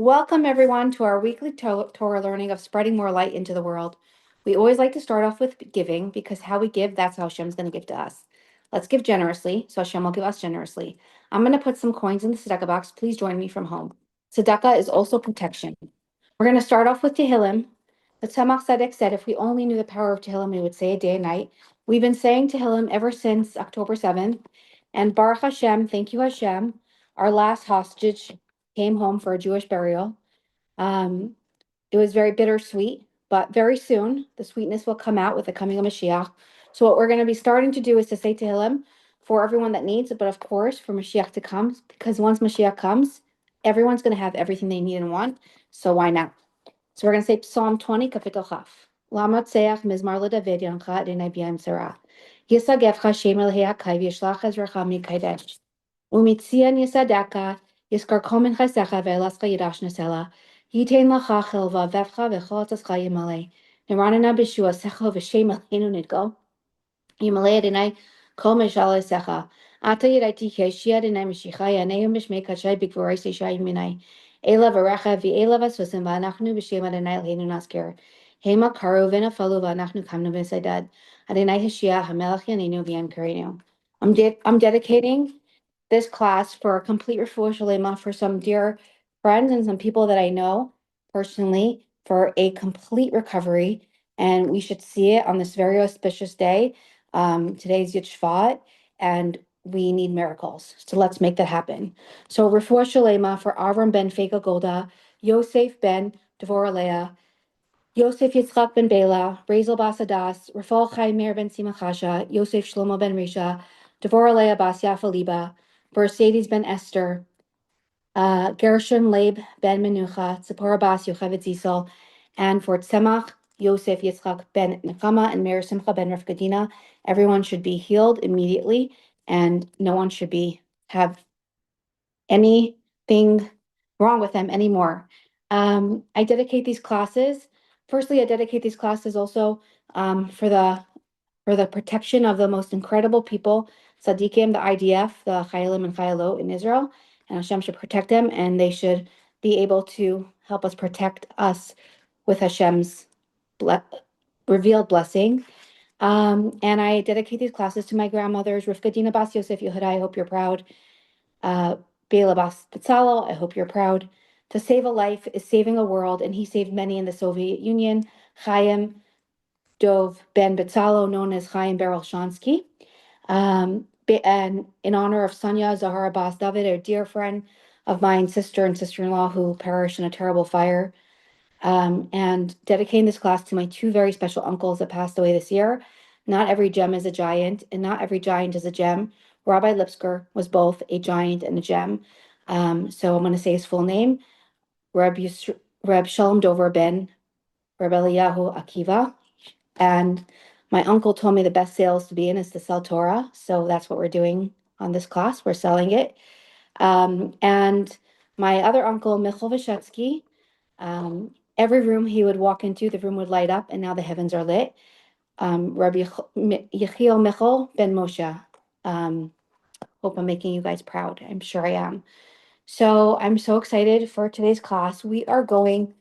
Welcome, everyone, to our weekly Torah learning of spreading more light into the world. We always like to start off with giving because how we give, that's how Hashem's going to give to us. Let's give generously, so Hashem will give us generously. I'm going to put some coins in the tzedakah box. Please join me from home. Tzedakah is also protection. We're going to start off with Tehillim. The Tzemach Tzedek said if we only knew the power of Tehillim, we would say it day and night. We've been saying Tehillim ever since October 7th. And Baruch Hashem, thank you Hashem, our last hostage came home for a Jewish burial. It was very bittersweet, but very soon the sweetness will come out with the coming of Mashiach. So what we're going to be starting to do is to say Tehillim for everyone that needs it, but of course for Mashiach to come, because once Mashiach comes, everyone's going to have everything they need and want. So why not? So we're going to say Psalm 20, Kapitel Chaf. Lama tseach mizmar leDavid yancha adonai b'yam tzara. Yisagevcha shem elhei hakayv yishlach ezracha mikaydesh. Umitzian yisadaka yiskar komen chasecha ve'elascha yidash nesela. Yitain lacha chilva vevcha v'chol tzascha yimale. Niranana b'shua secha v'shem elheinu nidgo. Yimale adonai kol meshalei secha. Ata yiraiti keshi adonai mishicha yanehum b'shmei kachay b'gvorai seisha yiminai. Ela v'recha v'ela v'susim v'anachnu b'shem adonai elheinu nasker. Hema karu v'nafalu v'anachnu kamnu v'saydad. Adonai Hashia hamelach yanenu v'yam karenu. I'm dedicating this class for a complete refuah shalema for some dear friends and some people that I know personally for a complete recovery. And we should see it on this very auspicious day. Today's Yud Shvat, and we need miracles. So let's make that happen. So refuah shalema for Avram ben Feka Golda, Yosef ben Devorah Leah, Yosef Yitzchak ben Bela, Razel bas Adas, Rafal Chaim Meir ben Simachasha, Yosef Shlomo ben Risha, Devorah Leah bas Yafa Liba, Mercedes ben Esther, Gershon Leib ben Menucha, Tzipporah bas Yocheved Zisel, and for Tzemach, Yosef Yitzchak ben Nekama, and Meir Simcha ben Rafkadina. Everyone should be healed immediately, and no one should have anything wrong with them anymore. I dedicate these classes. Firstly, I dedicate these classes also for the protection of the most incredible people, Tzaddikim, the IDF, the Chayalim and Chayalot in Israel, and Hashem should protect them, and they should be able to help us protect us with Hashem's revealed blessing. And I dedicate these classes to my grandmothers, Rivka Dina Bas Yosef Yehuda, I hope you're proud. Bela Bas Betzalel, I hope you're proud. To save a life is saving a world, and he saved many in the Soviet Union. Chaim Dov ben Betzalel, known as Chaim Beryl Shansky. And in honor of Tanya Zahara Bas David, a dear friend of mine, sister and sister-in-law who perished in a terrible fire. And dedicating this class to my two very special uncles that passed away this year. Not every gem is a giant, and not every giant is a gem. Rabbi Lipsker was both a giant and a gem. So I'm going to say his full name, Reb Shalom Dover ben Reb Eliyahu Akiva. And my uncle told me the best sales to be in is to sell Torah. So that's what we're doing on this class. We're selling it. And my other uncle, Michal Vyshetsky, every room he would walk into, the room would light up, and now the heavens are lit. Rabbi Yechiel Michal ben Moshe. Hope I'm making you guys proud. I'm sure I am. So I'm so excited for today's class. We are going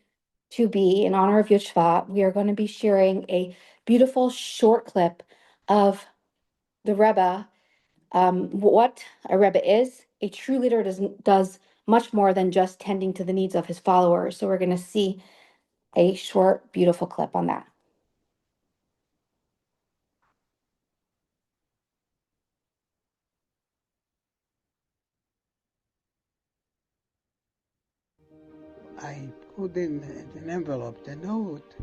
to be, in honor of Yud Shvat, we are going to be sharing a beautiful short clip of the Rebbe. What a Rebbe is. A true leader does much more than just tending to the needs of his followers. So we're going to see a short, beautiful clip on that. I put in an envelope, the note,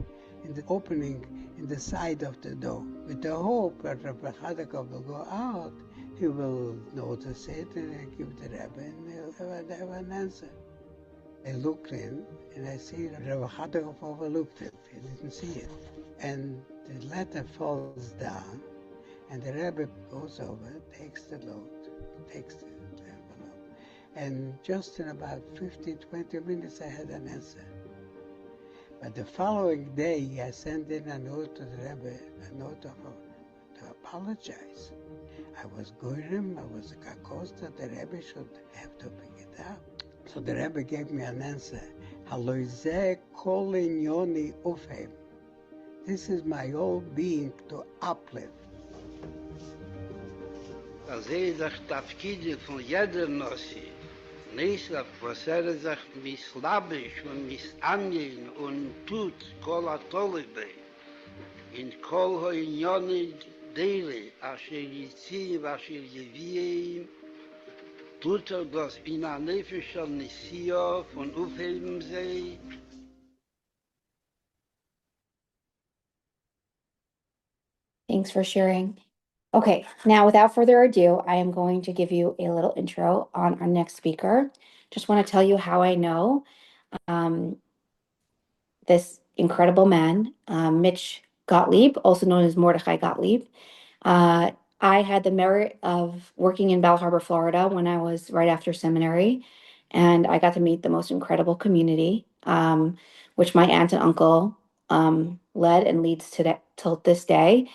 in the opening in the side of the door, with the hope that Rabbi Chadakov will go out, he will notice it and give the Rebbe and he'll have an answer. I looked in and I see that Rabbi Chadakov overlooked it, he didn't see it. And the letter falls down and the Rebbe goes over, takes the note, takes the envelope. And just in about 15, 20 minutes, I had an answer. But the following day, I sent in a note to the Rebbe, a note to apologize. I was Goyim, I was a Kakos that the Rebbe should have to pick it up. So the Rebbe gave me an answer. הלוא זה כל עניוני ופהם. This is my whole being to uplift. Also ich tafkide von jeder Nossi. Nicht auf was sagt mislabisch und misangeln und tut kol atolibe. In kol hoinyoni deile, asher yitzi, asher yeviem, tut das in a nefischer Nisio von Aufheben sei. Thanks for sharing. Okay, now without further ado, I am going to give you a little intro on our next speaker. Just want to tell you how I know um, this incredible man, Mitch Gottlieb, also known as Mordechai Gottlieb. Uh, I had the merit of working in Bal Harbor, Florida when I was right after seminary, and I got to meet the most incredible community, which my aunt and uncle led and leads to till this day.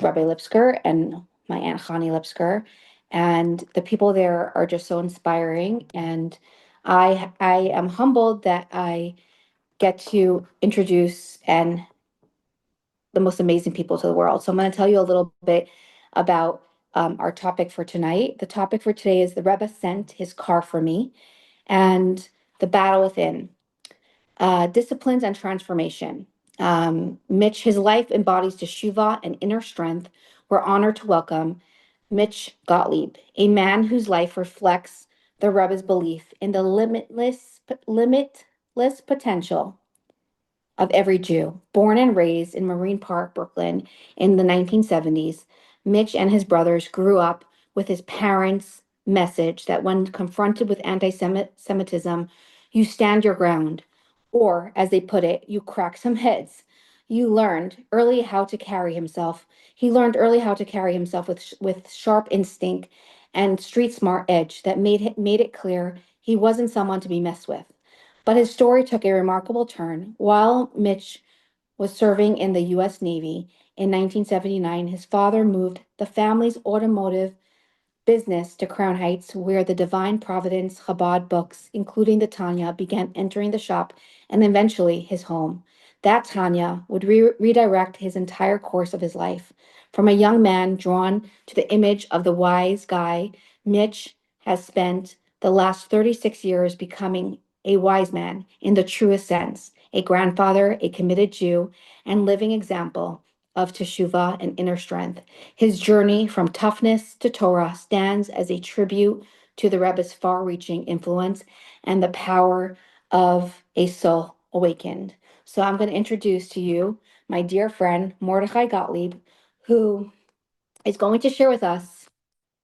Rebbe Lipsker and my aunt Chani Lipsker, and the people there are just so inspiring. And I am humbled that I get to introduce and the most amazing people to the world. So I'm going to tell you a little bit about our topic for tonight. The topic for today is the Rebbe sent his car for me, and the battle within, disciplines and transformation. Mitch, his life embodies teshuvah and inner strength. We're honored to welcome Mitch Gottlieb, a man whose life reflects the Rebbe's belief in the limitless potential of every Jew. Born and raised in Marine Park, Brooklyn in the 1970s, Mitch and his brothers grew up with his parents' message that when confronted with antisemitism, you stand your ground, or as they put it, you crack some heads. You learned early how to carry himself. He learned early how to carry himself with sharp instinct and street smart edge that made it clear he wasn't someone to be messed with. But his story took a remarkable turn. While Mitch was serving in the U.S. Navy in 1979, his father moved the family's automotive business to Crown Heights, where the Divine Providence Chabad books, including the Tanya, began entering the shop and eventually his home. That Tanya would redirect his entire course of his life. From a young man drawn to the image of the wise guy, Mitch has spent the last 36 years becoming a wise man in the truest sense, a grandfather, a committed Jew, and living example of teshuvah and inner strength. His journey from toughness to Torah stands as a tribute to the Rebbe's far-reaching influence and the power of a soul awakened. So I'm going to introduce to you my dear friend, Mordechai Gottlieb, who is going to share with us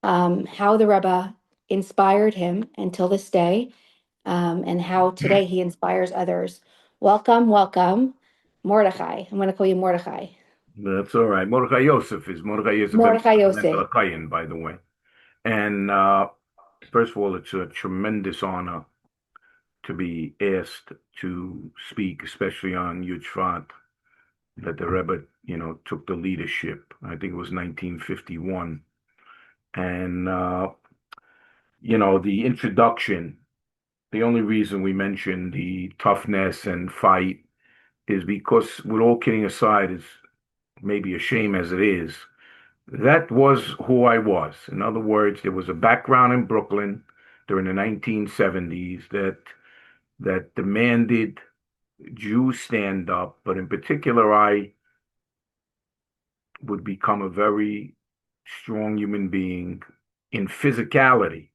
how the Rebbe inspired him until this day, and how today he inspires others. Welcome, welcome, Mordechai. I'm going to call you Mordechai. That's all right. Mordechai Yosef is Mordechai Yosef Mordechai Yosef. Kayan, by the way. And first of all, it's a tremendous honor to be asked to speak, especially on Yud Shvat, that the Rebbe, took the leadership. I think it was 1951. And, the introduction, the only reason we mentioned the toughness and fight is because, with all kidding aside, as maybe a shame as it is, that was who I was. In other words, there was a background in Brooklyn during the 1970s that demanded Jews stand up, but in particular, I would become a very strong human being in physicality.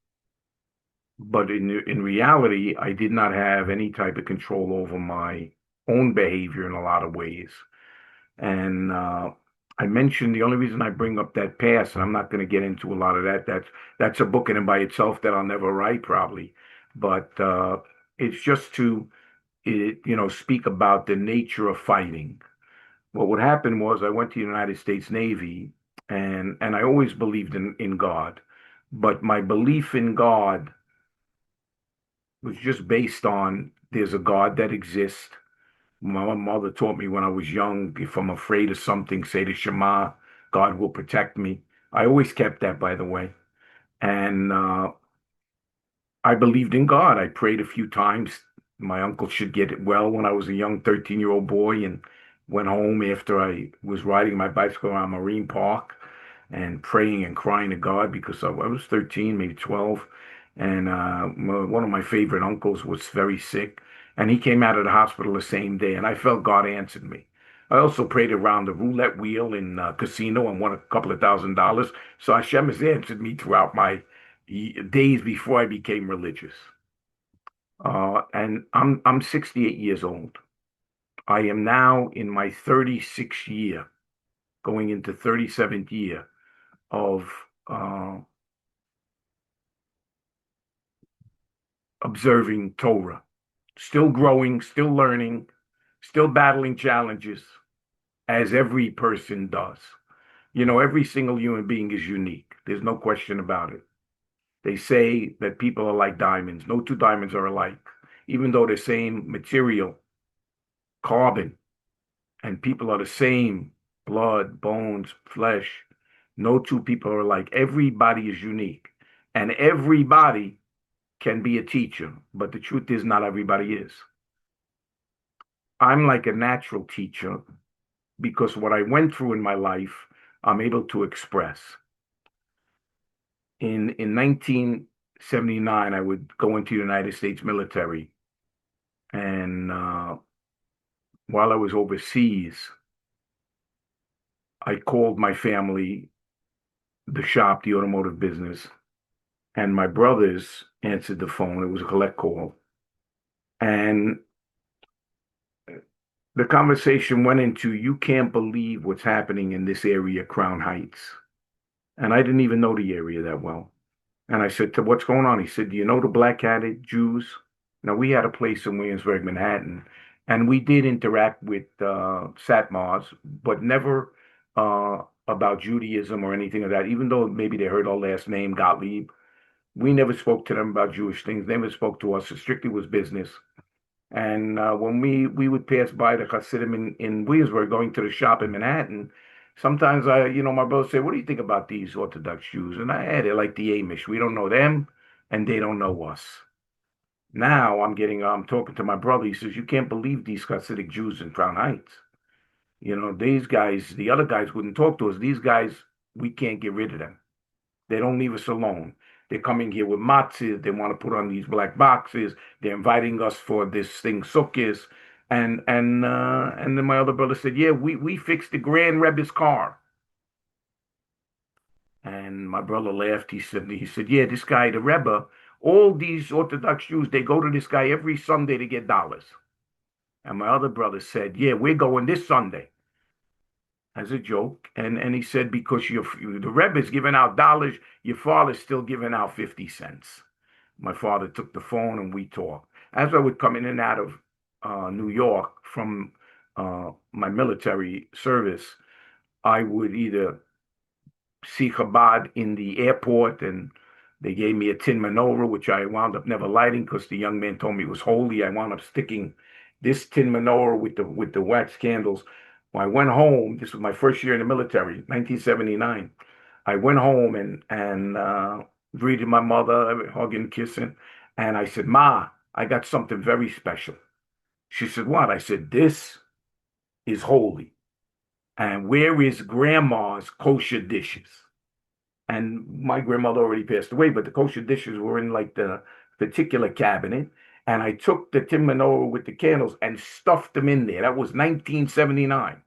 But in reality, I did not have any type of control over my own behavior in a lot of ways. And I mentioned the only reason I bring up that past, and I'm not going to get into a lot of that. That's a book in and by itself that I'll never write probably, but it's just to speak about the nature of fighting. What would happen was I went to the United States Navy, and I always believed in God, but my belief in God was just based on there's a God that exists. My mother taught me when I was young, if I'm afraid of something, say the Shema, God will protect me. I always kept that, by the way. And I believed in God. I prayed a few times my uncle should get well when I was a young 13-year-old boy, and went home after I was riding my bicycle around Marine Park and praying and crying to God because I was 13, maybe 12. And one of my favorite uncles was very sick, and he came out of the hospital the same day, and I felt God answered me. I also prayed around the roulette wheel in casino and won a couple of $1,000. So Hashem has answered me throughout my days before I became religious. And I'm 68 years old. I am now in my 36th year, going into 37th year of observing Torah. Still growing, still learning, still battling challenges, as every person does. You know, every single human being is unique. There's no question about it. They say that people are like diamonds. No two diamonds are alike, even though the same material, carbon, and people are the same, blood, bones, flesh. No two people are alike. Everybody is unique, and everybody can be a teacher, but the truth is not everybody is. I'm like a natural teacher because what I went through in my life, I'm able to express. In 1979, I would go into the United States military, and while I was overseas, I called my family, the shop, the automotive business, and my brothers answered the phone. It was a collect call, and the conversation went into, you can't believe what's happening in this area, Crown Heights. And I didn't even know the area that well. And I said, what's going on? He said, do you know the black-hatted Jews? Now, we had a place in Williamsburg, Manhattan, and we did interact with Satmars, but never about Judaism or anything like that, even though maybe they heard our last name, Gottlieb. We never spoke to them about Jewish things. They never spoke to us. It strictly was business. And when we would pass by the Hasidim in Williamsburg, going to the shop in Manhattan, sometimes my brother said, "What do you think about these Orthodox Jews?" And I had it like the Amish. We don't know them, and they don't know us. Now I'm talking to my brother. He says, "You can't believe these Hasidic Jews in Crown Heights. You know, these guys, the other guys wouldn't talk to us. These guys, we can't get rid of them. They don't leave us alone. They're coming here with matzahs. They want to put on these black boxes. They're inviting us for this thing, sukkahs." And then my other brother said, "Yeah, we fixed the Grand Rebbe's car." And my brother laughed. He said, "Yeah, this guy, the Rebbe, all these Orthodox Jews, they go to this guy every Sunday to get dollars." And my other brother said, "Yeah, we're going this Sunday," as a joke. And he said, because the Rebbe is giving out dollars, your father's still giving out 50 cents. My father took the phone and we talked. As I would come in and out of New York from my military service, I would either see Chabad in the airport, and they gave me a tin menorah, which I wound up never lighting because the young man told me it was holy. I wound up sticking this tin menorah with the wax candles. When I went home, this was my first year in the military, 1979. I went home and greeted my mother, hugging, kissing, and I said, "Ma, I got something very special." She said, "What?" I said, "This is holy. And where is grandma's kosher dishes?" And my grandmother already passed away, but the kosher dishes were in like the particular cabinet. And I took the tin menorah with the candles and stuffed them in there. That was 1979.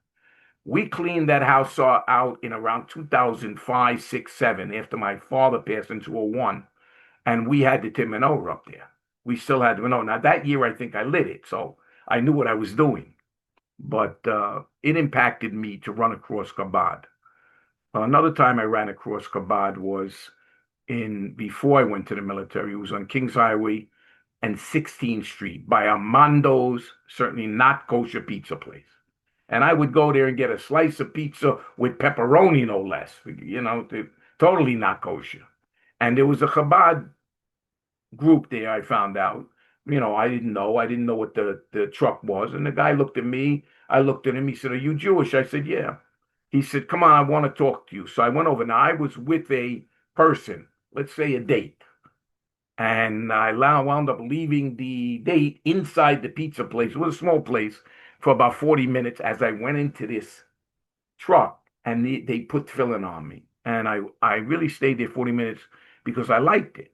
We cleaned that house out in around 2005, 6, 7, after my father passed in 2001. And we had the tin menorah up there. We still had the menorah. Now, that year, I think I lit it. So I knew what I was doing. But it impacted me to run across Chabad. Another time I ran across Chabad was before I went to the military. It was on Kings Highway and 16th Street by Armando's, certainly not kosher pizza place. And I would go there and get a slice of pizza with pepperoni, no less. Totally not kosher. And there was a Chabad group there, I found out. I didn't know. I didn't know what the truck was. And the guy looked at me. I looked at him. He said, "Are you Jewish?" I said, "Yeah." He said, "Come on, I want to talk to you." So I went over. Now, I was with a person, let's say a date. And I wound up leaving the date inside the pizza place. It was a small place for about 40 minutes as I went into this truck and they put tefillin on me. And I really stayed there 40 minutes because I liked it.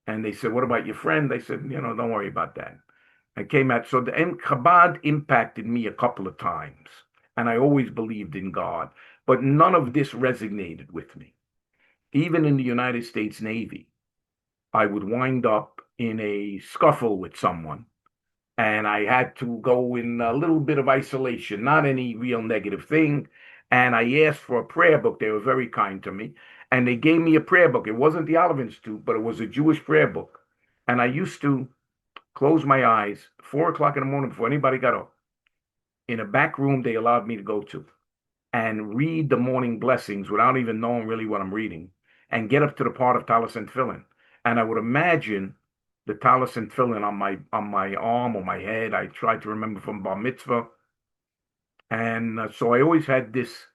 And they said, "What about your friend?" I said, "Don't worry about that." I came out. So the Chabad impacted me a couple of times. And I always believed in God. But none of this resonated with me. Even in the United States Navy, I would wind up in a scuffle with someone. And I had to go in a little bit of isolation, not any real negative thing. And I asked for a prayer book. They were very kind to me. And they gave me a prayer book. It wasn't the Olive Institute, but it was a Jewish prayer book. And I used to close my eyes 4 o'clock in the morning before anybody got up. In a back room they allowed me to go to and read the morning blessings without even knowing really what I'm reading, and get up to the part of Talis and Tefillin. And I would imagine the Talis and Tefillin on my arm or my head. I tried to remember from Bar Mitzvah. And so I always had this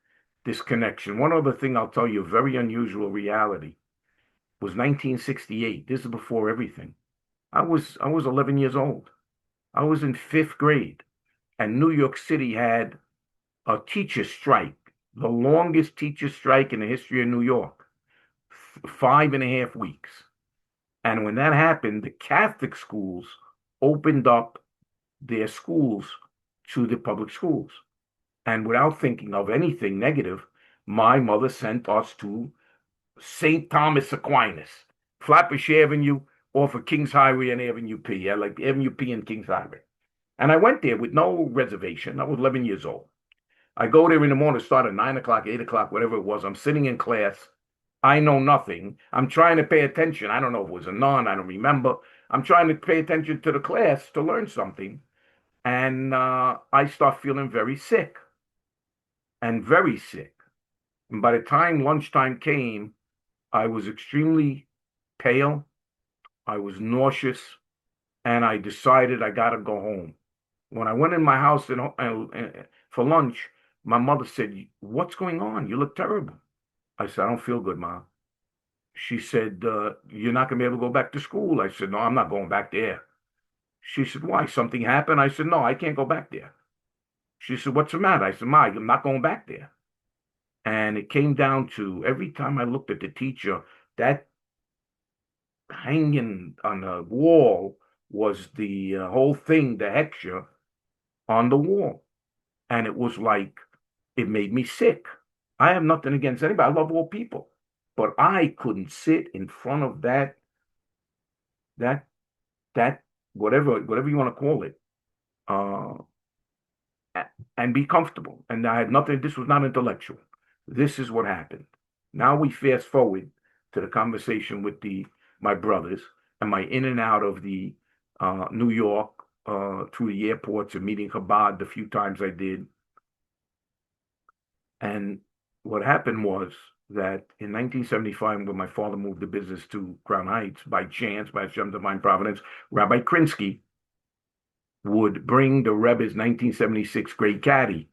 connection. One other thing I'll tell you, a very unusual reality, was 1968. This is before everything. I was 11 years old. I was in fifth grade, and New York City had a teacher strike, the longest teacher strike in the history of New York, 5.5 weeks. And when that happened, the Catholic schools opened up their schools to the public schools. And without thinking of anything negative, my mother sent us to St. Thomas Aquinas, Flatbush Avenue off of Kings Highway and Avenue P. Yeah, like Avenue P and Kings Highway. And I went there with no reservation. I was 11 years old. I go there in the morning, start at 9 o'clock, 8 o'clock, whatever it was. I'm sitting in class. I know nothing. I'm trying to pay attention. I don't know if it was a nun. I don't remember. I'm trying to pay attention to the class to learn something. And I start feeling very sick and very sick. And by the time lunchtime came, I was extremely pale. I was nauseous. And I decided I got to go home. When I went in my house for lunch, my mother said, "What's going on? You look terrible." I said, "I don't feel good, Ma." She said, "You're not going to be able to go back to school." I said, "No, I'm not going back there." She said, "Why? Something happened?" I said, "No, I can't go back there." She said, "What's the matter?" I said, "Ma, I'm not going back there." And it came down to every time I looked at the teacher, that hanging on the wall was the whole thing, the heksha on the wall. And it was like, it made me sick. I have nothing against anybody. I love all people. But I couldn't sit in front of that, whatever you want to call it, uh, and be comfortable. And I had nothing, this was not intellectual. This is what happened. Now we fast forward to the conversation with my brothers and my in and out of the New York through the airports and meeting Chabad the few times I did. And what happened was that in 1975, when my father moved the business to Crown Heights, by chance, by Hashem Divine Providence, Rabbi Krinsky would bring the Rebbe's 1976 Great Caddy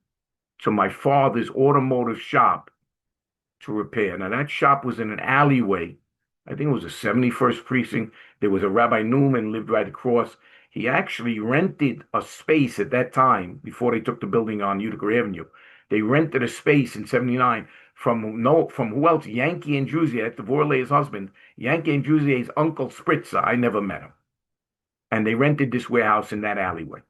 to my father's automotive shop to repair. Now, that shop was in an alleyway. I think it was the 71st precinct. There was a Rabbi Newman lived right across. He actually rented a space at that time before they took the building on Utica Avenue. They rented a space in 79 from who else? Yankee and Druzier, that's the Vorley's husband. Yankee and Druzier's uncle Spritzer. I never met him. And they rented this warehouse in that alleyway.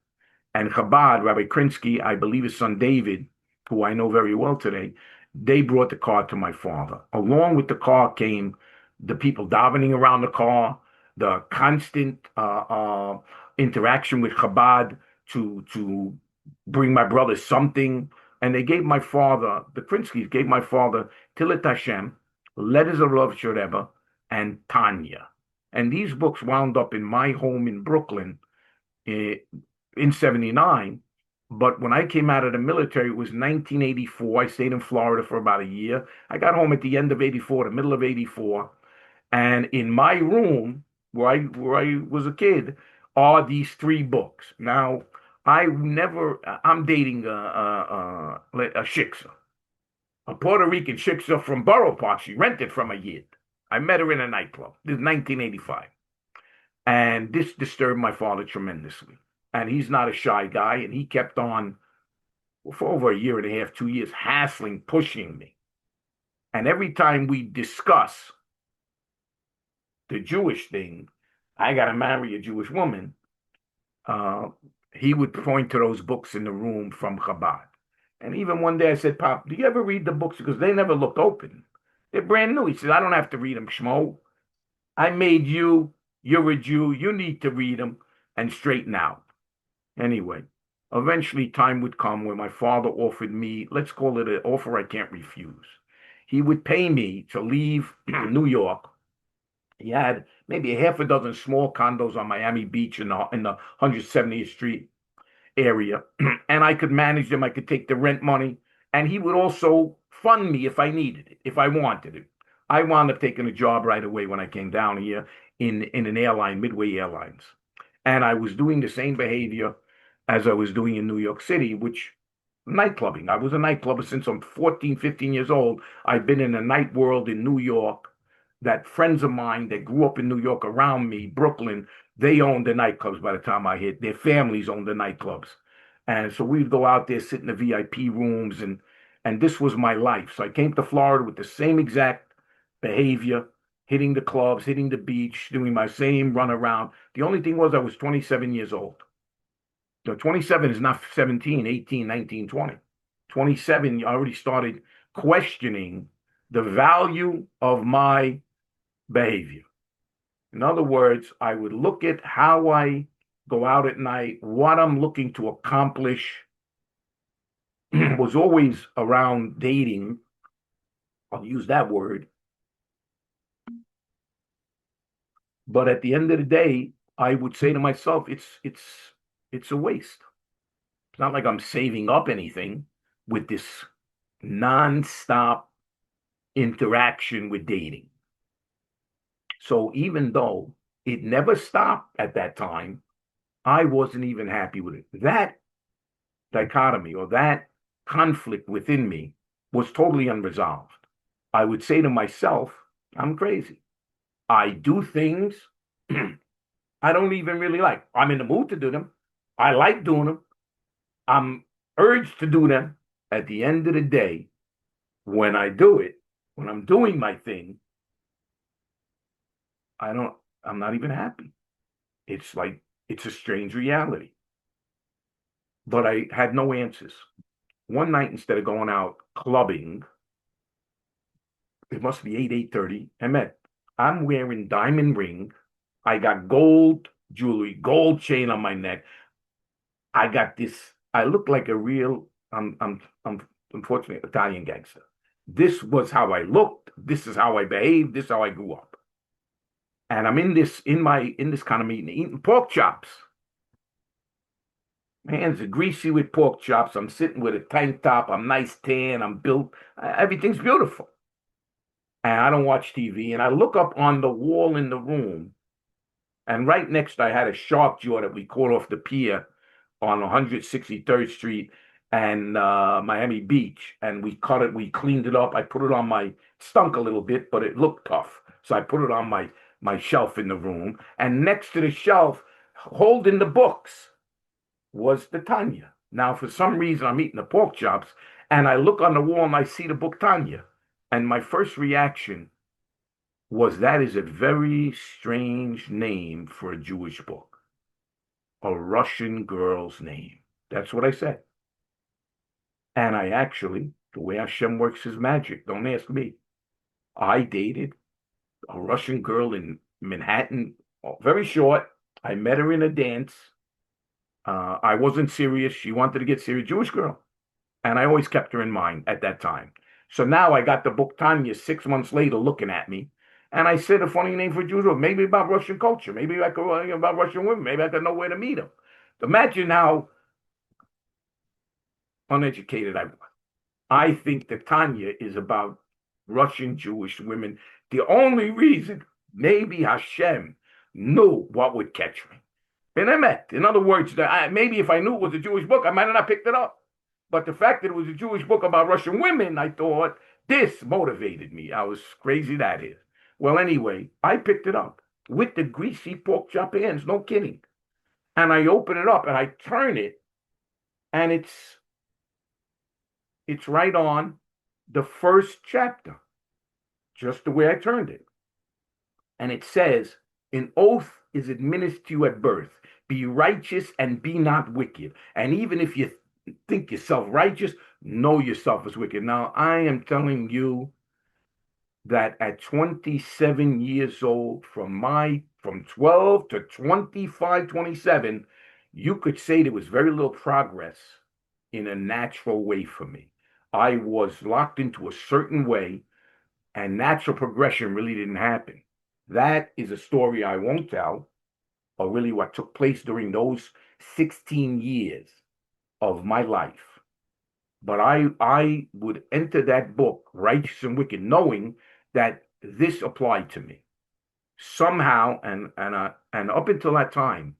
And Chabad, Rabbi Krinsky, I believe his son David, who I know very well today, they brought the car to my father. Along with the car came the people davening around the car, the constant interaction with Chabad to bring my brother something. And they gave my father, the Krinskys gave my father Tilit Hashem, Letters of Love Rebbe, and Tanya. And these books wound up in my home in Brooklyn in 79. But when I came out of the military, it was 1984. I stayed in Florida for about a year. I got home at the end of 84, the middle of 84. And in my room, where I was a kid, are these three books. Now, I'm dating a shiksa, a Puerto Rican shiksa from Borough Park. She rented from a yid. I met her in a nightclub. This is 1985. And this disturbed my father tremendously. And he's not a shy guy, and he kept on for over a year and a half, 2 years, hassling, pushing me. And every time we discuss the Jewish thing, I got to marry a Jewish woman, uh, he would point to those books in the room from Chabad. And even one day I said, Pop, do you ever read the books? Because they never looked open. They're brand new. He said, I don't have to read them, Shmo. I made you. You're a Jew. You need to read them and straighten out. Anyway, eventually time would come where my father offered me, let's call it an offer I can't refuse. He would pay me to leave New York. He had maybe a half a dozen small condos on Miami Beach in the 170th Street area, and I could manage them. I could take the rent money, and he would also fund me if I needed it, if I wanted it. I wound up taking a job right away when I came down here in an airline, Midway Airlines, and I was doing the same behavior as I was doing in New York City, which nightclubbing. I was a nightclubber since I'm 14, 15 years old. I've been in the night world in New York. That friends of mine that grew up in New York around me, Brooklyn, they owned the nightclubs by the time I hit. Their families owned the nightclubs. And so we'd go out there, sit in the VIP rooms, and this was my life. So I came to Florida with the same exact behavior, hitting the clubs, hitting the beach, doing my same run around. The only thing was I was 27 years old. So 27 is not 17, 18, 19, 20. 27, I already started questioning the value of my behavior. In other words, I would look at how I go out at night, what I'm looking to accomplish, was always around dating. I'll use that word. But at the end of the day, I would say to myself, it's a waste. It's not like I'm saving up anything with this nonstop interaction with dating. So even though it never stopped at that time, I wasn't even happy with it. That dichotomy or that conflict within me was totally unresolved. I would say to myself, I'm crazy. I do things I don't even really like. I'm in the mood to do them. I like doing them. I'm urged to do them. At the end of the day, when I do it, when I'm doing my thing, I'm not even happy. It's like, it's a strange reality. But I had no answers. One night, instead of going out clubbing, it must be 8:30. I'm wearing diamond ring. I got gold jewelry, gold chain on my neck. I got this. I look like a real, I'm unfortunately Italian gangster. This was how I looked. This is how I behaved. This is how I grew up. And I'm in this kind of meeting, eating pork chops. My hands are greasy with pork chops. I'm sitting with a tank top. I'm nice tan. I'm built. Everything's beautiful. And I don't watch TV. And I look up on the wall in the room, and right next I had a shark jaw that we caught off the pier on 163rd Street and Miami Beach. And we cut it. We cleaned it up. I put it on my, stunk a little bit, but it looked tough. So I put it on my shelf in the room. And next to the shelf, holding the books, was the Tanya. Now, for some reason, I'm eating the pork chops, and I look on the wall and I see the book Tanya. And my first reaction was, that is a very strange name for a Jewish book. A Russian girl's name. That's what I said. And I actually, the way Hashem works his magic, don't ask me. I dated a Russian girl in Manhattan, very short. I met her in a dance. I wasn't serious. She wanted to get serious. Jewish girl. And I always kept her in mind at that time. So now I got the book Tanya 6 months later looking at me. And I said, a funny name for Jews, maybe about Russian culture. Maybe I could about Russian women. Maybe I could know where to meet them. Imagine how uneducated I was. I think that Tanya is about Russian Jewish women. The only reason maybe Hashem knew what would catch me. In other words, maybe if I knew it was a Jewish book, I might have not picked it up. But the fact that it was a Jewish book about Russian women, I thought, this motivated me. I was crazy, that is. Well, anyway, I picked it up. with the greasy pork chop hands, no kidding. And I open it up and I turn it, and it's right on the first chapter, just the way I turned it. And it says, an oath is administered to you at birth. Be righteous and be not wicked. And even if you think yourself righteous, know yourself as wicked. Now, I am telling you that at 27 years old, from 12 to 25, 27, you could say there was very little progress in a natural way for me. I was locked into a certain way, and natural progression really didn't happen. That is a story I won't tell, or really what took place during those 16 years of my life. But I would enter that book, Righteous and Wicked, knowing that this applied to me. Somehow, and up until that time,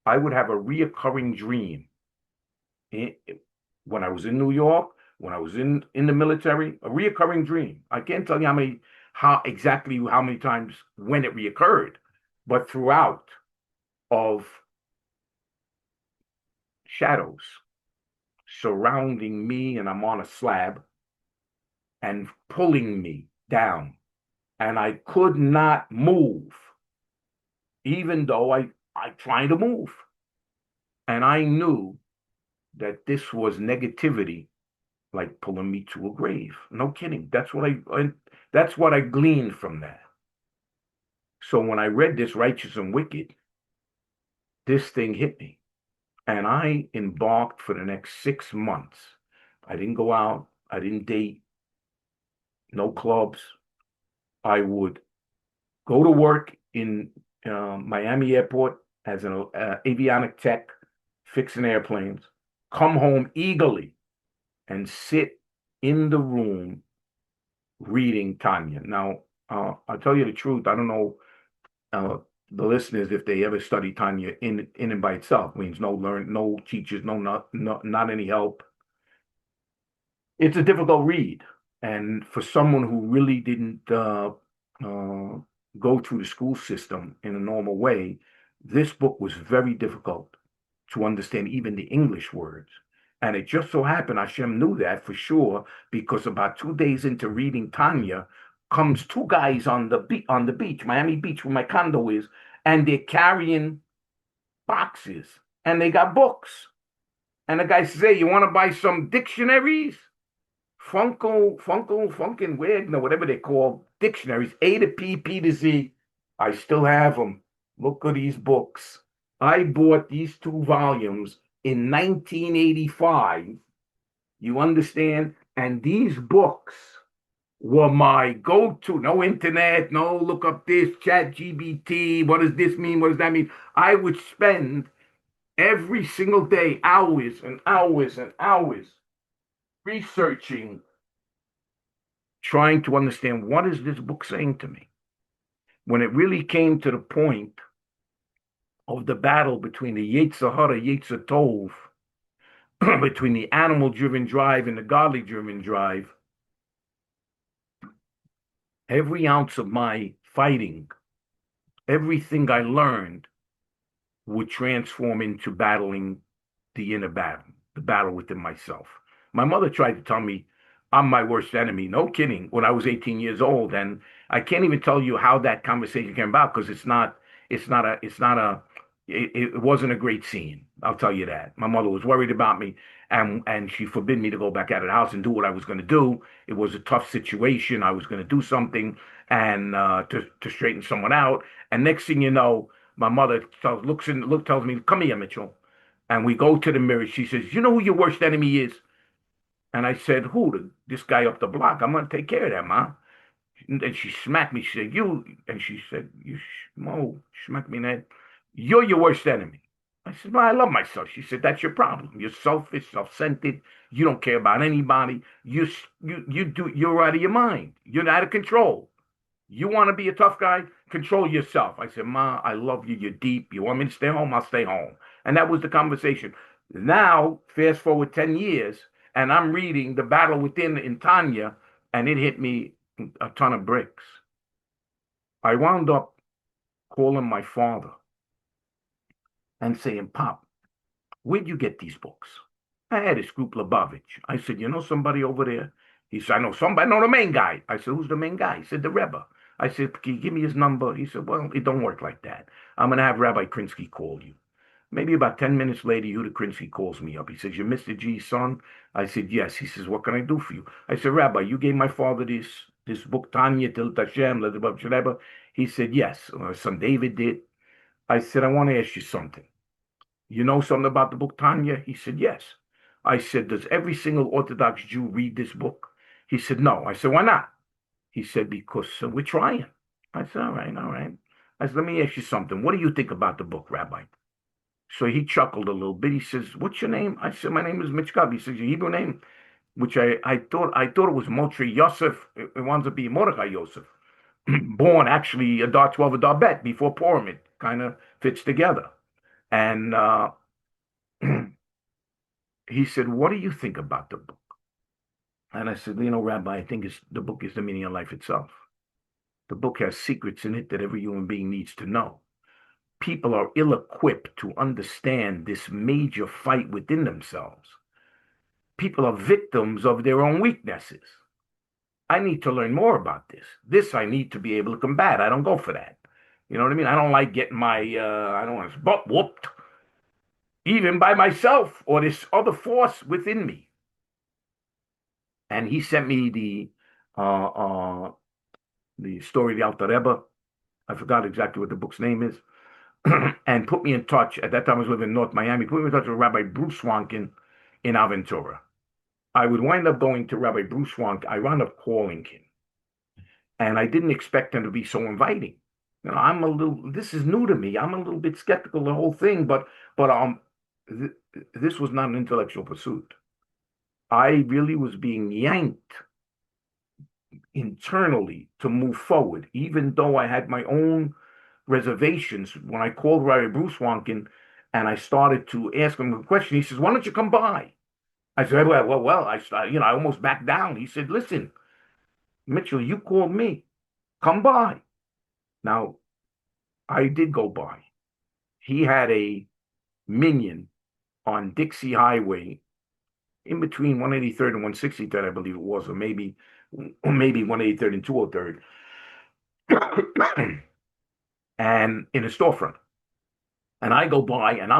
I would have a reoccurring dream. When I was in New York, when I was in the military, a reoccurring dream. I can't tell you how many times when it reoccurred, but throughout, of shadows surrounding me, and I'm on a slab and pulling me down, and I could not move, even though I tried to move. And I knew that this was negativity, like pulling me to a grave. No kidding. That's what I gleaned from that. So when I read this Righteous and Wicked, this thing hit me. And I embarked for the next 6 months. I didn't go out. I didn't date. No clubs. I would go to work in Miami Airport as an avionic tech, fixing airplanes, come home eagerly and sit in the room reading Tanya. Now, I'll tell you the truth. I don't know the listeners if they ever study Tanya in and by itself. Means no teachers, not any help. It's a difficult read, and for someone who really didn't go through the school system in a normal way, this book was very difficult to understand, even the English words. And it just so happened Hashem knew that for sure, because about 2 days into reading Tanya, comes two guys on the beach, Miami Beach, where my condo is, and they're carrying boxes and they got books. And the guy says, "Hey, you want to buy some dictionaries? Funkin' Wagner, whatever they call dictionaries, A to P, P to Z. I still have them. Look at these books. I bought these 2 volumes in 1985. You understand? And these books were my go-to. No internet, no look up this, chat GBT. What does this mean? What does that mean? I would spend every single day hours and hours and hours researching, trying to understand what is this book saying to me. When it really came to the point of the battle between the Yetzer Hara, Yetzer Tov, between the animal-driven drive and the godly-driven drive, every ounce of my fighting, everything I learned would transform into battling the inner battle, the battle within myself. My mother tried to tell me I'm my worst enemy. No kidding. When I was 18 years old, and I can't even tell you how that conversation came about, because it wasn't a great scene. I'll tell you that. My mother was worried about me, and she forbid me to go back out of the house and do what I was going to do. It was a tough situation. I was going to do something and to straighten someone out. And next thing you know, my mother tells me, "Come here, Mitchell." And we go to the mirror. She says, "You know who your worst enemy is?" And I said, "Who? This guy up the block. I'm going to take care of that, Ma." And she smacked me. She said, "You," and she said, "You schmo," smacked me in the head. "You're your worst enemy." I said, "Well, I love myself." She said, "That's your problem. You're selfish, self-centered. You don't care about anybody. You're out of your mind. You're out of control. You want to be a tough guy? Control yourself." I said, "Ma, I love you. You're deep. You want me to stay home? I'll stay home." And that was the conversation. Now, fast forward 10 years, and I'm reading The Battle Within in Tanya, and it hit me a ton of bricks. I wound up calling my father and saying, Pop, where'd you get these books? I had a Scoop Lubavitch. I said, you know somebody over there? He said, I know somebody. I know the main guy. I said, who's the main guy? He said, the Rebbe. I said, can you give me his number? He said, well, it don't work like that. I'm going to have Rabbi Krinsky call you. Maybe about 10 minutes later, Yehuda Krinsky calls me up. He says, you're Mr. G's son? I said, yes. He says, what can I do for you? I said, Rabbi, you gave my father this book, Tanya, Til Tashem, Ledabab Shaleba. He said, yes. My son David did. I said, I want to ask you something. You know something about the book Tanya? He said, yes. I said, does every single Orthodox Jew read this book? He said, no. I said, why not? He said, because we're trying. I said, all right, all right. I said, let me ask you something. What do you think about the book, Rabbi? So he chuckled a little bit. He says, what's your name? I said, my name is Mitch Gottlieb. He says, your Hebrew name? Which I thought it was Moshe Yosef. It winds up being Mordechai Yosef. Born actually Adar 12 Adar Bet before Purim. It kind of fits together. And he said, what do you think about the book? And I said, you know, Rabbi, I think the book is the meaning of life itself. The book has secrets in it that every human being needs to know. People are ill-equipped to understand this major fight within themselves. People are victims of their own weaknesses. I need to learn more about this. This I need to be able to combat. I don't go for that. You know what I mean? I don't like getting my, I don't want to butt whooped, even by myself or this other force within me. And he sent me the story of the Alter Rebbe. I forgot exactly what the book's name is. And put me in touch. At that time, I was living in North Miami. Put me in touch with Rabbi Bruce Swankin in Aventura. I would wind up going to Rabbi Bruce Swankin. I wound up calling him. And I didn't expect him to be so inviting. You know, this is new to me. I'm a little bit skeptical of the whole thing, but this was not an intellectual pursuit. I really was being yanked internally to move forward, even though I had my own reservations. When I called Rabbi Bruce Swankin and I started to ask him a question, he says, why don't you come by? I said, well, I almost backed down. He said, listen, Mitchell, you called me. Come by. Now, I did go by. He had a minion on Dixie Highway in between 183rd and 163rd, I believe it was, or maybe 183rd and 203rd. And in a storefront. And I go by and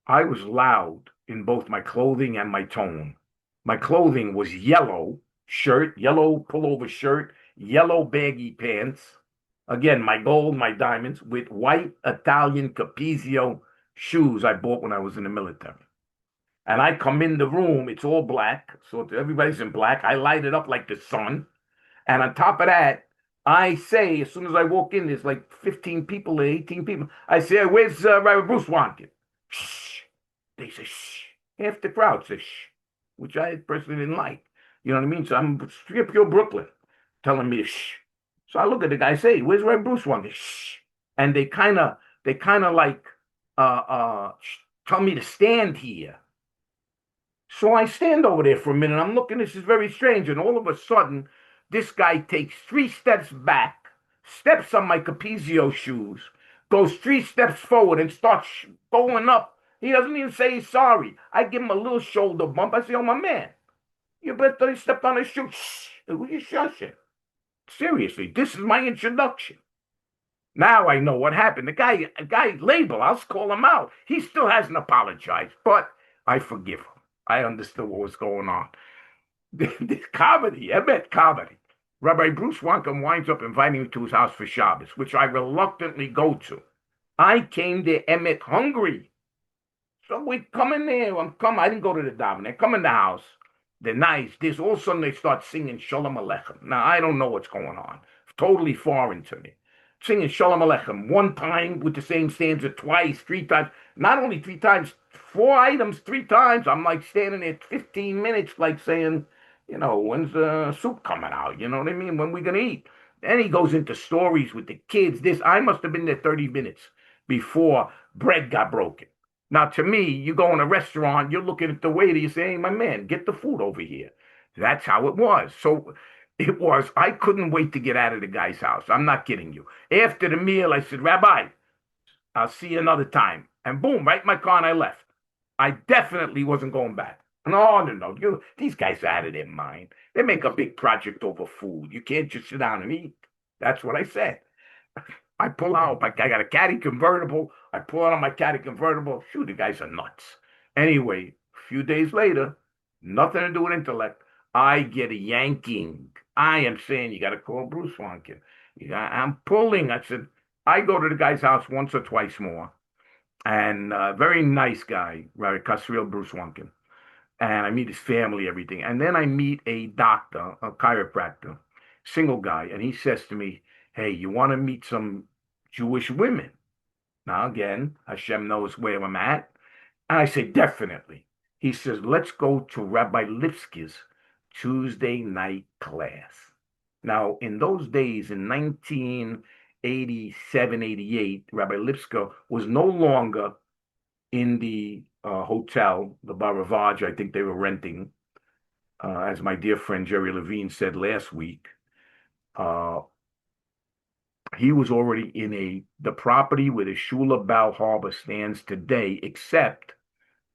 I was loud in both my clothing and my tone. My clothing was yellow shirt, yellow pullover shirt, yellow baggy pants. Again, my gold, my diamonds, with white Italian Capezio shoes I bought when I was in the military. And I come in the room, it's all black. So everybody's in black. I light it up like the sun. And on top of that, I say, as soon as I walk in, there's like 15 people, 18 people. I say, hey, where's Rabbi Bruce Swankin? Shh. They say, shh. Half the crowd says, shh, which I personally didn't like. You know what I mean? So I'm pure Brooklyn telling me to shh. So I look at the guy, say, where's Rabbi Bruce Swankin? Shh. And they kind of like tell me to stand here. So I stand over there for a minute. I'm looking, this is very strange. And all of a sudden, this guy takes 3 steps back, steps on my Capezio shoes, goes 3 steps forward and starts going up. He doesn't even say he's sorry. I give him a little shoulder bump. I say, oh, my man, you better step on his shoe. Shh, will you shush it? Seriously, this is my introduction. Now I know what happened. The guy label, I'll call him out. He still hasn't apologized, but I forgive him. I understood what was going on. This comedy, emet comedy. Rabbi Bruce Swankin winds up inviting me to his house for Shabbos, which I reluctantly go to. I came there emet hungry. So we come in there. I didn't go to the daven. I come in the house. They're nice. All of a sudden they start singing Shalom Aleichem. Now I don't know what's going on. It's totally foreign to me. Singing Shalom Aleichem one time with the same stanza, twice, 3 times. Not only 3 times, 4 items, 3 times. I'm like standing there 15 minutes, like saying, you know, when's the soup coming out? You know what I mean? When we gonna eat? Then he goes into stories with the kids. I must have been there 30 minutes before bread got broken. Now, to me, you go in a restaurant, you're looking at the waiter, you say, hey, my man, get the food over here. That's how it was. So It was. I couldn't wait to get out of the guy's house. I'm not kidding you. After the meal, I said, Rabbi, I'll see you another time. And boom, right in my car, and I left. I definitely wasn't going back. No, no, no. These guys are out of their mind. They make a big project over food. You can't just sit down and eat. That's what I said. I pull out. I got a caddy convertible. I pull out on my caddy convertible. Shoot, the guys are nuts. Anyway, a few days later, nothing to do with intellect. I get a yanking. I am saying you got to call Bruce Wankin. I'm pulling. I said, I go to the guy's house once or twice more. And very nice guy, right? Kasriel Bruce Wankin. And I meet his family, everything. And then I meet a doctor, a chiropractor, single guy. And he says to me, hey, you want to meet some Jewish women? Now, again, Hashem knows where I'm at. And I say, definitely. He says, let's go to Rabbi Lipsky's Tuesday night class. Now, in those days, in 1987, 88, Rabbi Lipsky was no longer in the hotel, the Baravage, I think they were renting, as my dear friend Jerry Levine said last week. He was already in the property where the Shula Bal Harbor stands today, except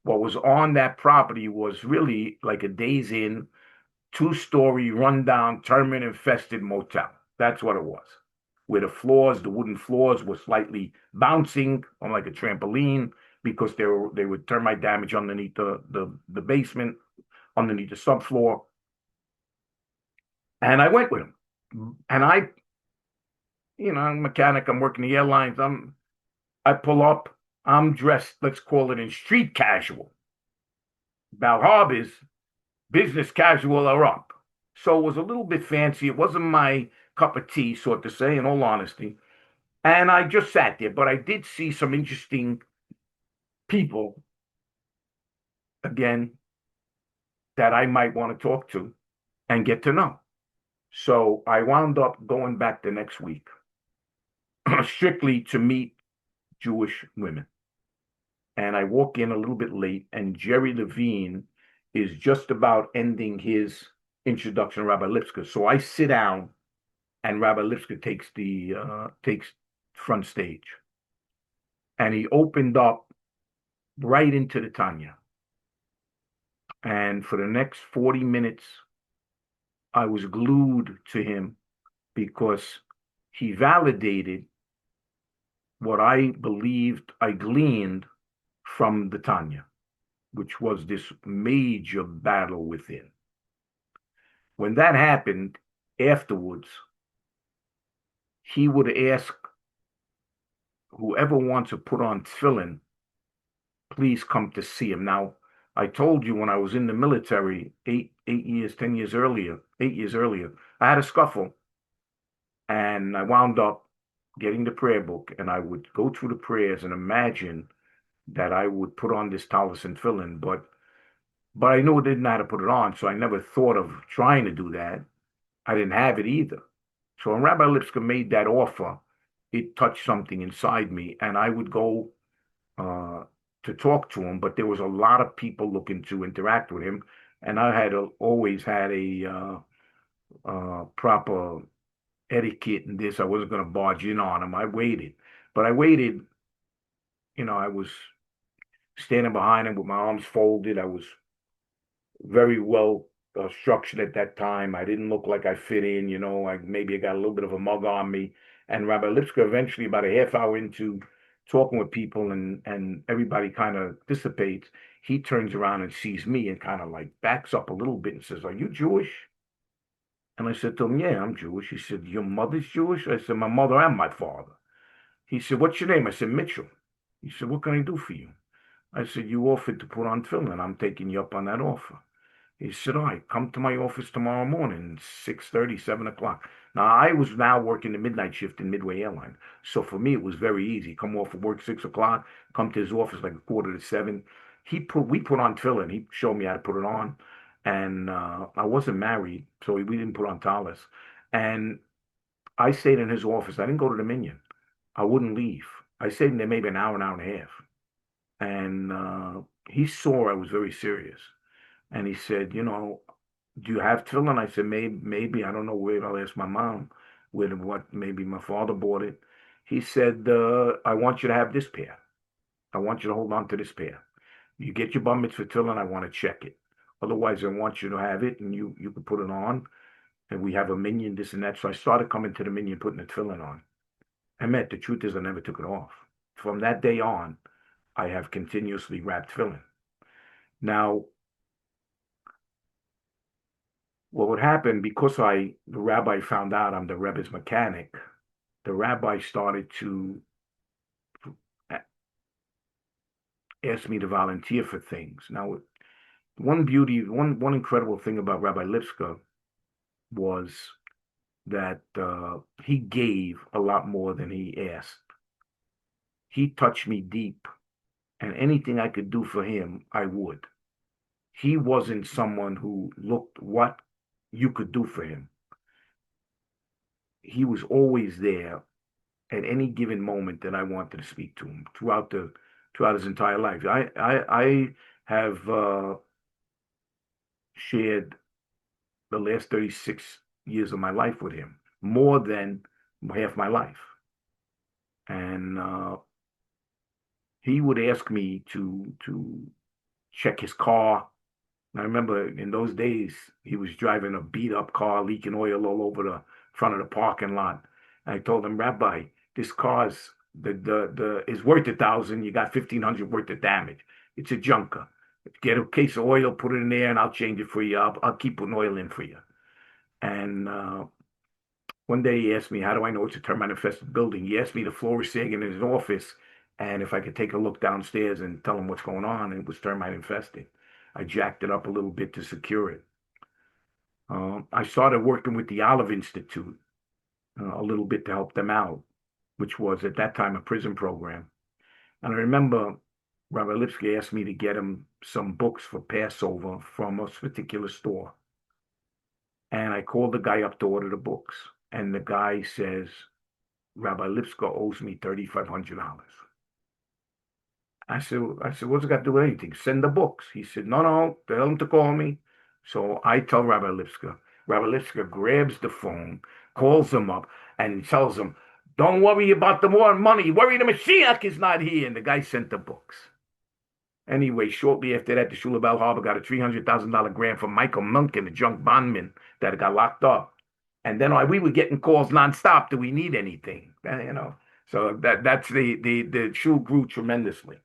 what was on that property was really like a Days Inn, two-story, rundown, termite-infested motel. That's what it was. Where the wooden floors were slightly bouncing on like a trampoline because they were termite damage underneath the basement, underneath the subfloor. And I went with him. And I'm a mechanic, I'm working the airlines, I pull up, I'm dressed, let's call it in street casual. Bal Harbor's business casual are up. So it was a little bit fancy. It wasn't my cup of tea, so to say, in all honesty. And I just sat there, but I did see some interesting people, again, that I might want to talk to and get to know. So I wound up going back the next week, strictly to meet Jewish women. And I walk in a little bit late, and Jerry Levine is just about ending his introduction to Rabbi Lipsky. So I sit down, and Rabbi Lipsky takes front stage. And he opened up right into the Tanya. And for the next 40 minutes, I was glued to him because he validated what I believed I gleaned from the Tanya, which was this major battle within. When that happened, afterwards, he would ask whoever wants to put on tefillin, please come to see him. Now, I told you when I was in the military 8 years earlier, I had a scuffle, and I wound up getting the prayer book, and I would go through the prayers and imagine that I would put on this talis and tefillin, but I knew I didn't know how to put it on, so I never thought of trying to do that. I didn't have it either. So when Rabbi Lipsky made that offer, it touched something inside me, and I would go to talk to him, but there was a lot of people looking to interact with him, and I had always had a proper etiquette in this. I wasn't going to barge in on him. I waited, but I waited. I was standing behind him with my arms folded. I was very well structured at that time. I didn't look like I fit in. Maybe I got a little bit of a mug on me. And Rabbi Lipsky eventually, about a half hour into talking with people, and everybody kind of dissipates, he turns around and sees me and kind of like backs up a little bit and says, "Are you Jewish?" And I said to him, "Yeah, I'm Jewish." He said, "Your mother's Jewish?" I said, "My mother and my father." He said, "What's your name?" I said, "Mitchell." He said, "What can I do for you?" I said, "You offered to put on tefillin. I'm taking you up on that offer." He said, "All right, come to my office tomorrow morning, 6:30, 7 o'clock. Now, I was now working the midnight shift in Midway Airline. So for me, it was very easy. Come off of work 6 o'clock, come to his office like 6:45. We put on tefillin. He showed me how to put it on. And I wasn't married, so we didn't put on talis. And I stayed in his office. I didn't go to the minyan. I wouldn't leave. I stayed in there maybe an hour and a half. And he saw I was very serious. And he said, do you have tefillin? I said, maybe. I don't know where. I'll ask my mom what, maybe my father bought it. He said, I want you to have this pair. I want you to hold on to this pair. You get your bar mitzvah tefillin, I want to check it. Otherwise, I want you to have it, and you can put it on, and we have a minion, this and that. So I started coming to the minion, putting the tefillin on. The truth is I never took it off. From that day on, I have continuously wrapped tefillin. Now, what would happen, because the rabbi found out I'm the Rebbe's mechanic, the rabbi started to ask me to volunteer for things. Now, one incredible thing about Rabbi Lipska was that he gave a lot more than he asked. He touched me deep, and anything I could do for him, I would. He wasn't someone who looked what you could do for him. He was always there at any given moment that I wanted to speak to him throughout his entire life. I have shared the last 36 years of my life with him, more than half my life. And he would ask me to check his car. And I remember in those days, he was driving a beat up car, leaking oil all over the front of the parking lot. And I told him, Rabbi, this car's is worth $1,000. You got $1,500 worth of damage. It's a junker. Get a case of oil, put it in there, and I'll change it for you. I'll keep putting oil in for you. And one day he asked me, how do I know it's a termite infested building? He asked me the floor was sagging in his office, and if I could take a look downstairs and tell him what's going on. And it was termite infested. I jacked it up a little bit to secure it. I started working with the Olive Institute a little bit to help them out, which was at that time a prison program. And I remember Rabbi Lipsky asked me to get him some books for Passover from a particular store. And I called the guy up to order the books. And the guy says, Rabbi Lipska owes me $3,500. I said, what's it got to do with anything? Send the books. He said, no, tell him to call me. So I tell Rabbi Lipska. Rabbi Lipska grabs the phone, calls him up, and tells him, don't worry about the more money. Worry the Mashiach is not here. And the guy sent the books. Anyway, shortly after that, the Shul of Bell Harbor got a $300,000 grant from Michael Milken, a junk bondman that got locked up. And then we were getting calls nonstop. Do we need anything? So that's the Shul grew tremendously.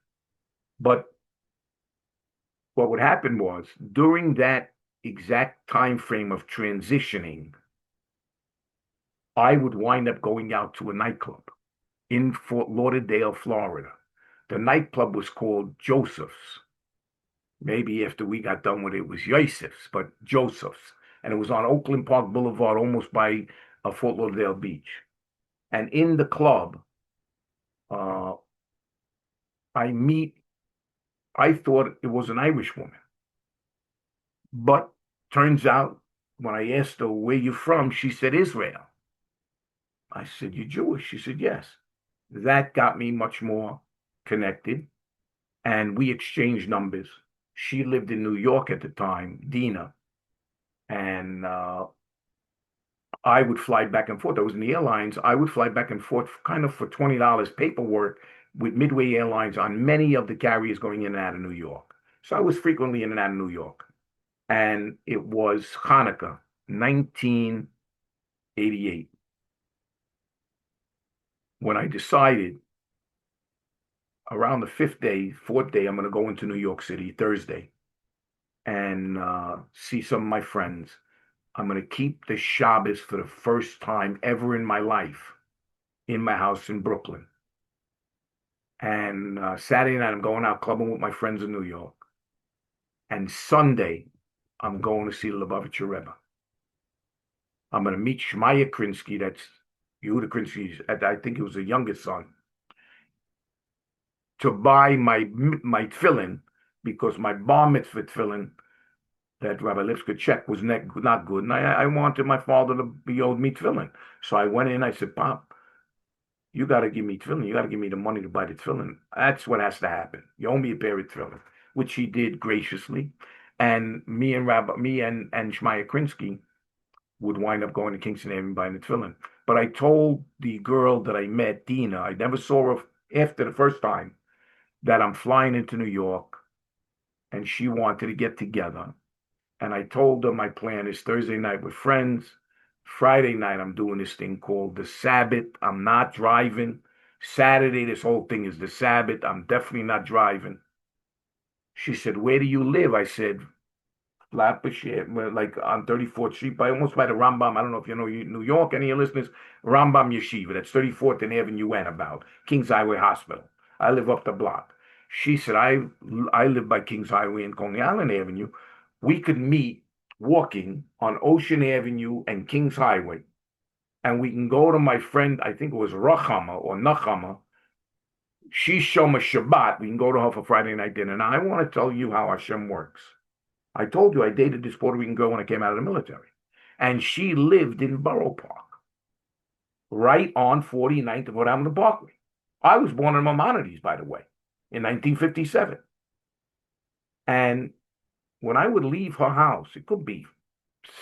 But what would happen was, during that exact time frame of transitioning, I would wind up going out to a nightclub in Fort Lauderdale, Florida. The nightclub was called Joseph's. Maybe after we got done with it, it was Yosef's, but Joseph's. And it was on Oakland Park Boulevard, almost by Fort Lauderdale Beach. And in the club, I thought it was an Irish woman. But turns out, when I asked her, where you from? She said, Israel. I said, you Jewish? She said, yes. That got me much more connected. And we exchanged numbers. She lived in New York at the time, Dina. And I would fly back and forth. I was in the airlines. I would fly back and forth kind of for $20 paperwork with Midway Airlines on many of the carriers going in and out of New York. So I was frequently in and out of New York. And it was Hanukkah, 1988, when I decided around the fourth day, I'm going to go into New York City Thursday and see some of my friends. I'm going to keep the Shabbos for the first time ever in my life in my house in Brooklyn. And Saturday night, I'm going out clubbing with my friends in New York. And Sunday, I'm going to see the Lubavitcher Rebbe. I'm going to meet Shmaya Krinsky, that's Yehuda Krinsky's, I think he was the youngest son, to buy my tefillin, because my bar mitzvah tefillin that Rabbi Lipska checked was not good. And I wanted my father to be owed me tefillin. So I went in, I said, Pop, you got to give me tefillin. You got to give me the money to buy the tefillin. That's what has to happen. You owe me a pair of tefillin, which he did graciously. And me and Shmaya Krinsky would wind up going to Kingston Avenue buying the tefillin. But I told the girl that I met, Dina, I never saw her after the first time, that I'm flying into New York, and she wanted to get together. And I told her my plan is Thursday night with friends. Friday night, I'm doing this thing called the Sabbath. I'm not driving. Saturday, this whole thing is the Sabbath. I'm definitely not driving. She said, "Where do you live?" I said, Flatbush, like on 34th Street, almost by the Rambam. I don't know if you know New York, any of your listeners. Rambam Yeshiva, that's 34th and Avenue N, about Kings Highway Hospital. I live up the block. She said, I live by Kings Highway and Coney Island Avenue. We could meet walking on Ocean Avenue and Kings Highway, and we can go to my friend, I think it was Rachama or Nachama. She's Shoma Shabbat. We can go to her for Friday night dinner. Now, I want to tell you how Hashem works. I told you I dated this Puerto Rican girl when I came out of the military. And she lived in Borough Park, right on 49th of Rhode Island Parkway. I was born in Maimonides, by the way, in 1957. And when I would leave her house, it could be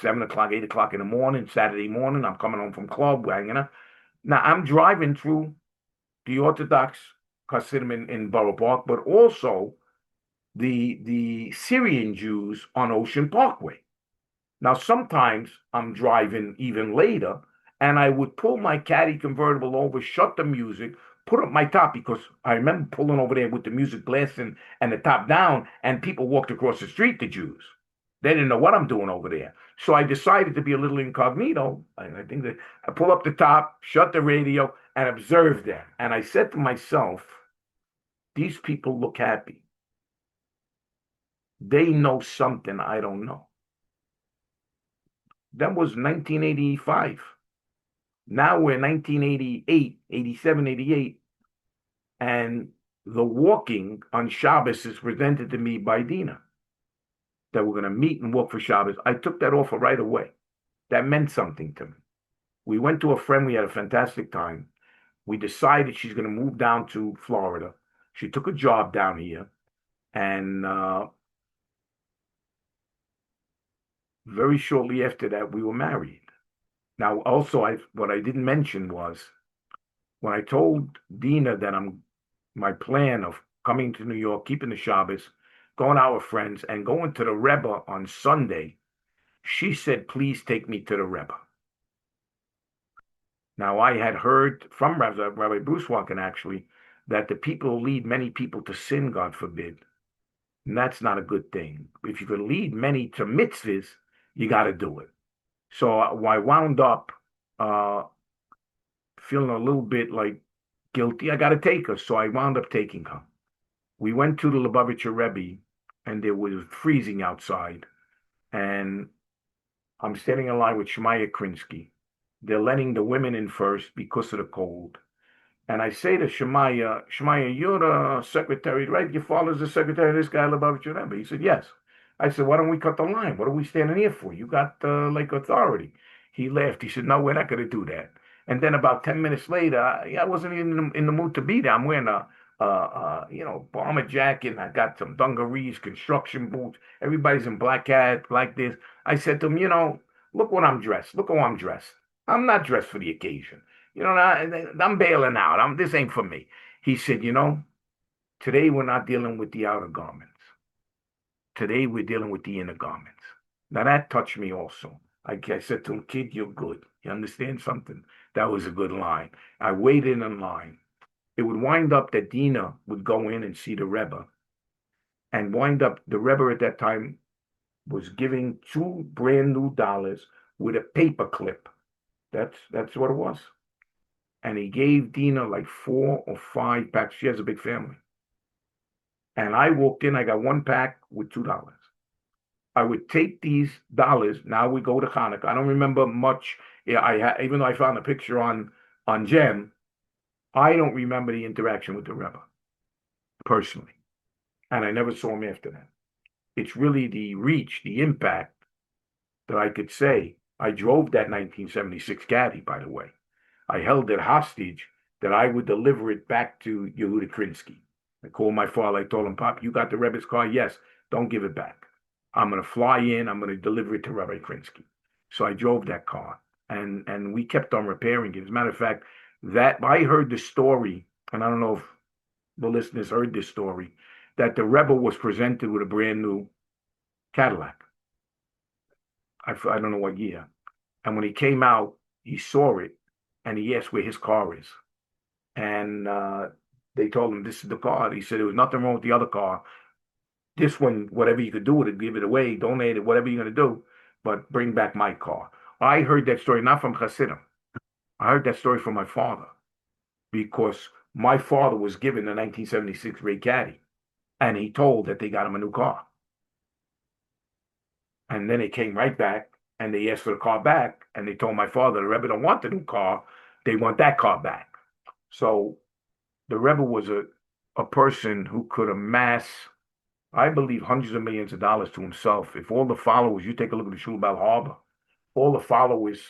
7 o'clock, 8 o'clock in the morning, Saturday morning, I'm coming home from club, hanging out. Now, I'm driving through the Orthodox Hasidim in Borough Park, but also the Syrian Jews on Ocean Parkway. Now, sometimes I'm driving even later, and I would pull my caddy convertible over, shut the music, put up my top, because I remember pulling over there with the music blasting and the top down, and people walked across the street, the Jews. They didn't know what I'm doing over there. So I decided to be a little incognito. I think that I pull up the top, shut the radio, and observe them. And I said to myself, these people look happy. They know something I don't know. That was 1985. Now we're 1988, 87, 88. And the walking on Shabbos is presented to me by Dina, that we're going to meet and walk for Shabbos. I took that offer right away. That meant something to me. We went to a friend. We had a fantastic time. We decided she's going to move down to Florida. She took a job down here. And very shortly after that, we were married. Now, also, what I didn't mention was when I told Dina that my plan of coming to New York, keeping the Shabbos, going out with friends, and going to the Rebbe on Sunday, she said, "Please take me to the Rebbe." Now, I had heard from Rabbi Bruce Walken, actually, that the people lead many people to sin, God forbid. And that's not a good thing. If you can lead many to mitzvahs, you got to do it. So I wound up feeling a little bit like guilty. I got to take her. So I wound up taking her. We went to the Lubavitcher Rebbe, and it was freezing outside. And I'm standing in line with Shmaya Krinsky. They're letting the women in first because of the cold. And I say to Shmaya, you're the secretary, right? Your father's the secretary of this guy, Lubavitcher Rebbe. He said, yes. I said, why don't we cut the line? What are we standing here for? You got like authority. He laughed. He said, no, we're not going to do that. And then about 10 minutes later, I wasn't even in the mood to be there. I'm wearing a bomber jacket, and I got some dungarees, construction boots. Everybody's in black hat, like this. I said to him, look what I'm dressed. Look how I'm dressed. I'm not dressed for the occasion. I'm bailing out. This ain't for me. He said, today we're not dealing with the outer garments. Today we're dealing with the inner garments. Now that touched me also. I said to him, kid, you're good. You understand something? That was a good line. I waited in line. It would wind up that Dina would go in and see the Rebbe, and wind up the Rebbe at that time was giving $2 brand new with a paper clip. That's what it was. And he gave Dina like 4 or 5 packs. She has a big family. And I walked in, I got 1 pack with $2. I would take these dollars. Now we go to Hanukkah. I don't remember much. Yeah, even though I found a picture on Gem, I don't remember the interaction with the Rebbe personally. And I never saw him after that. It's really the reach, the impact that I could say. I drove that 1976 Caddy, by the way. I held it hostage that I would deliver it back to Yehuda Krinsky. I called my father. I told him, Pop, you got the Rebbe's car? Yes. Don't give it back. I'm going to fly in. I'm going to deliver it to Rabbi Krinsky. So I drove that car, and we kept on repairing it. As a matter of fact, that I heard the story, and I don't know if the listeners heard this story, that the Rebbe was presented with a brand new Cadillac. I don't know what year. And when he came out, he saw it, and he asked where his car is. And they told him, this is the car. He said, there was nothing wrong with the other car. This one, whatever you could do with it, give it away, donate it, whatever you're going to do, but bring back my car. I heard that story not from Hasidim. I heard that story from my father, because my father was given the 1976 Ray Caddy, and he told that they got him a new car. And then they came right back, and they asked for the car back, and they told my father, the Rebbe don't want the new car, they want that car back. So the Rebbe was a person who could amass, I believe, hundreds of millions of dollars to himself. If all the followers, you take a look at the Shul Bal Harbor, all the followers,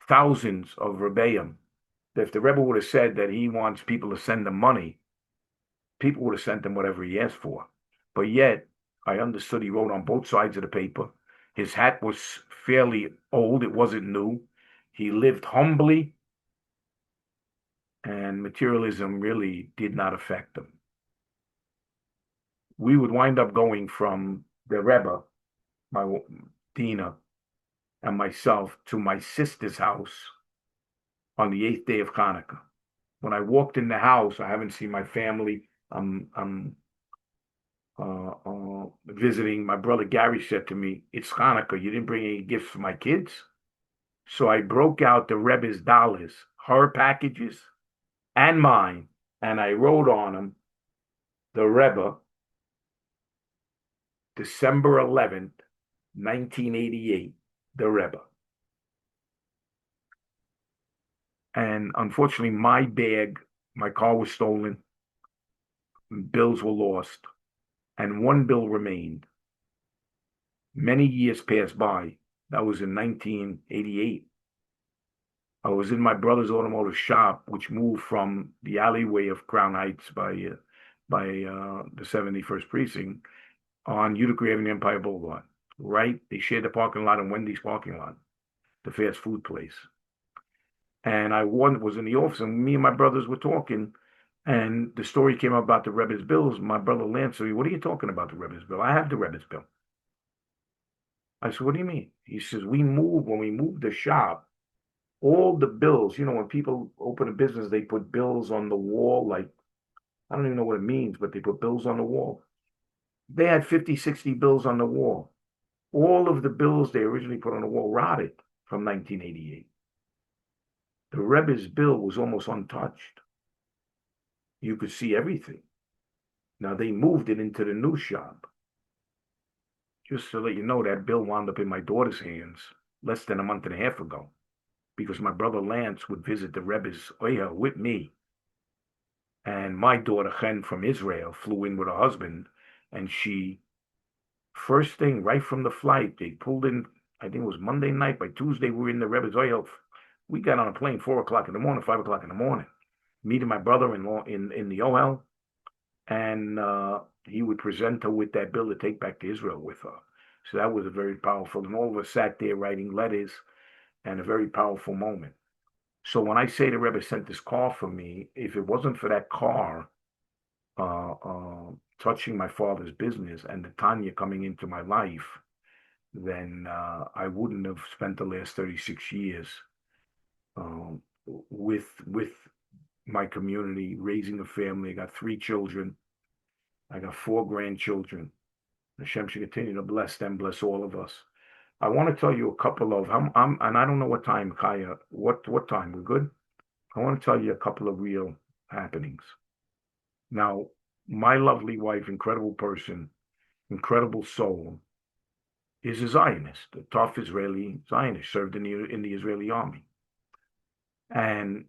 thousands of Rebbeim, that if the Rebbe would have said that he wants people to send him money, people would have sent him whatever he asked for. But yet, I understood he wrote on both sides of the paper. His hat was fairly old. It wasn't new. He lived humbly, and materialism really did not affect him. We would wind up going from the Rebbe, my Dina, and myself to my sister's house on the 8th day of Hanukkah. When I walked in the house, I haven't seen my family. I'm visiting. My brother Gary said to me, "It's Hanukkah. You didn't bring any gifts for my kids." So I broke out the Rebbe's dollars, her packages, and mine, and I wrote on them, the Rebbe, December 11th, 1988, the Rebbe. And unfortunately, my bag, my car was stolen, bills were lost, and one bill remained. Many years passed by. That was in 1988. I was in my brother's automotive shop, which moved from the alleyway of Crown Heights by the 71st precinct on Utica Avenue, Empire Boulevard. Right, they shared the parking lot and Wendy's parking lot, the fast food place. And I was in the office, and me and my brothers were talking, and the story came up about the Rebbe's bills. My brother Lance said, "What are you talking about, the Rebbe's bill? I have the Rebbe's bill." I said, "What do you mean?" He says, when we moved the shop, all the bills, when people open a business, they put bills on the wall, like, I don't even know what it means, but they put bills on the wall. They had 50, 60 bills on the wall. All of the bills they originally put on the wall rotted from 1988. The Rebbe's bill was almost untouched. You could see everything. Now they moved it into the new shop. Just to let you know, that bill wound up in my daughter's hands less than a month and a half ago, because my brother Lance would visit the Rebbe's Oya with me. And my daughter Chen from Israel flew in with her husband, and she, first thing right from the flight, they pulled in, I think it was Monday night. By Tuesday, we were in the Rebbe's Oya. We got on a plane 4 o'clock in the morning, 5 o'clock in the morning, meeting my brother-in-law in the OL, and he would present her with that bill to take back to Israel with her. So that was a very powerful, and all of us sat there writing letters, and a very powerful moment. So when I say the Rebbe sent this car for me, if it wasn't for that car touching my father's business and the Tanya coming into my life, then I wouldn't have spent the last 36 years with my community, raising a family. I got 3 children. I got 4 grandchildren. Hashem should continue to bless them, bless all of us. I want to tell you a couple of, and I don't know what time, Kaya, what time, we're good? I want to tell you a couple of real happenings. Now, my lovely wife, incredible person, incredible soul, is a Zionist, a tough Israeli Zionist, served in the Israeli army. And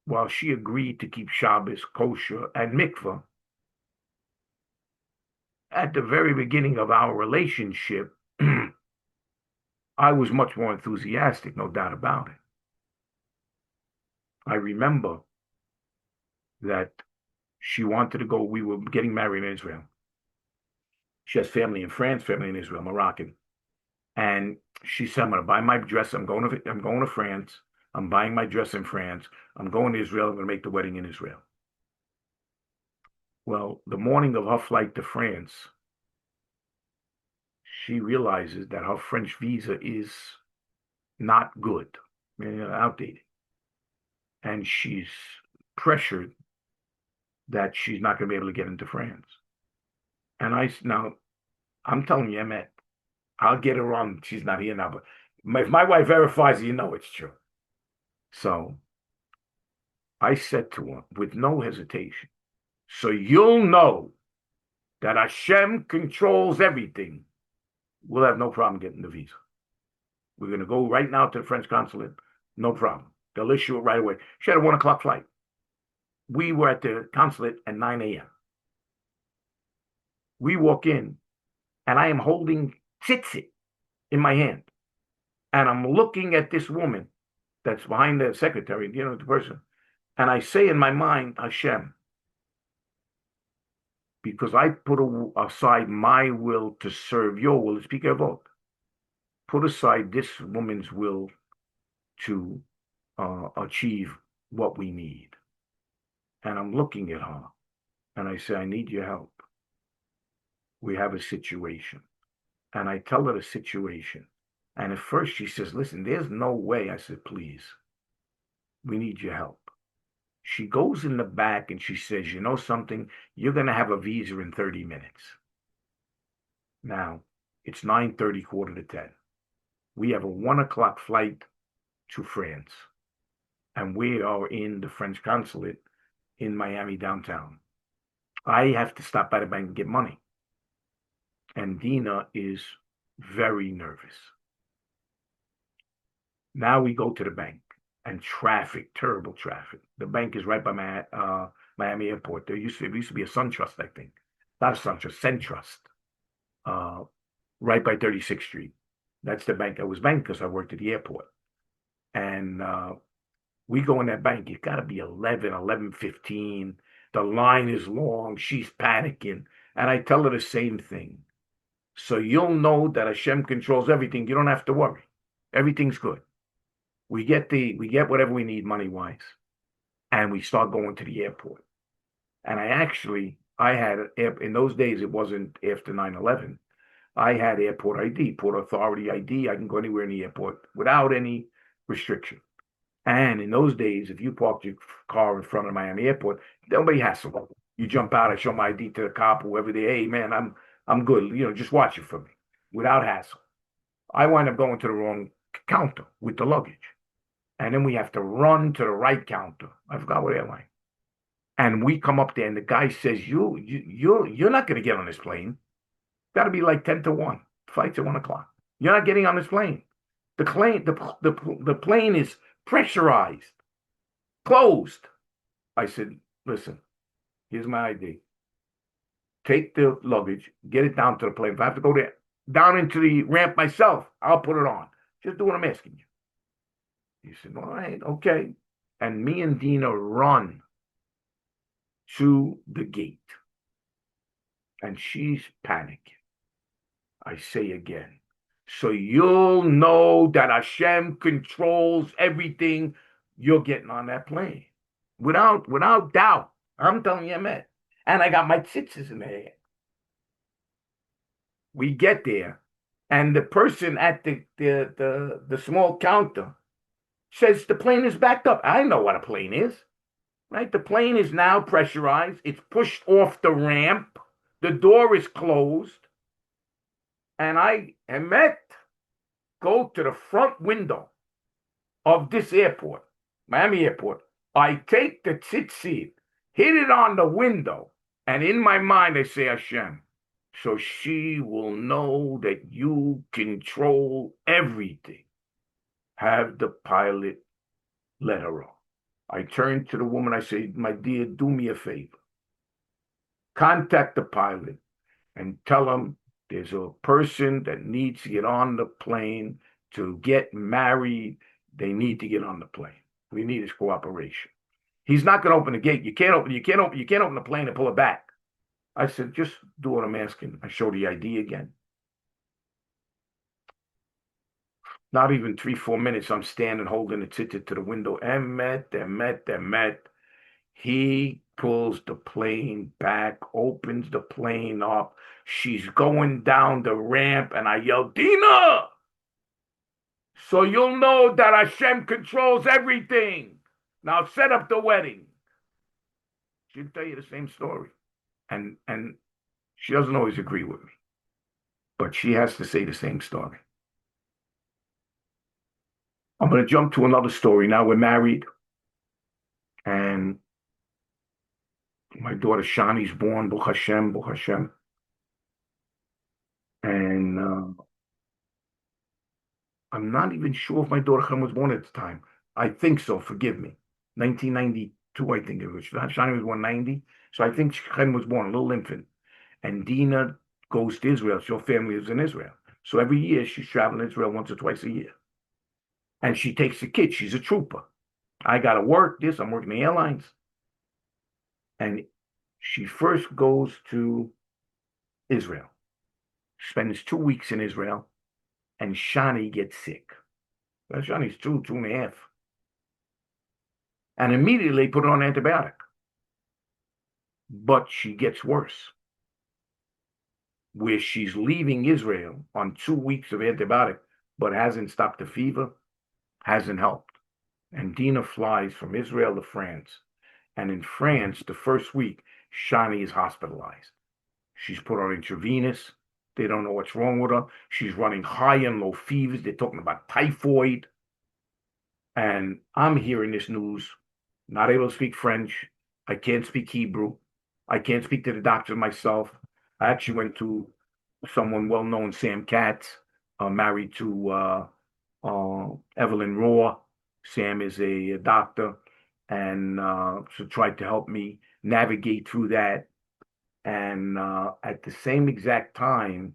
while she agreed to keep Shabbos, kosher, and mikvah, at the very beginning of our relationship, I was much more enthusiastic, no doubt about it. I remember that she wanted to go, we were getting married in Israel. She has family in France, family in Israel, Moroccan. And she said, I'm going to buy my dress. I'm going to France. I'm buying my dress in France. I'm going to Israel. I'm going to make the wedding in Israel. Well, the morning of her flight to France, she realizes that her French visa is not good, outdated. And she's pressured that she's not going to be able to get into France. And now, I'm telling you, Emmett, I'll get her on. She's not here now, but if my wife verifies it, it's true. So I said to her with no hesitation, so you'll know that Hashem controls everything. We'll have no problem getting the visa. We're going to go right now to the French consulate. No problem. They'll issue it right away. She had a 1 o'clock flight. We were at the consulate at 9 a.m. We walk in, and I am holding tzitzit in my hand. And I'm looking at this woman that's behind the secretary, the person. And I say in my mind, Hashem, because I put aside my will to serve your will, to speak your vote. Put aside this woman's will to achieve what we need. And I'm looking at her, and I say, I need your help. We have a situation. And I tell her the situation. And at first she says, listen, there's no way. I said, please, we need your help. She goes in the back and she says, you know something? You're going to have a visa in 30 minutes. Now, it's 9:30, quarter to 10. We have a 1 o'clock flight to France. And we are in the French consulate in Miami downtown. I have to stop by the bank and get money. And Dina is very nervous. Now we go to the bank. And traffic, terrible traffic. The bank is right by Miami Airport. There used to be a SunTrust, I think. Not a SunTrust, Centrust. Right by 36th Street. That's the bank I was banking because I worked at the airport. And we go in that bank. It's got to be 11:15. The line is long. She's panicking. And I tell her the same thing. So you'll know that Hashem controls everything. You don't have to worry. Everything's good. We get whatever we need money-wise, and we start going to the airport. And I had, in those days, it wasn't after 9/11. I had airport ID, Port Authority ID. I can go anywhere in the airport without any restriction. And in those days, if you parked your car in front of Miami Airport, nobody hassle. You jump out, I show my ID to the cop, whoever they, hey, man, I'm good. Just watch it for me without hassle. I wind up going to the wrong counter with the luggage. And then we have to run to the right counter. I forgot what airline. And we come up there, and the guy says, you're not going to get on this plane. Got to be like 10 to 1. Flight's at 1 o'clock. You're not getting on this plane. The plane is pressurized, closed. I said, listen, here's my ID. Take the luggage, get it down to the plane. If I have to go there, down into the ramp myself, I'll put it on. Just do what I'm asking you. He said, all right, okay. And me and Dina run to the gate. And she's panicking. I say again, so you'll know that Hashem controls everything. You're getting on that plane. Without doubt. I'm telling you, man. And I got my tzitzis in the hand. We get there, and the person at the small counter says the plane is backed up. I know what a plane is, right? The plane is now pressurized. It's pushed off the ramp. The door is closed. And I go to the front window of this airport, Miami Airport. I take the tzitzit, hit it on the window, and in my mind I say, Hashem, so she will know that you control everything. Have the pilot let her off. I turn to the woman, I say, my dear, do me a favor. Contact the pilot and tell him there's a person that needs to get on the plane to get married. They need to get on the plane. We need his cooperation. He's not going to open the gate. You can't open the plane and pull it back. I said, just do what I'm asking. I showed the ID again. Not even 3, 4 minutes, I'm standing holding the ticket to the window. Emet. He pulls the plane back, opens the plane up. She's going down the ramp, and I yell, Dina! So you'll know that Hashem controls everything. Now set up the wedding. She'll tell you the same story. And she doesn't always agree with me, but she has to say the same story. I'm going to jump to another story. Now we're married, and my daughter Shani's born, Baruch Hashem, Baruch Hashem. And I'm not even sure if my daughter Chem was born at the time. I think so, forgive me. 1992, I think it was. Shani was 190. So I think Chem was born, a little infant. And Dina goes to Israel. So her family lives in Israel. So every year she's traveling to Israel once or twice a year. And she takes the kid. She's a trooper. I got to work this. I'm working the airlines. And she first goes to Israel, spends 2 weeks in Israel, and Shani gets sick. Well, Shani's 2.5. And immediately put her on antibiotic. But she gets worse. Where she's leaving Israel on 2 weeks of antibiotic, but hasn't stopped the fever, hasn't helped. And Dina flies from Israel to France. And in France, the first week, Shani is hospitalized. She's put on intravenous. They don't know what's wrong with her. She's running high and low fevers. They're talking about typhoid. And I'm hearing this news, not able to speak French. I can't speak Hebrew. I can't speak to the doctor myself. I actually went to someone well-known, Sam Katz, married to Evelyn Rohr. Sam is a doctor, and so tried to help me navigate through that. And at the same exact time,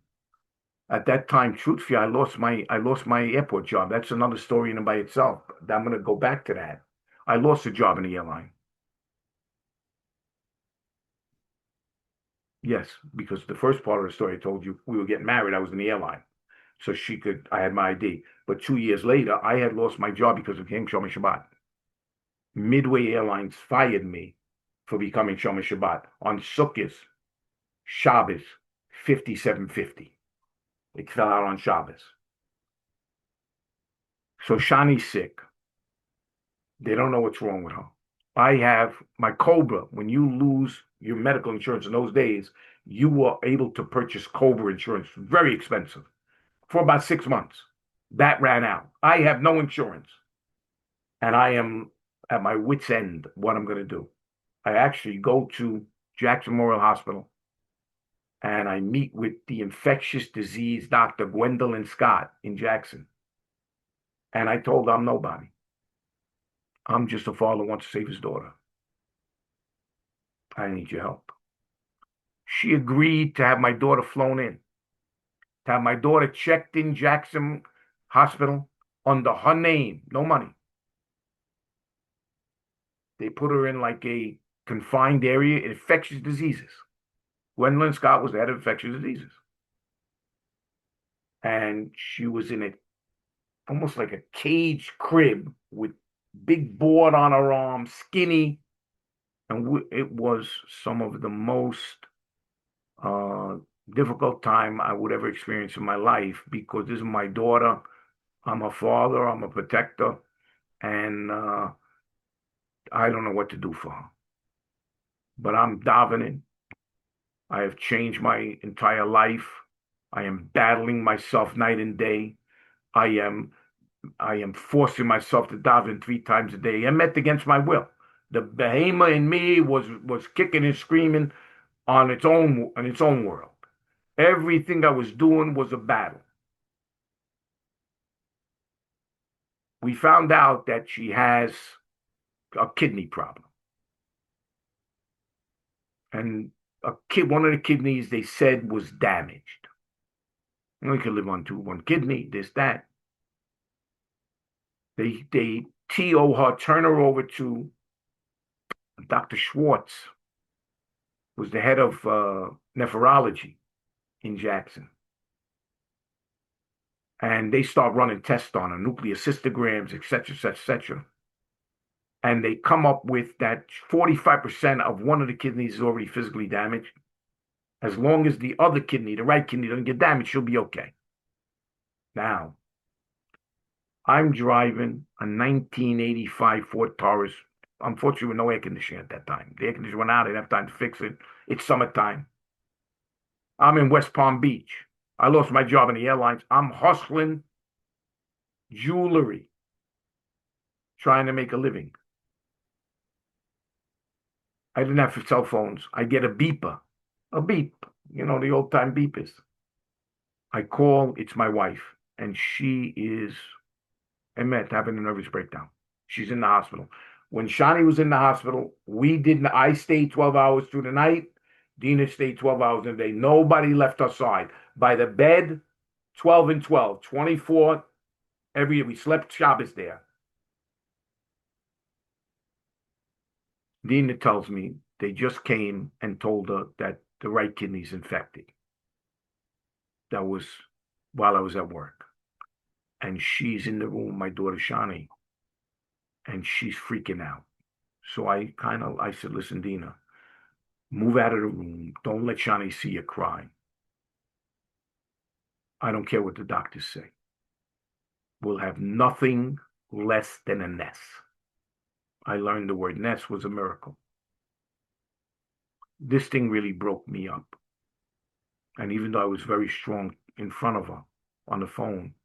at that time, truthfully, I lost my airport job. That's another story in and by itself. I'm going to go back to that. I lost a job in the airline. Yes, because the first part of the story I told you, we were getting married. I was in the airline, so I had my ID. But 2 years later, I had lost my job because of becoming Shomer Shabbat. Midway Airlines fired me for becoming Shomer Shabbat on Sukkot, Shabbos, 5750. It fell out on Shabbos. So Shani's sick. They don't know what's wrong with her. I have my Cobra. When you lose your medical insurance in those days, you were able to purchase Cobra insurance, very expensive, for about 6 months. That ran out. I have no insurance. And I am at my wit's end what I'm going to do. I actually go to Jackson Memorial Hospital and I meet with the infectious disease Dr. Gwendolyn Scott in Jackson. And I told her I'm nobody. I'm just a father who wants to save his daughter. I need your help. She agreed to have my daughter flown in, to have my daughter checked in Jackson Hospital under her name, no money. They put her in like a confined area, infectious diseases. Gwendolyn Scott was the head of infectious diseases. And she was in almost like a cage crib with big board on her arm, skinny. And it was some of the most difficult time I would ever experience in my life, because this is my daughter. I'm a father. I'm a protector. And I don't know what to do for her. But I'm davening. I have changed my entire life. I am battling myself night and day. I am forcing myself to daven 3 times a day. I met against my will. The behemoth in me was kicking and screaming on its own world. Everything I was doing was a battle. We found out that she has a kidney problem. And one of the kidneys, they said, was damaged. We could live on one kidney, this, that. They TO her, turn her over to Dr. Schwartz. was the head of nephrology in Jackson. And they start running tests on her, nucleocystograms, et cetera, et cetera, et cetera. And they come up with that 45% of one of the kidneys is already physically damaged. As long as the other kidney, the right kidney, doesn't get damaged, she'll be okay. Now, I'm driving a 1985 Ford Taurus. Unfortunately, with no air conditioning at that time. The air conditioner went out. I didn't have time to fix it. It's summertime. I'm in West Palm Beach. I lost my job in the airlines. I'm hustling jewelry, trying to make a living. I didn't have cell phones. I get a beeper, a beep, the old time beepers. I call, it's my wife, and she is, having a nervous breakdown. She's in the hospital. When Shani was in the hospital, I stayed 12 hours through the night. Dina stayed 12 hours a day. Nobody left her side. By the bed, 12 and 12, 24 every year. We slept Shabbos there. Dina tells me they just came and told her that the right kidney's infected. That was while I was at work. And she's in the room, my daughter Shani, and she's freaking out. So I said, listen, Dina, move out of the room. Don't let Shani see you cry. I don't care what the doctors say. We'll have nothing less than a ness. I learned the word ness was a miracle. This thing really broke me up. And even though I was very strong in front of her on the phone,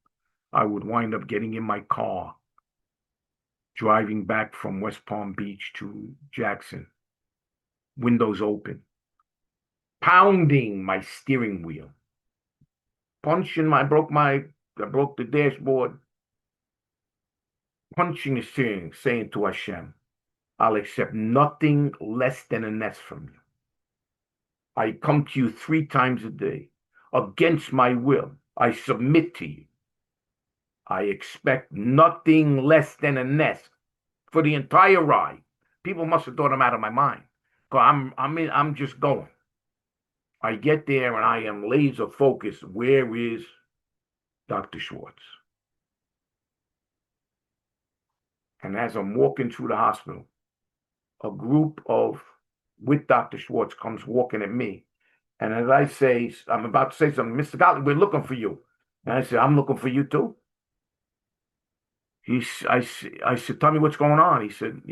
I would wind up getting in my car, driving back from West Palm Beach to Jackson, windows open, pounding my steering wheel, I broke the dashboard, punching the steering, saying to Hashem, I'll accept nothing less than a ness from you. I come to you 3 times a day. Against my will, I submit to you. I expect nothing less than a ness for the entire ride. People must have thought I'm out of my mind. But I'm just going. I get there and I am laser focused. Where is Dr. Schwartz? And as I'm walking through the hospital, a group with Dr. Schwartz comes walking at me. And as I say, I'm about to say something, Mr. Gottlieb, we're looking for you. And I said, I'm looking for you too. I said, tell me what's going on. He said,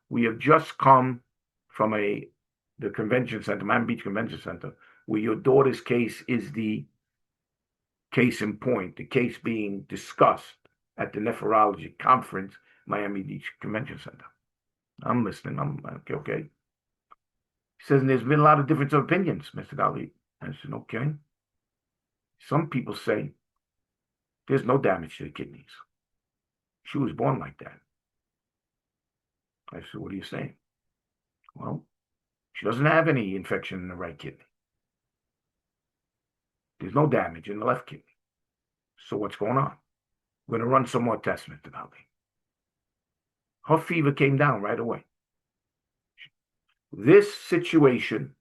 we have just come from the convention center, Miami Beach Convention Center, where your daughter's case is the case in point, the case being discussed at the nephrology conference, Miami Beach Convention Center. I'm listening. I'm okay. He says, and there's been a lot of difference of opinions, Mr. Gottlieb. I said, okay. Some people say there's no damage to the kidneys. She was born like that. I said, what are you saying? Well, she doesn't have any infection in the right kidney. There's no damage in the left kidney. So what's going on? We're going to run some more tests, Mr. Gottlieb. Her fever came down right away. This situation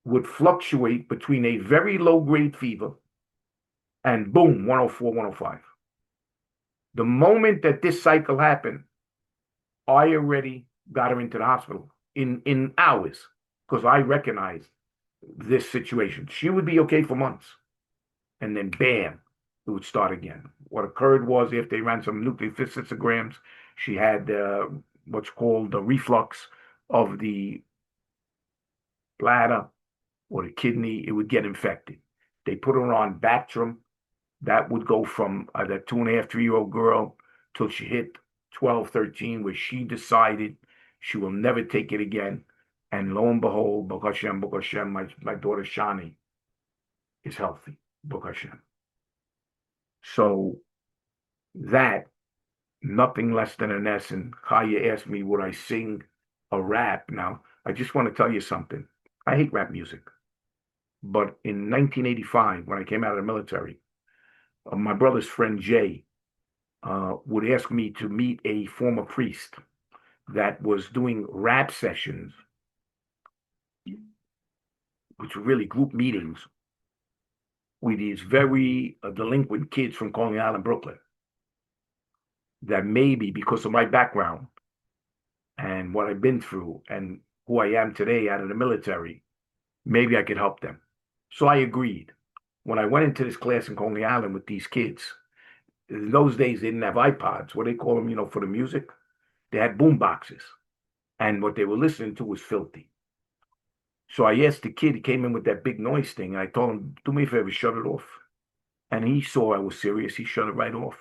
would fluctuate between a very low-grade fever and boom, 104, 105. The moment that this cycle happened, I already got her into the hospital in hours because I recognized this situation. She would be okay for months. And then bam, it would start again. What occurred was after they ran some nucleocystograms, she had what's called the reflux of the bladder or the kidney. It would get infected. They put her on Bactrim. That would go from that 2.5, 3-year-old girl till she hit 12, 13, where she decided she will never take it again. And lo and behold, Baruch Hashem, my daughter Shani is healthy, Baruch Hashem. So that, nothing less than an essence. Chaya asked me, would I sing a rap? Now, I just want to tell you something. I hate rap music. But in 1985, when I came out of the military, my brother's friend Jay would ask me to meet a former priest that was doing rap sessions which were really group meetings with these very delinquent kids from Coney Island, Brooklyn, that maybe because of my background and what I've been through and who I am today out of the military, maybe I could help them. So I agreed. When I went into this class in Coney Island with these kids, in those days they didn't have iPods, what they call them, for the music. They had boom boxes, and what they were listening to was filthy. So I asked the kid, he came in with that big noise thing, and I told him, do me a favor, shut it off. And he saw I was serious. He shut it right off.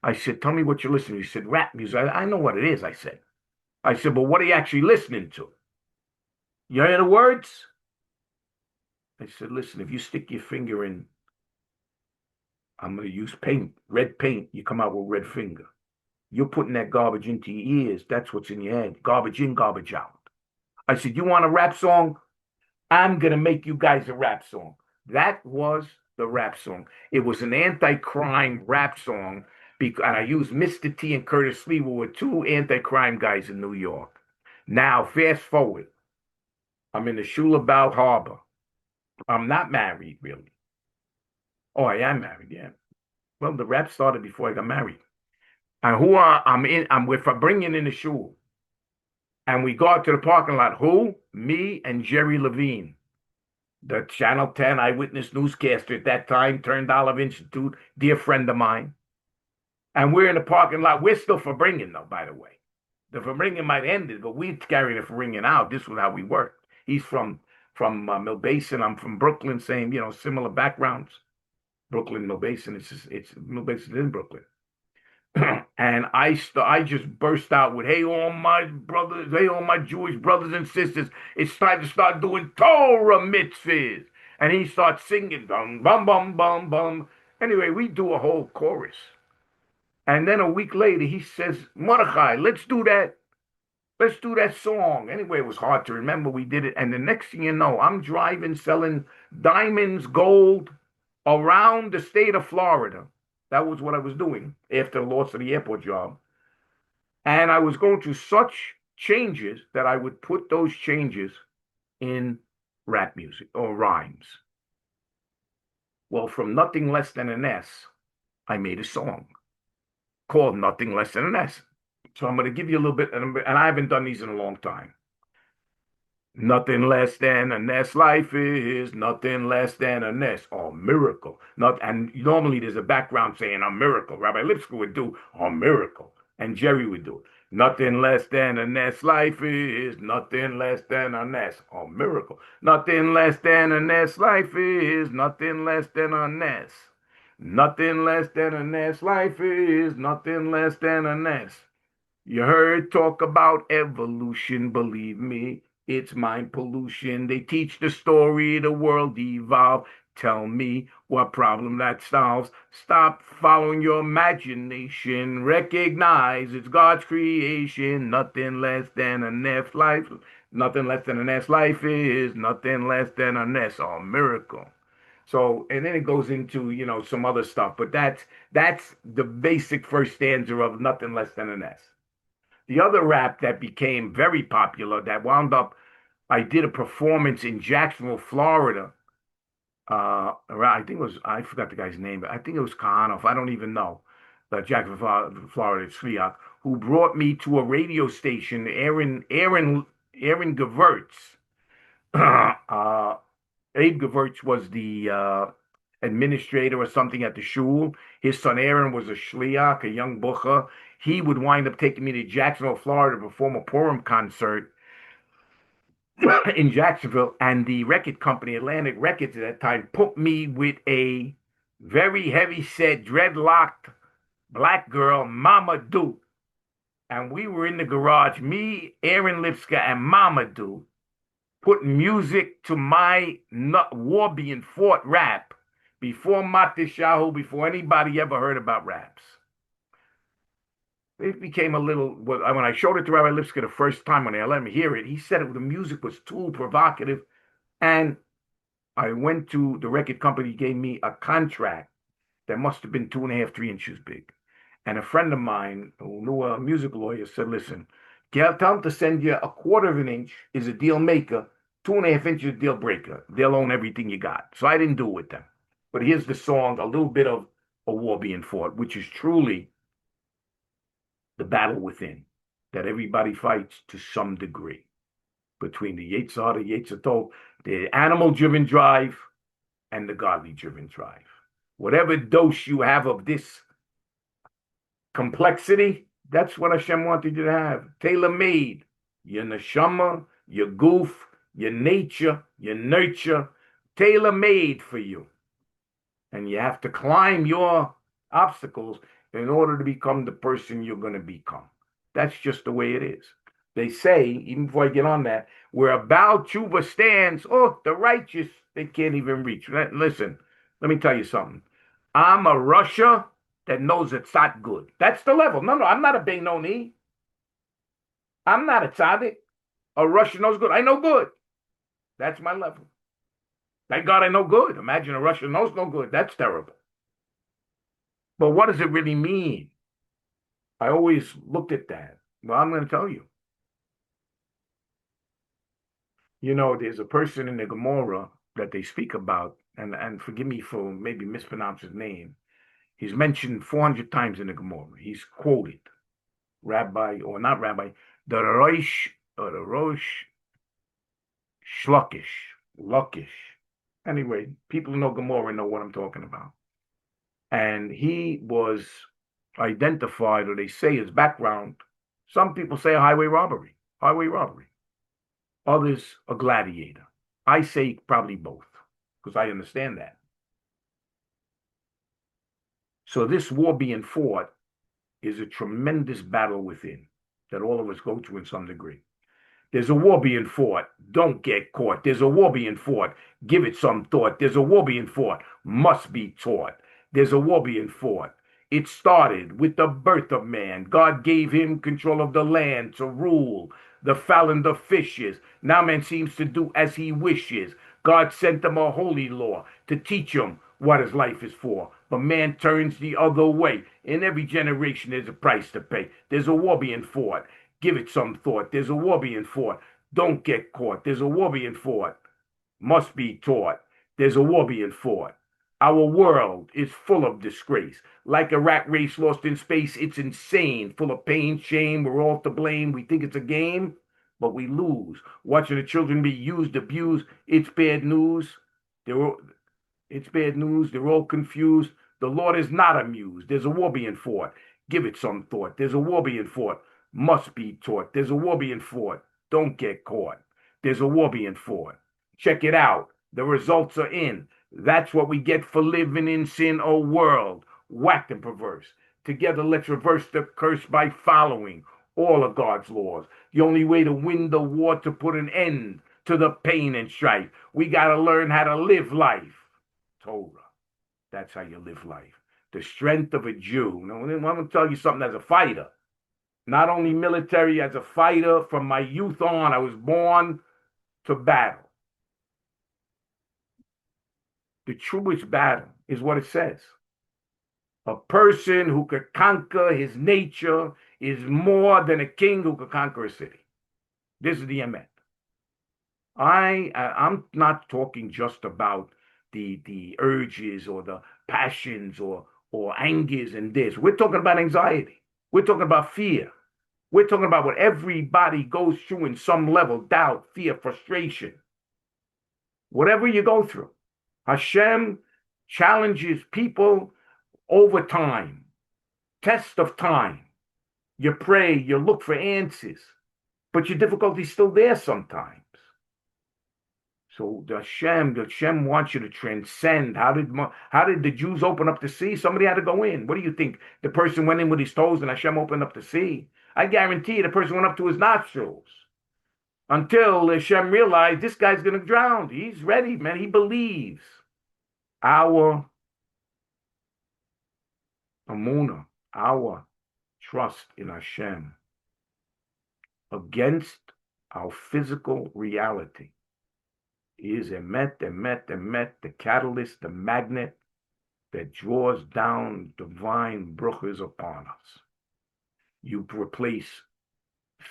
I said, tell me what you're listening to. He said, rap music. I know what it is, I said. I said, but what are you actually listening to? You hear the words? I said, listen, if you stick your finger in, I'm going to use paint, red paint, you come out with red finger. You're putting that garbage into your ears. That's what's in your head. Garbage in, garbage out. I said, you want a rap song? I'm going to make you guys a rap song. That was the rap song. It was an anti-crime rap song. And I used Mr. T and Curtis Lee, who were two anti-crime guys in New York. Now, fast forward. I'm in the Shula Bal Harbor. I'm not married, really. Oh, I am married, yeah. Well, the rap started before I got married. And we're bringing in the shul. And we go out to the parking lot. Who? Me and Jerry Levine, the Channel 10 eyewitness newscaster at that time, turned Olive Institute, dear friend of mine. And we're in the parking lot. We're still for bringing, though, by the way. The Fabringing might end it, but we carried the Fabringing out. This was how we worked. He's from Mill Basin. I'm from Brooklyn, same, similar backgrounds. Brooklyn, Mill Basin. It's Mill Basin in Brooklyn. And I just burst out with, hey, all my brothers, hey, all my Jewish brothers and sisters, it's time to start doing Torah mitzvahs. And he starts singing, bum, bum, bum, bum, bum. Anyway, we do a whole chorus. And then a week later, he says, Mordechai, let's do that. Let's do that song. Anyway, it was hard to remember. We did it. And the next thing you know, I'm driving, selling diamonds, gold around the state of Florida. That was what I was doing after the loss of the airport job. And I was going through such changes that I would put those changes in rap music or rhymes. Well, from Nothing Less Than an S, I made a song called Nothing Less Than an S. So I'm going to give you a little bit, and I haven't done these in a long time. Nothing less than a nest life is, nothing less than a nest. Oh, miracle. And normally there's a background saying a miracle. Rabbi Lipsky would do a miracle, and Jerry would do it. Nothing less than a nest life is, nothing less than a nest. Oh, miracle. Nothing less than a nest life is, nothing less than a nest. Nothing less than a nest life is, nothing less than a nest. You heard talk about evolution, believe me. It's mind pollution. They teach the story, the world evolved. Tell me what problem that solves. Stop following your imagination. Recognize it's God's creation. Nothing less than a nest life. Nothing less than a nest life is. Nothing less than a nest. Oh, miracle. So, and then it goes into, some other stuff. But that's the basic first stanza of Nothing Less Than a Nest. The other rap that became very popular, that wound up, I did a performance in Jacksonville, Florida. I think it was, I forgot the guy's name, but I think it was Kahanoff. I don't even know. Jacksonville, Florida, Sliak, who brought me to a radio station, Aaron Gewurz. Abe Gewurz was the administrator or something at the shul. His son Aaron was a shliach, a young bucha. He would wind up taking me to Jacksonville, Florida to perform a Purim concert in Jacksonville. And the record company, Atlantic Records at that time, put me with a very heavy set, dreadlocked black girl, Mama Do. And we were in the garage, me, Aaron Lipska, and Mama Do, putting music to my war being fought rap before Matishahu, before anybody ever heard about raps. It became a little, when I showed it to Rabbi Lipska the first time when I let him hear it, he said the music was too provocative. And I went to the record company, gave me a contract that must have been 2.5, 3 inches big. And a friend of mine who knew a music lawyer said, listen, tell him to send you 1/4 of an inch is a deal maker. 2.5 inches, deal breaker. They'll own everything you got. So I didn't do it with them. But here's the song, a little bit of a war being fought, which is truly the battle within that everybody fights to some degree between the Yetzirah, the Yetzirah, the animal-driven drive, and the godly-driven drive. Whatever dose you have of this complexity, that's what Hashem wanted you to have. Tailor-made. Your neshama, your goof, your nature, your nurture, tailor-made for you. And you have to climb your obstacles in order to become the person you're going to become. That's just the way it is. They say, even before I get on that, where a Baal Tshuva stands, oh, the righteous, they can't even reach. Listen, let me tell you something. I'm a Russia that knows it's not good. That's the level. No, I'm not a Benoni. I'm not a tzaddik. A Russian knows good. I know good. That's my level. Thank God I know good. Imagine a Russian knows no good. That's terrible. But what does it really mean? I always looked at that. Well, I'm going to tell you. You know, there's a person in the Gemara that they speak about, and forgive me for maybe mispronounce his name. He's mentioned 400 times in the Gemara. He's quoted, Rabbi, or not Rabbi, the Rosh Luckish. Anyway, people who know Gemara know what I'm talking about. And he was identified, or they say his background, some people say highway robbery. Others, a gladiator. I say probably both, because I understand that. So this war being fought is a tremendous battle within that all of us go through in some degree. There's a war being fought. Don't get caught. There's a war being fought. Give it some thought. There's a war being fought. Must be taught. There's a war being fought. It started with the birth of man. God gave him control of the land to rule the fowl and the fishes. Now man seems to do as he wishes. God sent him a holy law to teach him what his life is for. But man turns the other way. In every generation, there's a price to pay. There's a war being fought. Give it some thought. There's a war being fought. Don't get caught. There's a war being fought. Must be taught. There's a war being fought. Our world is full of disgrace. Like a rat race lost in space, it's insane. Full of pain, shame, we're all to blame. We think it's a game, but we lose. Watching the children be used, abused, it's bad news. It's bad news. They're all confused. The Lord is not amused. There's a war being fought. Give it some thought. There's a war being fought. Must be taught. There's a war being fought. Don't get caught. There's a war being fought. Check it out. The results are in. That's what we get for living in sin, O world. Whacked and perverse. Together, let's reverse the curse by following all of God's laws. The only way to win the war, to put an end to the pain and strife. We got to learn how to live life. Torah. That's how you live life. The strength of a Jew. Now, I'm going to tell you something as a fighter. Not only military, as a fighter, from my youth on, I was born to battle. The truest battle is what it says. A person who could conquer his nature is more than a king who could conquer a city. This is the emet. I'm not talking just about the urges or the passions or angers and this. We're talking about anxiety. We're talking about fear. We're talking about what everybody goes through in some level: doubt, fear, frustration. Whatever you go through, Hashem challenges people over time, test of time. You pray, you look for answers, but your difficulty's still there sometimes. So the Hashem wants you to transcend. How did the Jews open up the sea? Somebody had to go in. What do you think? The person went in with his toes and Hashem opened up the sea? I guarantee you the person went up to his nostrils until Hashem realized this guy's going to drown. He's ready, man. He believes. Our Amunah, our trust in Hashem against our physical reality is emet, the catalyst, the magnet that draws down divine brachas upon us. You replace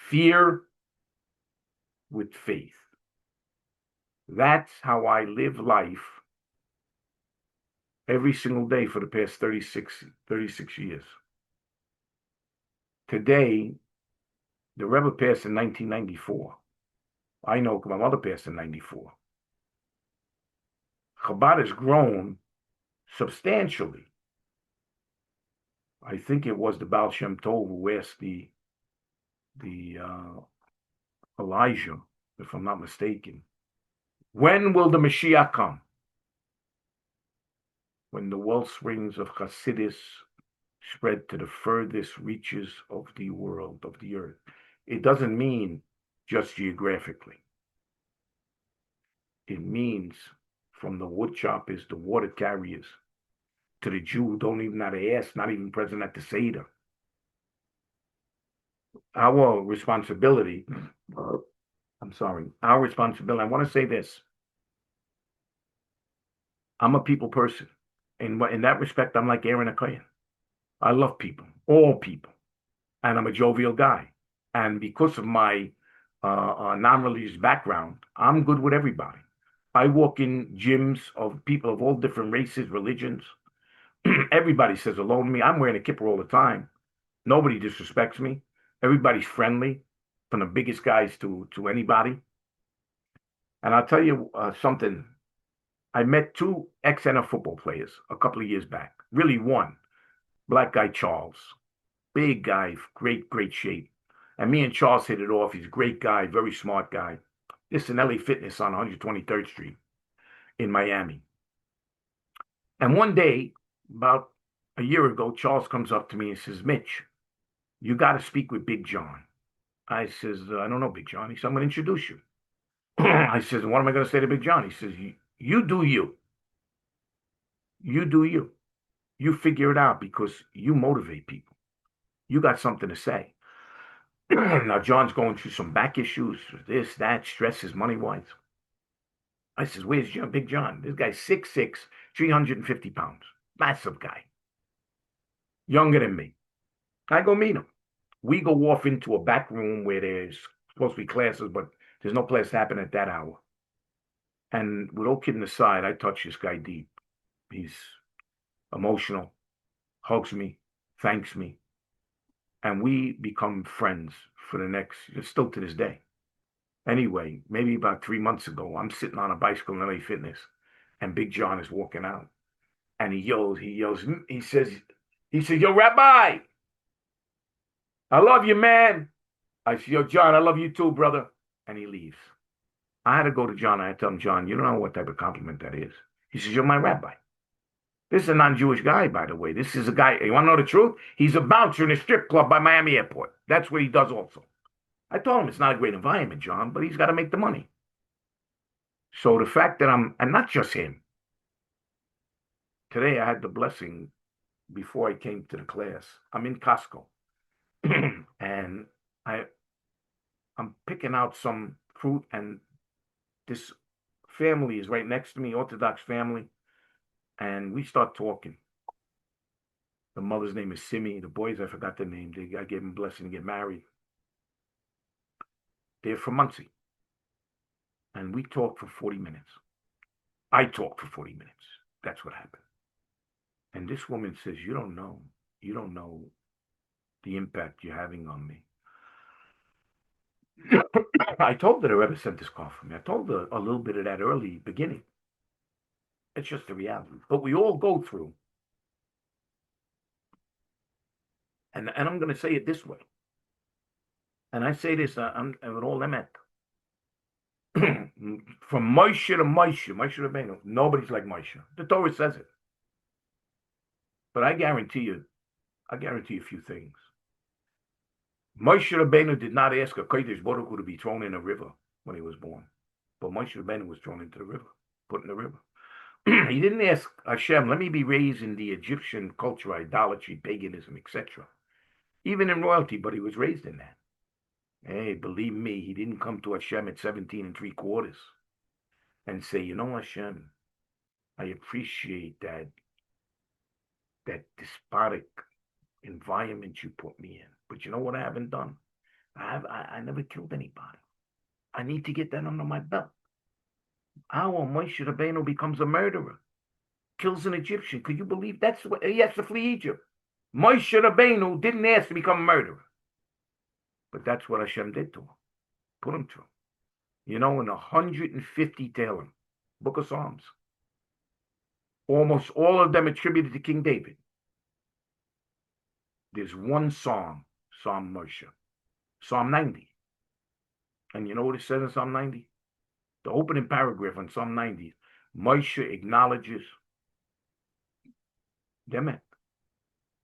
fear with faith. That's how I live life every single day for the past 36 years. Today, the Rebbe passed in 1994. I know my mother passed in 94. Chabad has grown substantially. I think it was the Baal Shem Tov who asked the Elijah, if I'm not mistaken, when will the Mashiach come? When the wellsprings of Hasidus spread to the furthest reaches of the world, of the earth. It doesn't mean just geographically. It means from the wood choppers, the water carriers, to the Jew who don't even know how to ask, not even present at the Seder. Our responsibility, I want to say this. I'm a people person. In that respect, I'm like Aaron Akoyan. I love people, all people. And I'm a jovial guy. And because of my non-religious background, I'm good with everybody. I walk in gyms of people of all different races, religions. Everybody says hello to me. I'm wearing a kippah all the time. Nobody disrespects me. Everybody's friendly, from the biggest guys to anybody. And I'll tell you something. I met two ex-NFL football players a couple of years back. Really one, black guy Charles. Big guy, great shape. And me and Charles hit it off. He's a great guy, very smart guy. This is an LA Fitness on 123rd Street in Miami. And one day, about a year ago, Charles comes up to me and says, Mitch, you got to speak with Big John. I says, I don't know Big John. He said, I'm going to introduce you. I says, what am I going to say to Big John? He says, you do you. You do you. You figure it out because you motivate people. You got something to say. Now, John's going through some back issues, this, that, stresses, money-wise. I says, where's John, Big John? This guy's 6'6", 350 pounds. Massive guy. Younger than me. I go meet him. We go off into a back room where there's supposed to be classes, but there's no class happening at that hour. And with all kidding aside, I touch this guy deep. He's emotional, hugs me, thanks me. And we become friends for the next, still to this day. Anyway, maybe about 3 months ago, I'm sitting on a bicycle in LA Fitness, and Big John is walking out. And he yells, he says, yo, Rabbi, I love you, man. I said, yo, John, I love you too, brother. And he leaves. I had to go to John. I had to tell him, John, you don't know what type of compliment that is. He says, you're my rabbi. This is a non-Jewish guy, by the way. This is a guy, you want to know the truth? He's a bouncer in a strip club by Miami Airport. That's what he does also. I told him it's not a great environment, John, but he's got to make the money. So the fact that and not just him. Today I had the blessing before I came to the class. I'm in Costco. And I'm picking out some fruit, and this family is right next to me, Orthodox family, and we start talking. The mother's name is Simi. The boys, I forgot their name. I gave them a blessing to get married. They're from Muncie. And we talked for 40 minutes. I talked for 40 minutes. That's what happened. And this woman says, you don't know the impact you're having on me. I told her the Rebbe sent this call for me. I told her a little bit of that early beginning. It's just the reality. But we all go through. And I'm going to say it this way. And I say this with all emet. From Moshe to Moshe Rabbeinu, nobody's like Moshe. The Torah says it. But I guarantee you a few things. Moshe Rabbeinu did not ask a Kodesh Baruch Hu to be thrown in a river when he was born. But Moshe Rabbeinu was thrown into the river, put in the river. He didn't ask Hashem, let me be raised in the Egyptian culture, idolatry, paganism, etc. Even in royalty, but he was raised in that. Hey, believe me, he didn't come to Hashem at 17 3/4 and say, you know, Hashem, I appreciate that despotic environment you put me in. But you know what I haven't done? I never killed anybody. I need to get that under my belt. Our Moshe Rabbeinu becomes a murderer, kills an Egyptian. Could you believe that's what he has to flee Egypt? Moshe Rabbeinu didn't ask to become a murderer, but that's what Hashem did to him, put him through. In 150 Tehillim, Book of Psalms, almost all of them attributed to King David. There's one Psalm, Psalm Moshe, Psalm 90. And you know what it says in Psalm 90? The opening paragraph on Psalm 90, Moshe acknowledges them.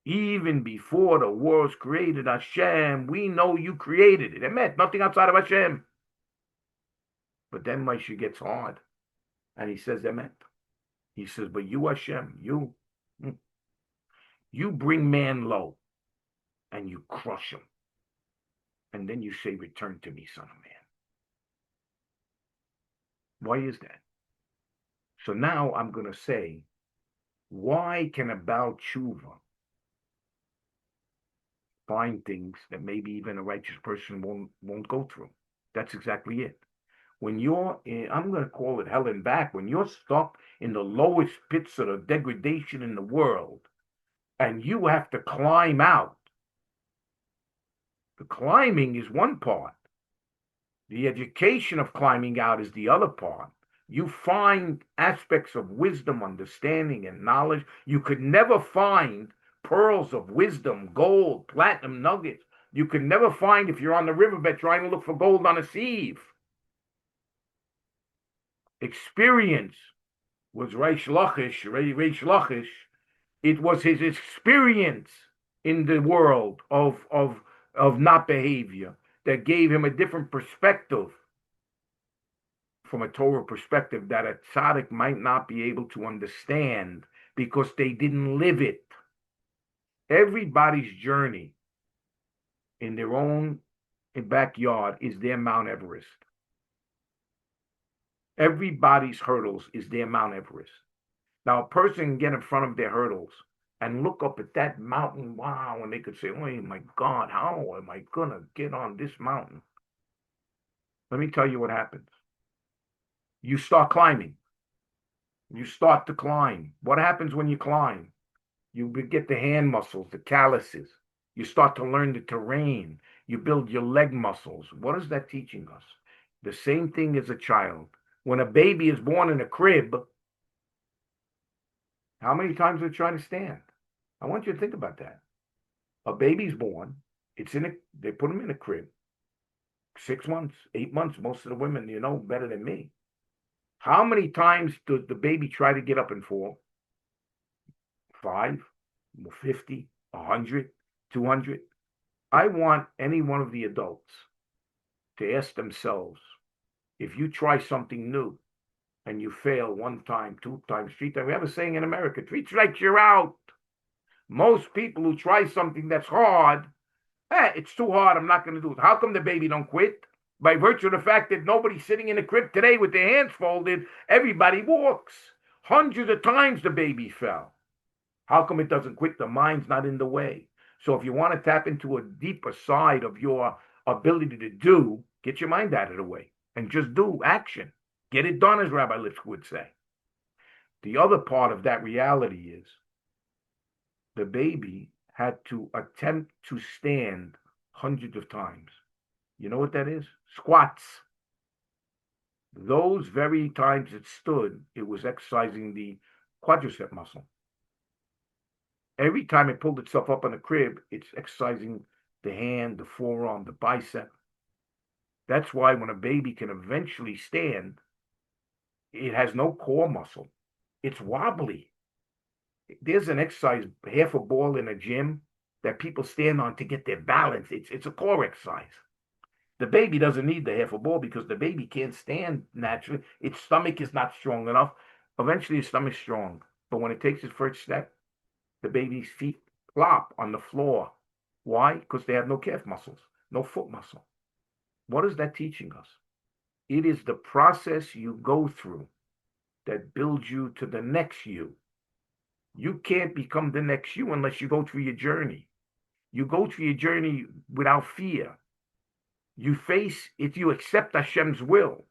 Even before the world's created, Hashem, we know you created it. Emet, nothing outside of Hashem. But then Moshe gets hard, and he says, Emet. He says, but you, Hashem, you bring man low, and you crush him. And then you say, return to me, son of man. Why is that? So now I'm going to say, why can a Baal Tshuva find things that maybe even a righteous person won't go through? That's exactly it. When you're in, I'm going to call it hell and back, when you're stuck in the lowest pits of the degradation in the world, and you have to climb out, the climbing is one part. The education of climbing out is the other part. You find aspects of wisdom, understanding, and knowledge. You could never find pearls of wisdom, gold, platinum nuggets. You could never find, if you're on the riverbed trying to look for gold on a sieve. Experience was Reish Lachish. It was his experience in the world of not behavior that gave him a different perspective, from a Torah perspective, that a tzaddik might not be able to understand because they didn't live it. Everybody's journey in their own backyard is their Mount Everest. Everybody's hurdles is their Mount Everest. Now, a person can get in front of their hurdles and look up at that mountain, wow, and they could say, oh my God, how am I going to get on this mountain? Let me tell you what happens. You start climbing. You start to climb. What happens when you climb? You get the hand muscles, the calluses. You start to learn the terrain. You build your leg muscles. What is that teaching us? The same thing as a child. When a baby is born in a crib, how many times are they trying to stand? I want you to think about that. A baby's born. They put him in a crib. 6 months, 8 months. Most of the women, better than me. How many times does the baby try to get up and fall? 5, 50, 100, 200. I want any one of the adults to ask themselves, if you try something new and you fail 1 time, 2 times, 3 times, we have a saying in America, 3 strikes, you're out. Most people who try something that's hard, it's too hard, I'm not going to do it. How come the baby don't quit? By virtue of the fact that nobody's sitting in a crib today with their hands folded, everybody walks. Hundreds of times the baby fell. How come it doesn't quit? The mind's not in the way. So if you want to tap into a deeper side of your ability to do, get your mind out of the way and just do action. Get it done, as Rabbi Lipsk would say. The other part of that reality is the baby had to attempt to stand hundreds of times. You know what that is? Squats. Those very times it stood, it was exercising the quadricep muscle. Every time it pulled itself up on the crib, it's exercising the hand, the forearm, the bicep. That's why when a baby can eventually stand, it has no core muscle. It's wobbly. There's an exercise, half a ball in a gym, that people stand on to get their balance. It's a core exercise. The baby doesn't need the half a ball because the baby can't stand naturally. Its stomach is not strong enough. Eventually, its stomach's strong. But when it takes its first step, the baby's feet flop on the floor. Why? Because they have no calf muscles, no foot muscle. What is that teaching us? It is the process you go through that builds you to the next you. You can't become the next you unless you go through your journey. You go through your journey without fear. You face, if you accept Hashem's will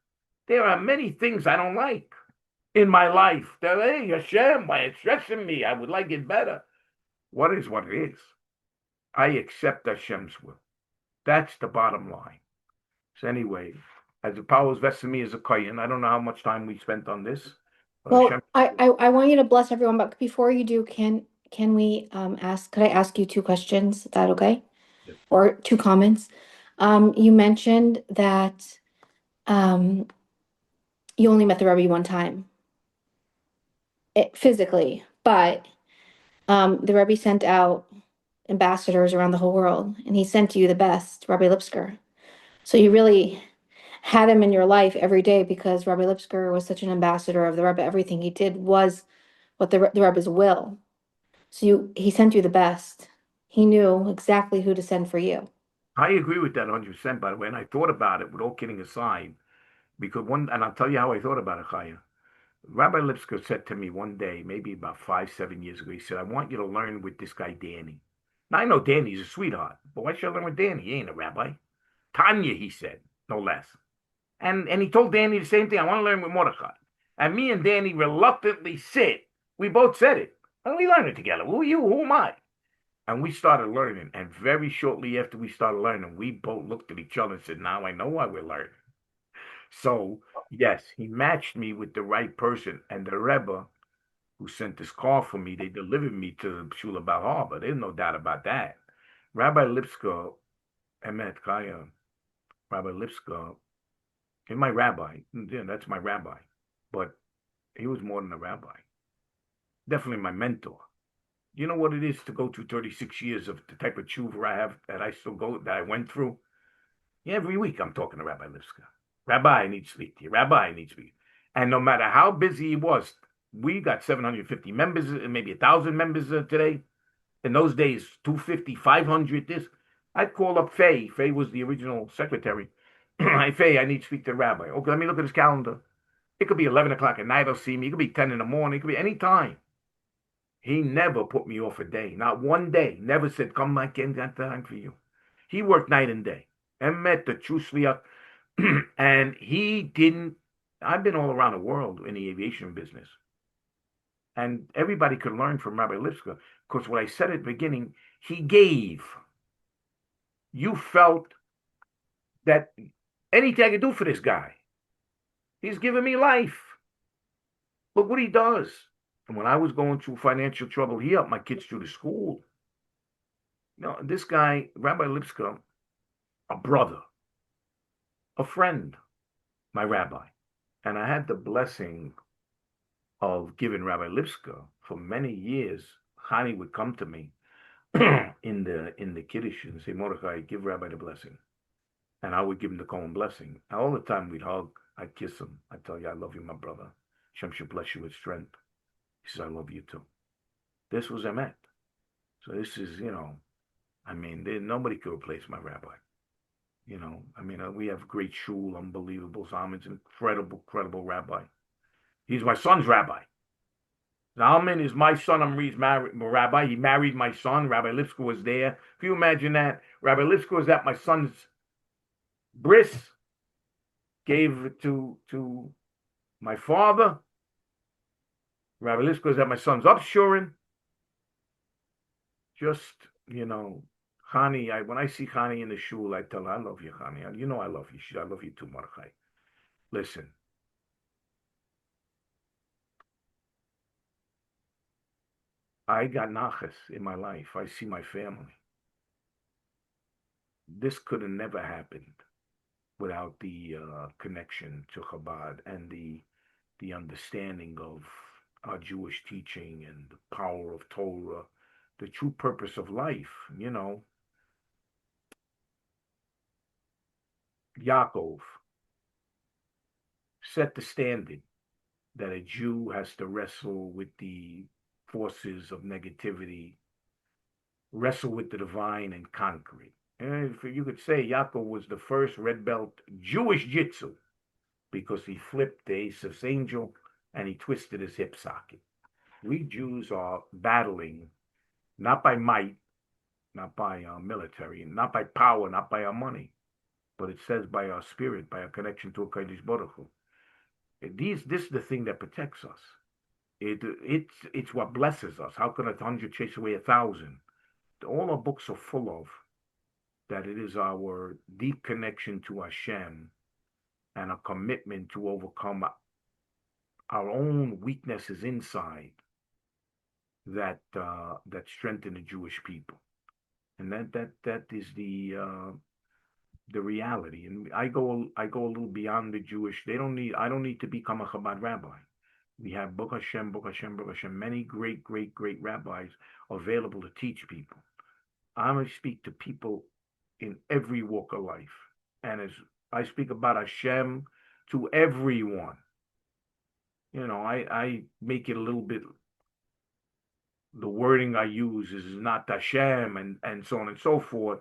There are many things I don't like in my life. That, hey, Hashem, why it's stressing me. I would like it better. What is what it is. I accept Hashem's will. That's the bottom line. So anyway, as the powers vested in me as a kohen, I don't know how much time we spent on this. Well, I want you to bless everyone, but before you do, can we ask, could I ask you two questions? Is that okay? Yes. Or two comments? You mentioned that you only met the Rebbe one time, physically, but the Rebbe sent out ambassadors around the whole world, and he sent you the best, Rabbi Lipsker. So you really had him in your life every day because Rabbi Lipsker was such an ambassador of the Rebbe. Everything he did was what the Rebbe's will. So he sent you the best. He knew exactly who to send for you. I agree with that 100%, by the way. And I thought about it, with all kidding aside, because and I'll tell you how I thought about it, Chaya. Rabbi Lipsker said to me one day, maybe about 5, 7 years ago, he said, I want you to learn with this guy, Danny. Now, I know Danny's a sweetheart, but why should I learn with Danny? He ain't a rabbi. Tanya, he said, no less. And he told Danny the same thing. I want to learn with Mordechai. And me and Danny reluctantly said, we both said it. Why don't we learn it together? Who are you? Who am I? And we started learning. And very shortly after we started learning, we both looked at each other and said, now I know why we're learning. So, yes, he matched me with the right person. And the Rebbe who sent this car for me, they delivered me to Shula Bal Harbor. There's no doubt about that. Rabbi Lipsker, Emet Kaya, Rabbi Lipsker, and my rabbi, yeah, that's my rabbi. But he was more than a rabbi. Definitely my mentor. You know what it is to go through 36 years of the type of teshuvah I have, that I still go, that I went through? Yeah, every week I'm talking to Rabbi Lipsker. Rabbi, I need to speak to you. Rabbi, I need to speak. And no matter how busy he was, we got 750 members, maybe 1,000 members today. In those days, 250, 500, this. I'd call up Faye. Faye was the original secretary. Hey, Faye, I need to speak to the rabbi. Okay, let me look at his calendar. It could be 11 o'clock at night, he'll see me. It could be 10 in the morning. It could be any time. He never put me off a day. Not one day. Never said, come, I can't got time for you. He worked night and day. And met the true shliach. And he didn't. I've been all around the world in the aviation business. And everybody could learn from Rabbi Lipsker. Because what I said at the beginning, he gave. You felt that anything I could do for this guy. He's giving me life. Look what he does. And when I was going through financial trouble, he helped my kids through the school. You know, this guy, Rabbi Lipsker, a brother, a friend, my rabbi. And I had the blessing of giving Rabbi Lipsker for many years. Hani would come to me in the Kiddush and say, Mordechai, give Rabbi the blessing. And I would give him the Kohen blessing. And all the time we'd hug, I'd kiss him. I'd tell you, I love you, my brother. Hashem should bless you with strength. He says, I love you too. This was Emet. So this is, I mean, nobody could replace my rabbi. We have great shul, unbelievable. Zalman's an incredible rabbi. He's my son's rabbi. Zalman is my son. He's married, rabbi. He married my son. Rabbi Lipsker was there. Can you imagine that? Rabbi Lipsker was at my son's bris. Gave it to my father. Rabbi Lipsker was at my son's upshoring. Just, Hani, when I see Hani in the shul, I tell her, I love you, Hani. You know I love you. I love you too, Mordechai. Listen. I got nachas in my life. I see my family. This could have never happened without the connection to Chabad and the understanding of our Jewish teaching and the power of Torah, the true purpose of life, Yaakov set the standard that a Jew has to wrestle with the forces of negativity, wrestle with the divine and conquer it. And you could say Yaakov was the first red belt Jewish jitsu because he flipped the Esav's angel and he twisted his hip socket. We Jews are battling not by might, not by our military, not by power, not by our money, but it says by our spirit, by our connection to a Kodesh Baruch Hu. This is the thing that protects us. It's what blesses us. How could 100 chase away 1,000? All our books are full of that. It is our deep connection to Hashem and a commitment to overcome our own weaknesses inside that strengthen the Jewish people, and that is the reality. And I go a little beyond the Jewish. They don't need. I don't need to become a Chabad rabbi. We have Baruch Hashem, Baruch Hashem, Baruch Hashem, many great, great, great rabbis available to teach people. I'm going to speak to people in every walk of life. And as I speak about Hashem to everyone, I make it a little bit, the wording I use is not Hashem and so on and so forth.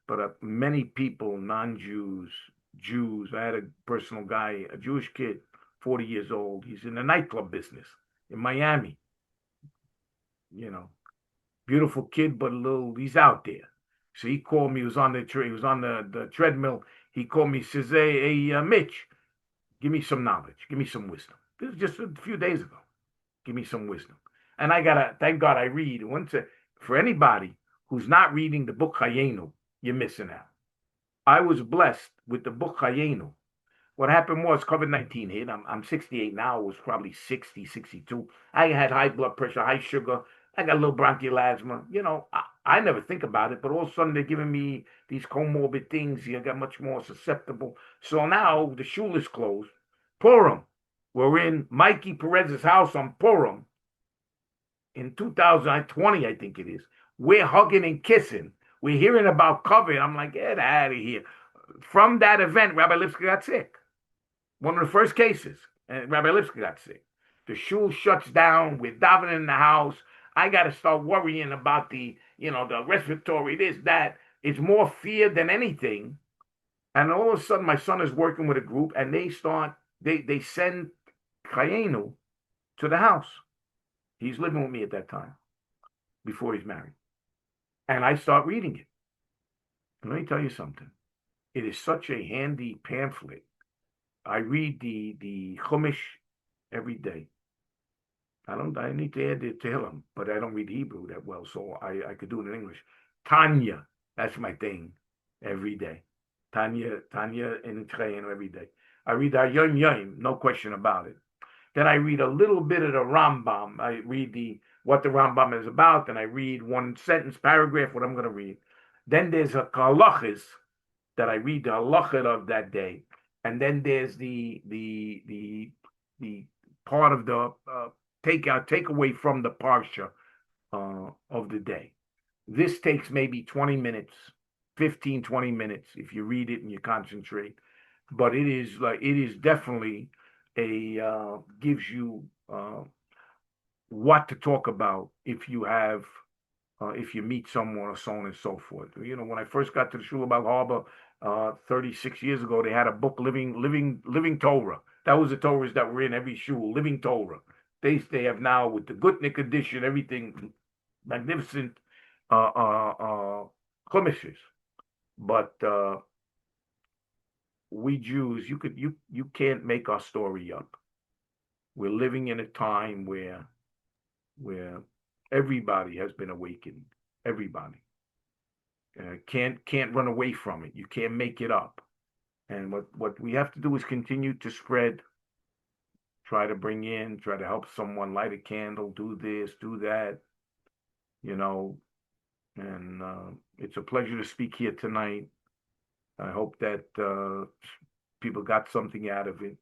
But many people, non-Jews, Jews, I had a personal guy, a Jewish kid, 40 years old. He's in the nightclub business in Miami. Beautiful kid, but he's out there. So he called me. He was on the treadmill. He called me. Says, "Hey, Mitch, give me some knowledge. Give me some wisdom." This is just a few days ago. Give me some wisdom. And thank God I read. For anybody who's not reading the book Chayenu, you're missing out. I was blessed with the book Chayenu. What happened was COVID-19 hit. I'm 68 now. I was probably 60, 62. I had high blood pressure, high sugar. I got a little bronchial asthma. I never think about it, but all of a sudden they're giving me these comorbid things. I got much more susceptible. So now the shul is closed. Purim. We're in Mikey Perez's house on Purim in 2020, I think it is. We're hugging and kissing. We're hearing about COVID. I'm like, get out of here. From that event, Rabbi Lipsky got sick. One of the first cases. And Rabbi Lipsky got sick. The shul shuts down. We're davening in the house. I got to start worrying about the respiratory, this, that. It's more fear than anything. And all of a sudden, my son is working with a group, and they send Chayenu to the house. He's living with me at that time, before he's married. And I start reading it. And let me tell you something. It is such a handy pamphlet. I read the Chumash every day. I need to add the Tehillim, but I don't read Hebrew that well, so I could do it in English. Tanya, that's my thing, every day. Tanya in Chayenu every day. I read Yom Yom, no question about it. Then I read a little bit of the Rambam. I read what the Rambam is about, and I read one sentence, paragraph, what I'm going to read. Then there's a halachas that I read the halachah of that day, and then there's the part of the takeaway from the parsha of the day. This takes maybe 20 minutes, 15, 20 minutes if you read it and you concentrate. But it is definitely gives you what to talk about if you meet someone or so on and so forth. When I first got to the Shul Bal Harbor 36 years ago, they had a book, Living Torah. That was the Torahs that were in every shul, Living Torah. They have now, with the Gutnick edition, everything magnificent Chumashes. But we Jews, you can't make our story up. We're living in a time where everybody has been awakened. Everybody can't run away from it. You can't make it up. And what we have to do is continue to spread. Try to help someone, light a candle, do this, do that. And it's a pleasure to speak here tonight. I hope that people got something out of it.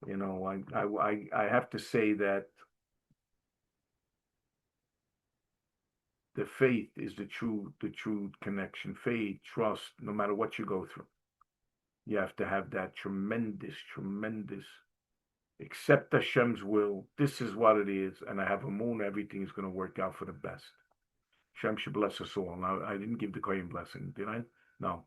I have to say that the faith is the true connection. Faith, trust, no matter what you go through. You have to have that tremendous accept Hashem's will. This is what it is, and I have a moon. Everything is going to work out for the best. Hashem should bless us all. Now, I didn't give the Kohen blessing, did I? No.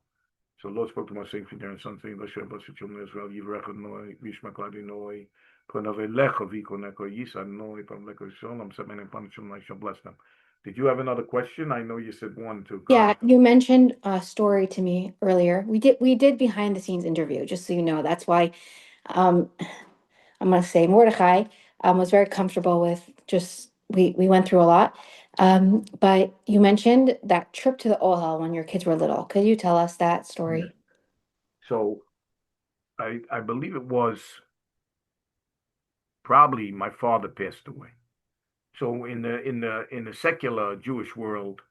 So Lord spoke to my saints and son saying, Hashem bless the children of Israel. Yivrech Noi, Vishma Kladi Noi, Pranave Lecha Viko Neko Yisa Noi, Pamleko Shalom, Semen and Panachim, I shall bless them. Did you have another question? I know you said one too. Yeah, you mentioned a story to me earlier. We did behind the scenes interview, just so you know. That's why I'm going to say Mordecai was very comfortable with just, we went through a lot. But you mentioned that trip to the Ohel when your kids were little. Could you tell us that story? Yeah. So I believe it was probably my father passed away. So in the secular Jewish world,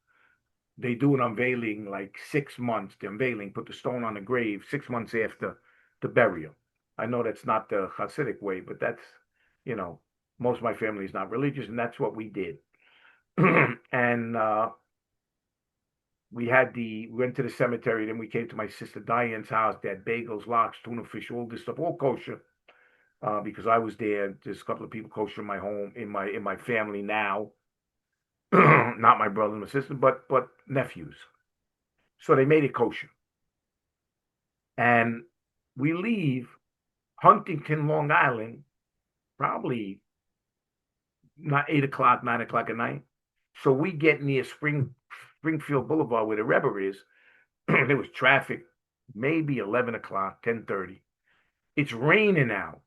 they do an unveiling like 6 months. The unveiling, put the stone on the grave 6 months after the burial. I know that's not the Hasidic way, but that's, you know, most of my family is not religious, and that's what we did. And we went to the cemetery, then we came to my sister Diane's house. They had bagels, lox, tuna fish, all this stuff, all kosher. Because I was there. There's a couple of people kosher in my home, in my family now. Not my brother and my sister, but nephews. So they made it kosher. And we leave Huntington, Long Island, probably not 8 o'clock, 9 o'clock at night. So we get near Springfield Boulevard where the Rebbe is. There was traffic, maybe 11 o'clock, 10:30. It's raining out.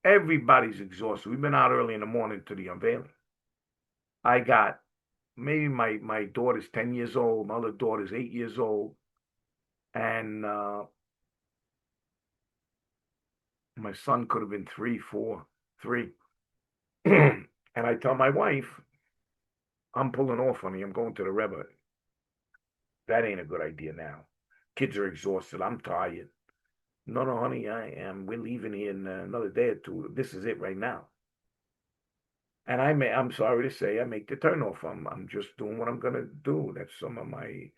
Everybody's exhausted. We've been out early in the morning to the unveiling. I got maybe my daughter's 10 years old, my other daughter's 8 years old, and my son could have been 3, 4, 3. And I tell my wife, I'm pulling off, honey. I'm going to the Rebbe. That ain't a good idea now. Kids are exhausted. I'm tired. No, no, honey, I am. We're leaving here in another day or two. This is it right now. And I'm sorry to say, I make the turnoff. I'm just doing what I'm gonna do. That's some of my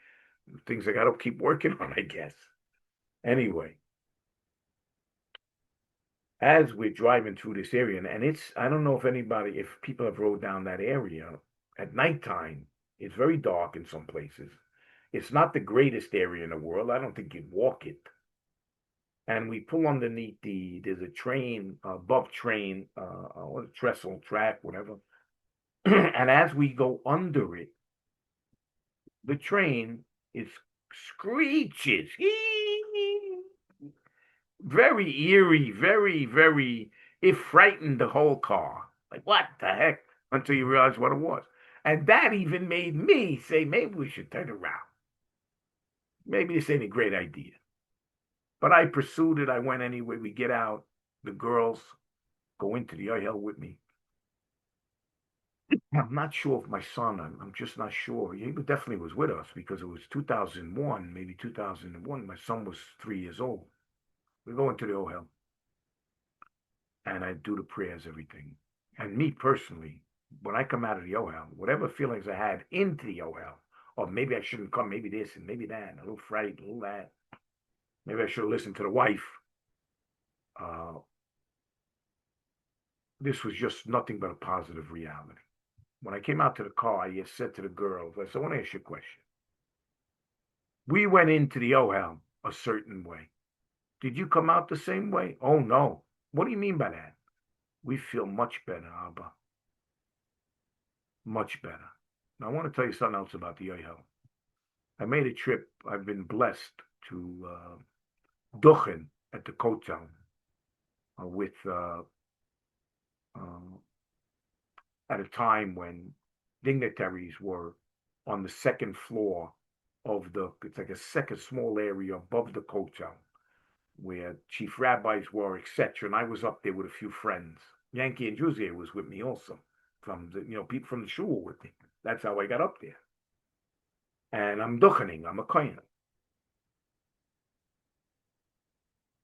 things I gotta keep working on, I guess. Anyway, as we're driving through this area, and I don't know if people have rode down that area at nighttime. It's very dark in some places. It's not the greatest area in the world. I don't think you'd walk it. And we pull underneath there's a train, above train, trestle track, whatever. And as we go under it, the train is screeches. Very eerie, very, very, it frightened the whole car. Like, what the heck? Until you realize what it was. And that even made me say, maybe we should turn around. Maybe this ain't a great idea. But I pursued it. I went anyway. We get out. The girls go into the Ohel with me. I'm not sure if my son, I'm just not sure. He definitely was with us because it was 2001, maybe 2001. My son was 3 years old. We go into the Ohel and I do the prayers, everything. And me personally, when I come out of the Ohel, whatever feelings I had into the Ohel, or maybe I shouldn't come, maybe this and maybe that, a little fright, a little that. Maybe I should have listened to the wife. This was just nothing but a positive reality. When I came out to the car, I said to the girls, I said, I want to ask you a question. We went into the Ohel a certain way. Did you come out the same way? Oh, no. What do you mean by that? We feel much better, Abba. Much better. Now, I want to tell you something else about the Ohel. I made a trip. I've been blessed to Duchen at the Kotel with at a time when dignitaries were on the second floor of it's like a second small area above the Kotel where chief rabbis were, etc. And I was up there with a few friends. Yankee and Jose was with me also, from the people from the shul with me. That's how I got up there. And I'm duchening. I'm a kohen.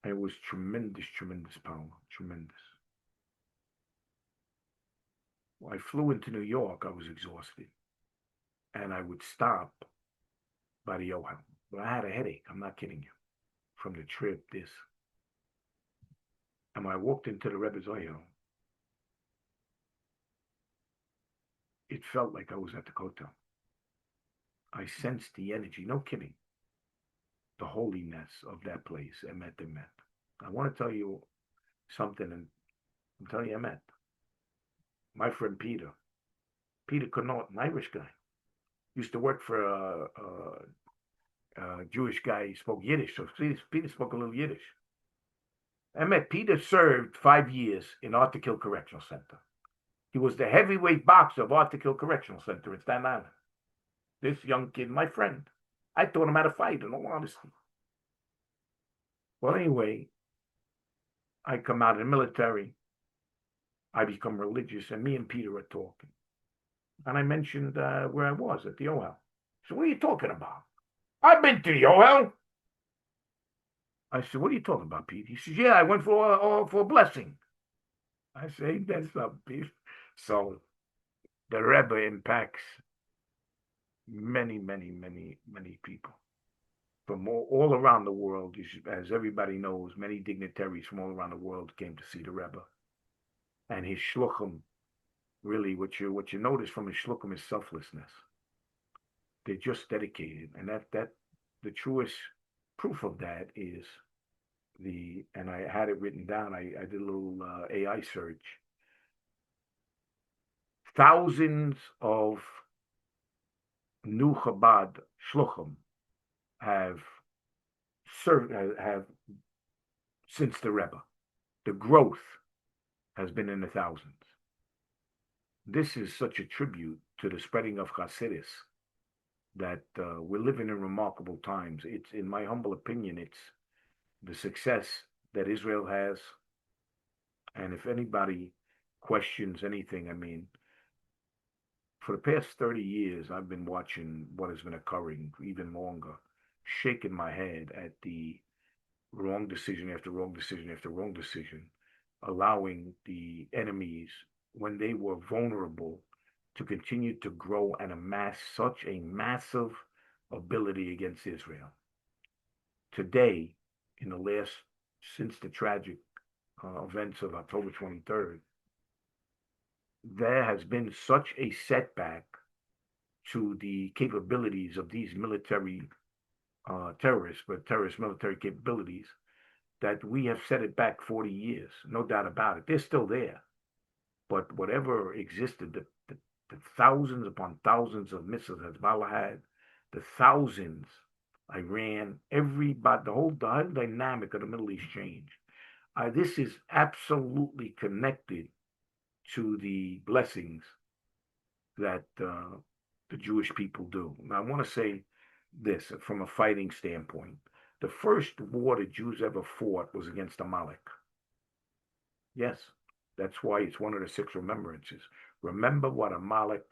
It was tremendous, tremendous power, tremendous. When I flew into New York, I was exhausted, and I would stop by the Ohel. But I had a headache. I'm not kidding you. From the trip, this. And when I walked into the Rebbe's Ohel, it felt like I was at the Kotel. I sensed the energy, no kidding, the holiness of that place, Emet, Emet. I want to tell you something, and I'm telling you Emet. My friend Peter Connaught, an Irish guy, used to work for a Jewish guy. He spoke Yiddish, so Peter spoke a little Yiddish. Emet, Peter served 5 years in Article Correctional Center. He was the heavyweight boxer of Article Correctional Center in Staten Island. This young kid, my friend, I taught him how to fight, in all honesty. Well, anyway, I come out of the military. I become religious, and me and Peter are talking. And I mentioned where I was at the OL. So what are you talking about? I've been to the OL. I said, what are you talking about, Pete? He says, yeah, I went for a blessing. I say, that's not Pete. So the Rebbe impacts many, many, many, many people from all around the world. As everybody knows, many dignitaries from all around the world came to see the Rebbe. And his shluchim, really, what you notice from his shluchim is selflessness. They're just dedicated, and that the truest proof of that is and I had it written down. I did a little AI search. Thousands of new Chabad shluchim have served, have since the Rebbe. The growth has been in the thousands. This is such a tribute to the spreading of Hasidus that we're living in remarkable times. It's, in my humble opinion, it's the success that Israel has. And if anybody questions anything, I mean, for the past 30 years, I've been watching what has been occurring, even longer, shaking my head at the wrong decision after wrong decision after wrong decision, allowing the enemies, when they were vulnerable, to continue to grow and amass such a massive ability against Israel. Today, since the tragic events of October 23rd, there has been such a setback to the capabilities of these military terrorist military capabilities, that we have set it back 40 years, no doubt about it. They're still there. But whatever existed, the thousands upon thousands of missiles Hezbollah had, the thousands Iran, everybody, the whole dynamic of the Middle East changed. This is absolutely connected to the blessings that the Jewish people do. Now, I want to say this from a fighting standpoint. The first war the Jews ever fought was against Amalek. Yes, that's why it's one of the 6 remembrances. Remember what Amalek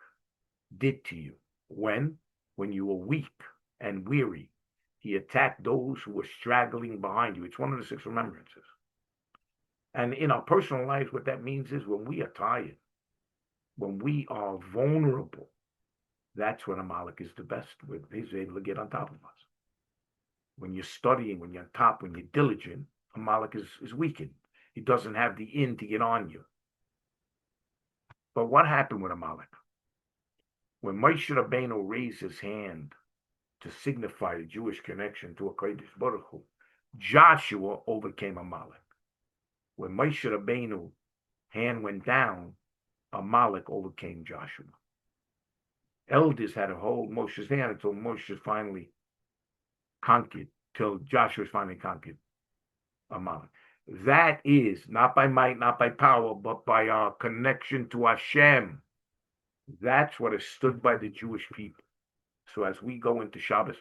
did to you. When you were weak and weary, he attacked those who were straggling behind you. It's one of the 6 remembrances. And in our personal lives, what that means is when we are tired, when we are vulnerable, that's when Amalek is the best. He's able to get on top of us. When you're studying, when you're on top, when you're diligent, Amalek is weakened. He doesn't have the in to get on you. But what happened with Amalek? When Moshe Rabbeinu raised his hand to signify the Jewish connection to a Kodesh Baruch Hu, Joshua overcame Amalek. When Moshe Rabbeinu hand went down, Amalek overcame Joshua. Elders had to hold Moshe's hand until Moshe finally conquered, till Joshua finally conquered Amalek. That is not by might, not by power, but by our connection to Hashem. That's what has stood by the Jewish people. So as we go into Shabbos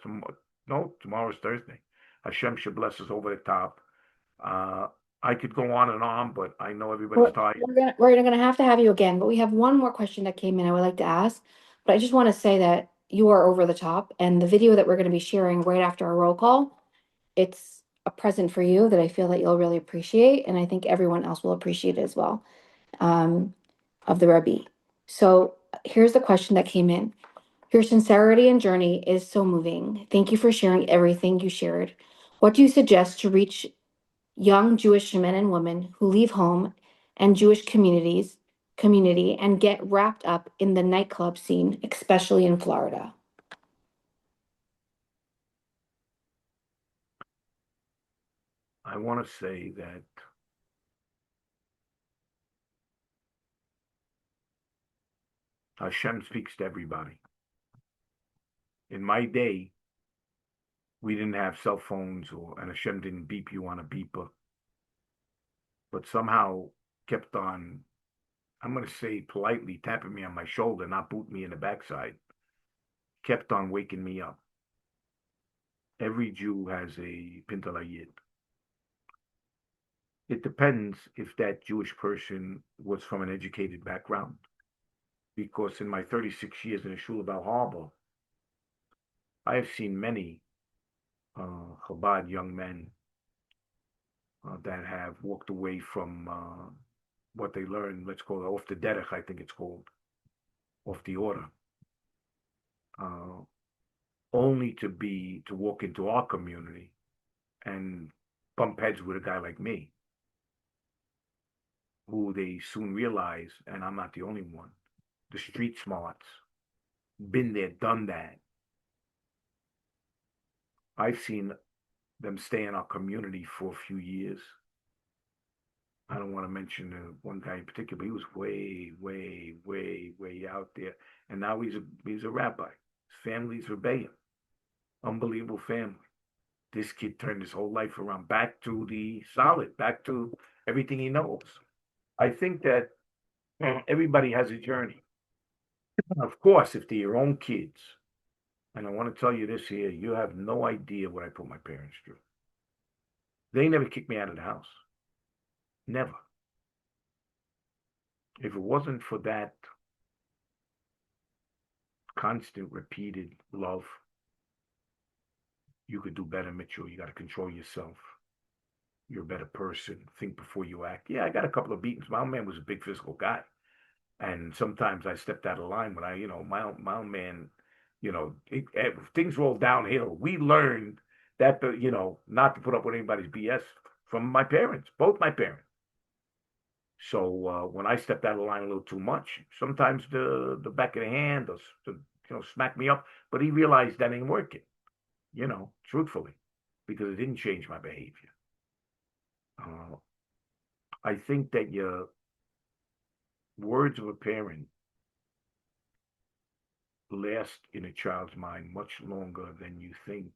tomorrow's Thursday. Hashem should bless us over the top. I could go on and on, but I know everybody's tired. We're gonna have to have you again, but we have one more question that came in I would like to ask. But I just want to say that you are over the top, and the video that we're going to be sharing right after our roll call, it's a present for you that I feel that you'll really appreciate, and I think everyone else will appreciate it as well, of the Rebbe. So here's the question that came in. Your sincerity and journey is so moving. Thank you for sharing everything you shared. What do you suggest to reach young Jewish men and women who leave home and Jewish community and get wrapped up in the nightclub scene, especially in Florida? I want to say that Hashem speaks to everybody. In my day, we didn't have cell phones, and Hashem didn't beep you on a beeper. but somehow kept on, I'm going to say politely, tapping me on my shoulder, not booting me in the backside, kept on waking me up. Every Jew has a pintalayid. It depends if that Jewish person was from an educated background. Because in my 36 years in the Shul of Bal Harbor, I have seen many Chabad young men that have walked away from what they learned, let's call it off the derech, I think it's called, off the order, uh, only to walk into our community and bump heads with a guy like me, who they soon realize, and I'm not the only one, the street smarts, been there, done that. I've seen them stay in our community for a few years. I don't want to mention one guy in particular, but he was way, way, way, way out there. And now he's a rabbi. His family's Rebbe. Unbelievable family. This kid turned his whole life around, back to the solid, back to everything he knows. I think that everybody has a journey. Of course, if they're your own kids, and I want to tell you this here, you have no idea what I put my parents through. They never kicked me out of the house. Never. If it wasn't for that constant, repeated love, you could do better, Mitchell. You got to control yourself. You're a better person. Think before you act. Yeah, I got a couple of beatings. My old man was a big physical guy. And sometimes I stepped out of line when my old man, things rolled downhill. We learned that, not to put up with anybody's BS from my parents, both my parents. So when I stepped out of line a little too much, sometimes the back of the hand, smack me up. But he realized that ain't working, truthfully, because it didn't change my behavior. I think that your words of a parent last in a child's mind much longer than you think.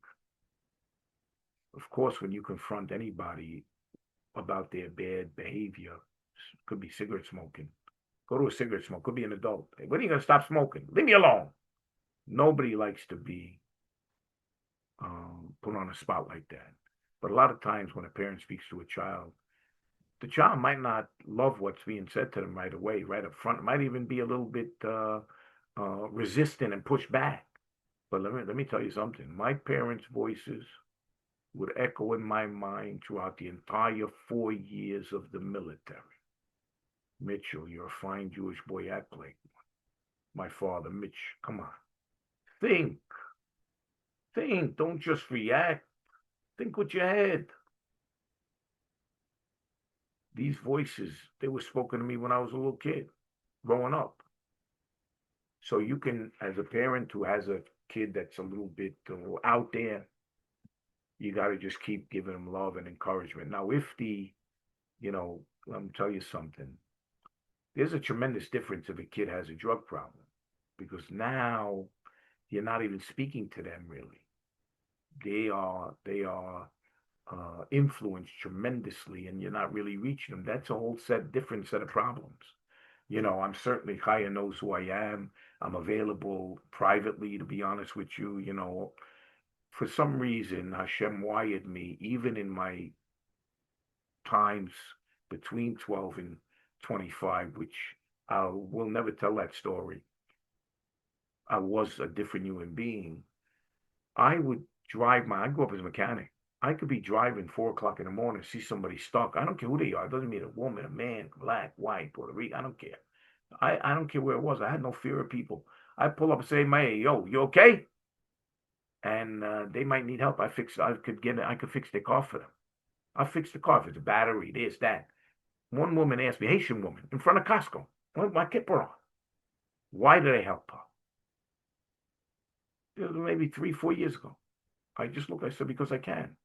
Of course, when you confront anybody about their bad behavior, could be cigarette smoking. Go to a cigarette smoke. Could be an adult. Hey, when are you going to stop smoking? Leave me alone. Nobody likes to be put on a spot like that. But a lot of times when a parent speaks to a child, the child might not love what's being said to them right away, right up front. It might even be a little bit resistant and push back. But let me tell you something. My parents' voices would echo in my mind throughout the entire 4 years of the military. Mitchell, you're a fine Jewish boy, act like one. My father, Mitch, come on. Think. Don't just react. Think with your head. These voices, they were spoken to me when I was a little kid, growing up. So you can, as a parent who has a kid that's a little bit out there, you got to just keep giving them love and encouragement. Now, if let me tell you something. There's a tremendous difference if a kid has a drug problem, because now you're not even speaking to them really. They are influenced tremendously, and you're not really reaching them. That's a whole different set of problems. I'm certainly, Chaya knows who I am. I'm available privately, to be honest with you. For some reason, Hashem wired me, even in my times between 12 and 25, which I will never tell that story. I was a different human being. I would I grew up as a mechanic. I could be driving 4 o'clock in the morning, see somebody stuck. I don't care who they are. It doesn't mean a woman, a man, black, white, Puerto Rican. I don't care. I don't care where it was. I had no fear of people. I pull up and say, "Hey, yo, you okay?" And they might need help. I could fix their car for them. I fix the car if it's a battery, this, that. One woman asked me, Haitian woman, in front of Costco, with my kipper on. Why did I help her? It was maybe 3-4 years ago. I just looked, I said, because I can.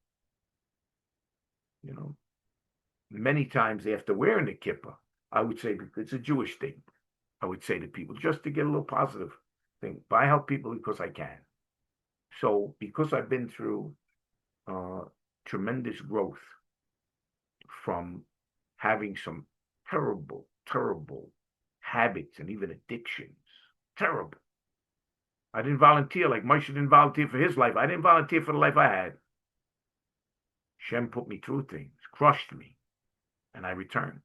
Many times after wearing the kippah, I would say, because it's a Jewish thing, I would say to people, just to get a little positive thing, but I help people because I can. So because I've been through tremendous growth from having some terrible, terrible habits and even addictions. Terrible. I didn't volunteer like Moshe didn't volunteer for his life. I didn't volunteer for the life I had. Shem put me through things, crushed me, and I returned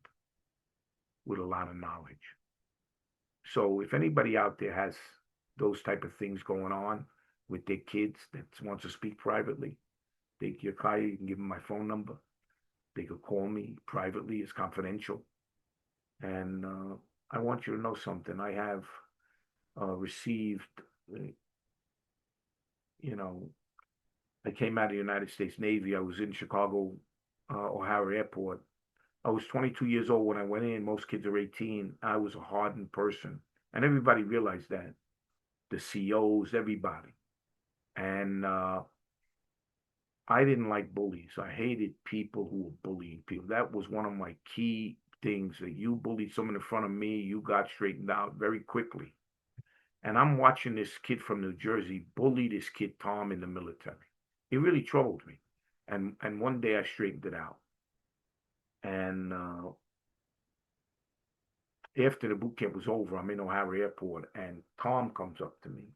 with a lot of knowledge. So if anybody out there has those type of things going on with their kids that wants to speak privately, you can give them my phone number. They could call me privately. It's confidential. And I want you to know something. I have received, I came out of the United States Navy. I was in Chicago, O'Hare Airport. I was 22 years old when I went in. Most kids are 18. I was a hardened person. And everybody realized that. The CEOs, everybody. And I didn't like bullies. I hated people who were bullying people. That was one of my key things, that you bullied someone in front of me, you got straightened out very quickly. And I'm watching this kid from New Jersey bully this kid, Tom, in the military. It really troubled me. And one day I straightened it out. And after the boot camp was over, I'm in O'Hare Airport, and Tom comes up to me.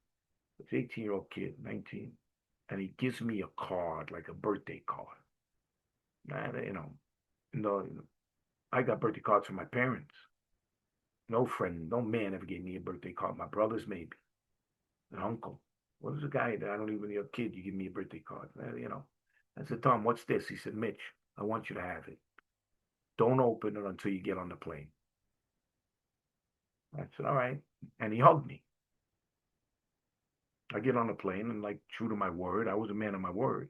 It's an 18-year-old kid, 19, and he gives me a card, like a birthday card. And, no, I got birthday cards from my parents. No friend, no man ever gave me a birthday card. My brothers, maybe. An uncle. What is a guy that I don't even know, a kid, you give me a birthday card? I said, Tom, what's this? He said, Mitch, I want you to have it. Don't open it until you get on the plane. I said, all right. And he hugged me. I get on the plane, and like true to my word, I was a man of my word.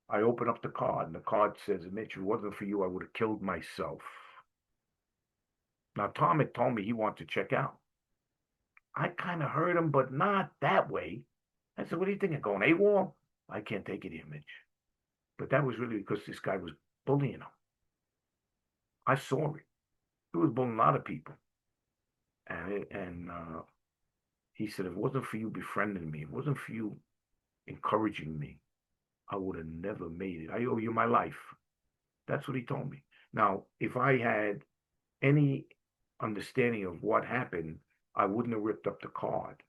I open up the card, and the card says, Mitch, if it wasn't for you, I would have killed myself. Now, Tom had told me he wanted to check out. I kind of heard him, but not that way. I said, what do you think? I'm going AWOL? I can't take it here, Mitch. But that was really because this guy was bullying him. I saw it. He was bullying a lot of people. And he said, if it wasn't for you befriending me, if it wasn't for you encouraging me, I would have never made it. I owe you my life. That's what he told me. Now, if I had any understanding of what happened, I wouldn't have ripped up the card.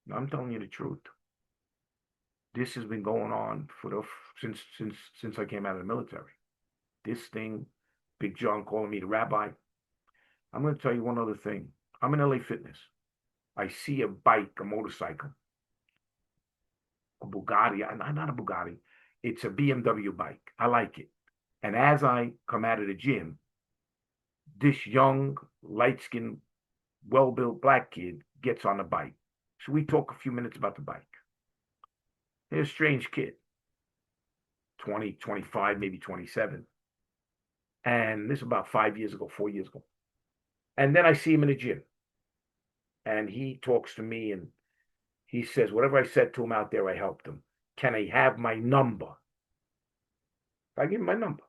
Now, I'm telling you the truth. This has been going on since I came out of the military. This thing, Big John calling me the rabbi. I'm going to tell you one other thing. I'm in LA Fitness. I see a bike, a motorcycle, a Bugatti, not a Bugatti. It's a BMW bike. I like it. And as I come out of the gym, this young, light-skinned, well-built black kid gets on the bike. So we talk a few minutes about the bike. He's a strange kid, 20, 25, maybe 27. And this is about 4 years ago. And then I see him in the gym. And he talks to me, and he says, whatever I said to him out there, I helped him. Can I have my number? I give him my number.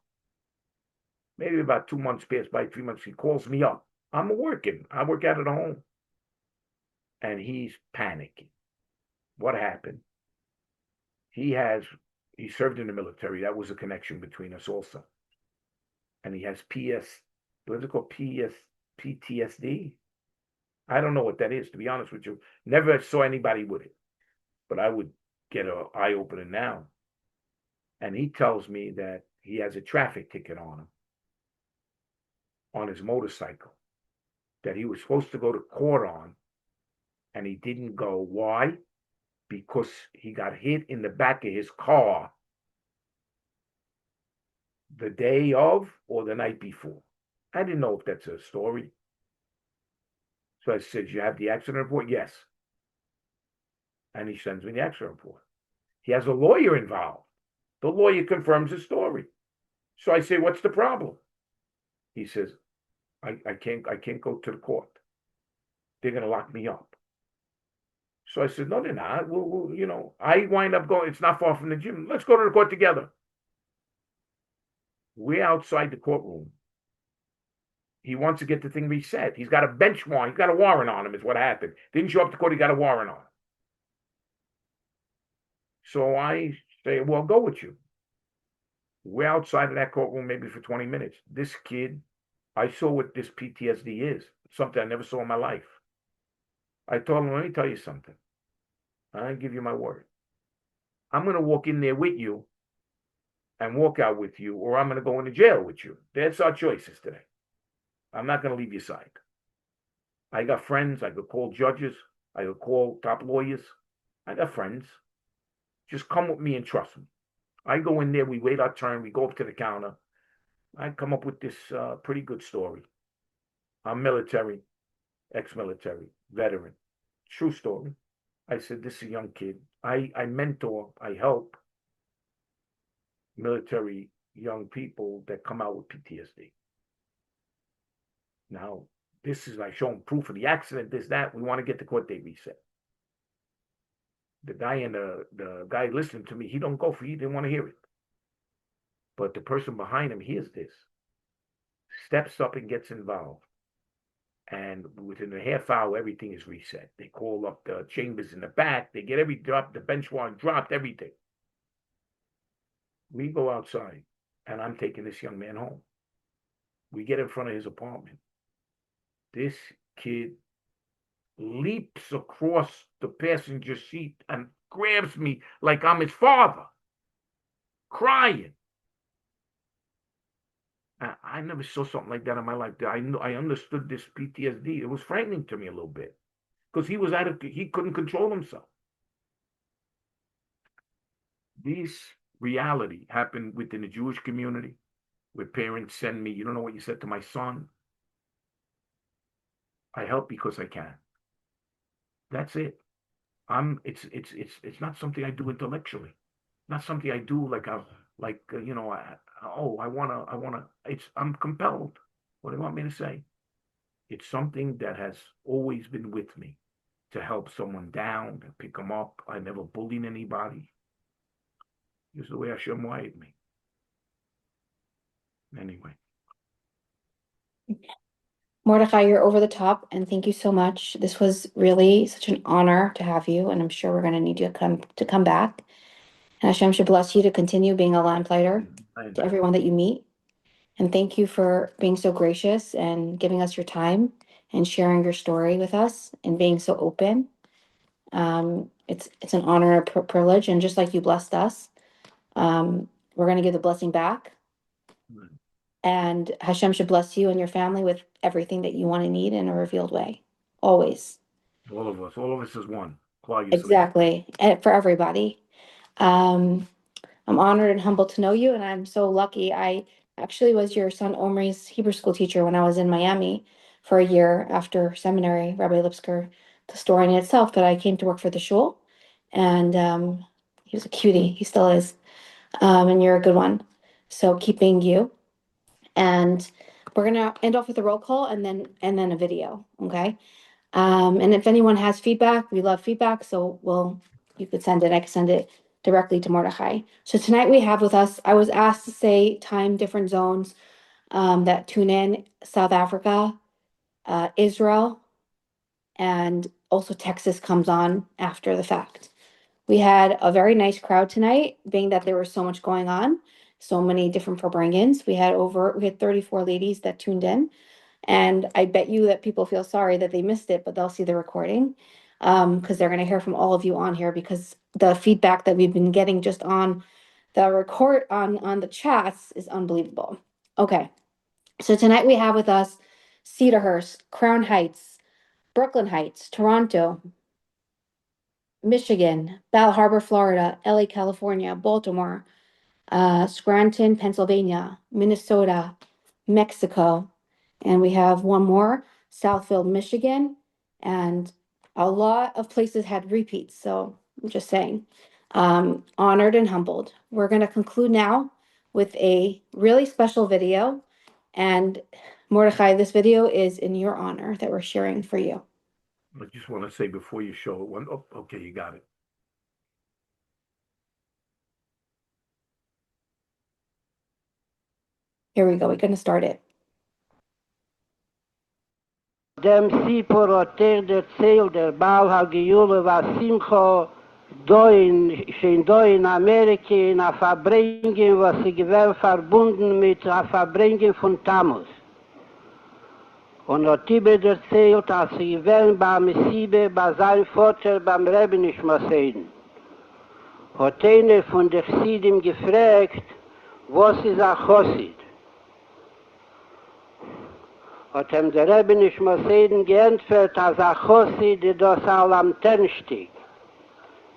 Maybe about 2 months pass by, 3 months, he calls me up. I'm working. I work out at home. And he's panicking. What happened? He served in the military. That was a connection between us also. And he has what is it called? PTSD? I don't know what that is, to be honest with you. Never saw anybody with it. But I would get an eye-opener now. And he tells me that he has a traffic ticket on him, on his motorcycle, that he was supposed to go to court on, and he didn't go. Why? Because he got hit in the back of his car the day of or the night before. I didn't know if that's a story. So I said, you have the accident report? Yes. And he sends me the accident report. He has a lawyer involved. The lawyer confirms the story. So I say, what's the problem? He says, I can't go to the court. They're going to lock me up. So I said, no, they're not. I wind up going, it's not far from the gym. Let's go to the court together. We're outside the courtroom. He wants to get the thing reset. He's got a bench warrant. He's got a warrant on him, is what happened. Didn't show up to court, he got a warrant on him. So I say, well, I'll go with you. We're outside of that courtroom maybe for 20 minutes. This kid I saw what this PTSD is, something I never saw in my life. I told him, let me tell you something. I give you my word. I'm going to walk in there with you and walk out with you, or I'm going to go into jail with you. That's our choices today. I'm not going to leave your side. I got friends. I could call judges. I could call top lawyers. I got friends. Just come with me and trust me. I go in there. We wait our turn. We go up to the counter. I come up with this pretty good story. I'm military, ex-military, veteran. True story. I said, this is a young kid. I mentor, I help military young people that come out with PTSD. Now, this is, I show them proof of the accident, this, that. We want to get the court date reset. The guy listening to me, he don't go for it. He didn't want to hear it. But the person behind him hears this, steps up and gets involved. And within a half hour, everything is reset. They call up the chambers in the back. They get every drop, the bench warrant dropped, everything. We go outside, and I'm taking this young man home. We get in front of his apartment. This kid leaps across the passenger seat and grabs me like I'm his father, crying. I never saw something like that in my life. I understood this PTSD. It was frightening to me a little bit because he couldn't control himself. This reality happened within the Jewish community where parents send me, you don't know what you said to my son. I help because I can. That's it. It's not something I do intellectually. Not something I do I'm compelled. What do you want me to say? It's something that has always been with me to help someone down, to pick them up. I never bullied anybody. This is the way Hashem wired me. Anyway. Mordechai, you're over the top, and thank you so much. This was really such an honor to have you, and I'm sure we're going to need you to come back. And Hashem should bless you to continue being a lamplighter to everyone that you meet. And thank you for being so gracious and giving us your time and sharing your story with us and being so open. It's an honor and a privilege, and just like you blessed us, we're going to give the blessing back. And Hashem should bless you and your family with everything that you want to need in a revealed way. Always. All of us is one. Exactly. And for everybody. I'm honored and humbled to know you, and I'm so lucky. I actually was your son Omri's Hebrew school teacher when I was in Miami for a year after seminary, Rabbi Lipsker, the story in itself, but I came to work for the shul, and he was a cutie. He still is. And you're a good one. So keeping you. And we're gonna end off with a roll call and then a video. Okay. And if anyone has feedback, we love feedback. So you could send it. I could send it directly to Mordechai. So tonight we have with us, I was asked to say time different zones that tune in: South Africa, Israel, and also Texas comes on after the fact. We had a very nice crowd tonight, being that there was so much going on, so many different bring-ins. We had 34 ladies that tuned in. And I bet you that people feel sorry that they missed it, but they'll see the recording because they're going to hear from all of you on here, because the feedback that we've been getting just on the record on the chats is unbelievable. Okay, so tonight we have with us Cedarhurst, Crown Heights, Brooklyn Heights, Toronto, Michigan, Bal Harbor, Florida, LA, California, Baltimore, Scranton, Pennsylvania, Minnesota, Mexico, and we have one more, Southfield, Michigan, and a lot of places had repeats. So I'm just saying, honored and humbled. We're going to conclude now with a really special video. And Mordechai, this video is in your honor that we're sharing for you. I just want to say before you show it okay, you got it. Here we go. We're going to start it. Dem Sipor hat erzählt, der Baal HaGiule war Simcho, schon da in Amerika, in a Verbringen, was sie gewähnt verbunden mit a Verbringen von Tammuz. und hat Tiber erzählt, als sie gewähnt beim Messibe, bei seinem Vater, beim Rebbe nicht mehr sehen. Hat einer von der Chassidim gefragt, was ist ein Chassid? Hat ihm der Rebbe nicht mehr sehen geantwortet, als ein Chassid, die das an Lamtern stieg.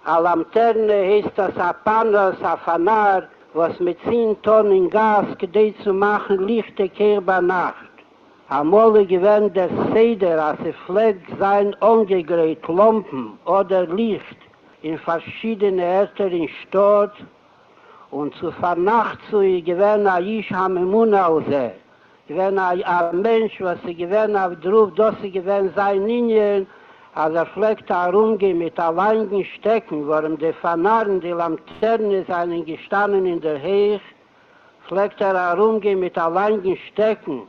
An Lamterne heißt das ein Panos, ein Fanar, was mit 10 Tonnen Gas gedreht zu machen, lichte Kehr bei Nacht. Amole gewinnt der Seder, als pflegt sein ungegräht, Lumpen oder Licht in verschiedene Orte in Stadt und zu Vernacht zu gewinnt ein Ish Hamemuna aus er. Gewinnt ein Mensch, was sie gewinnt auf Druf, dass sie gewinnt sein Linien, als pflegt herumgehen mit alleinigen Stecken, warum die Fanaren, die Lanterne seien gestanden in der Heich, pflegt herumgehen mit alleinigen Stecken,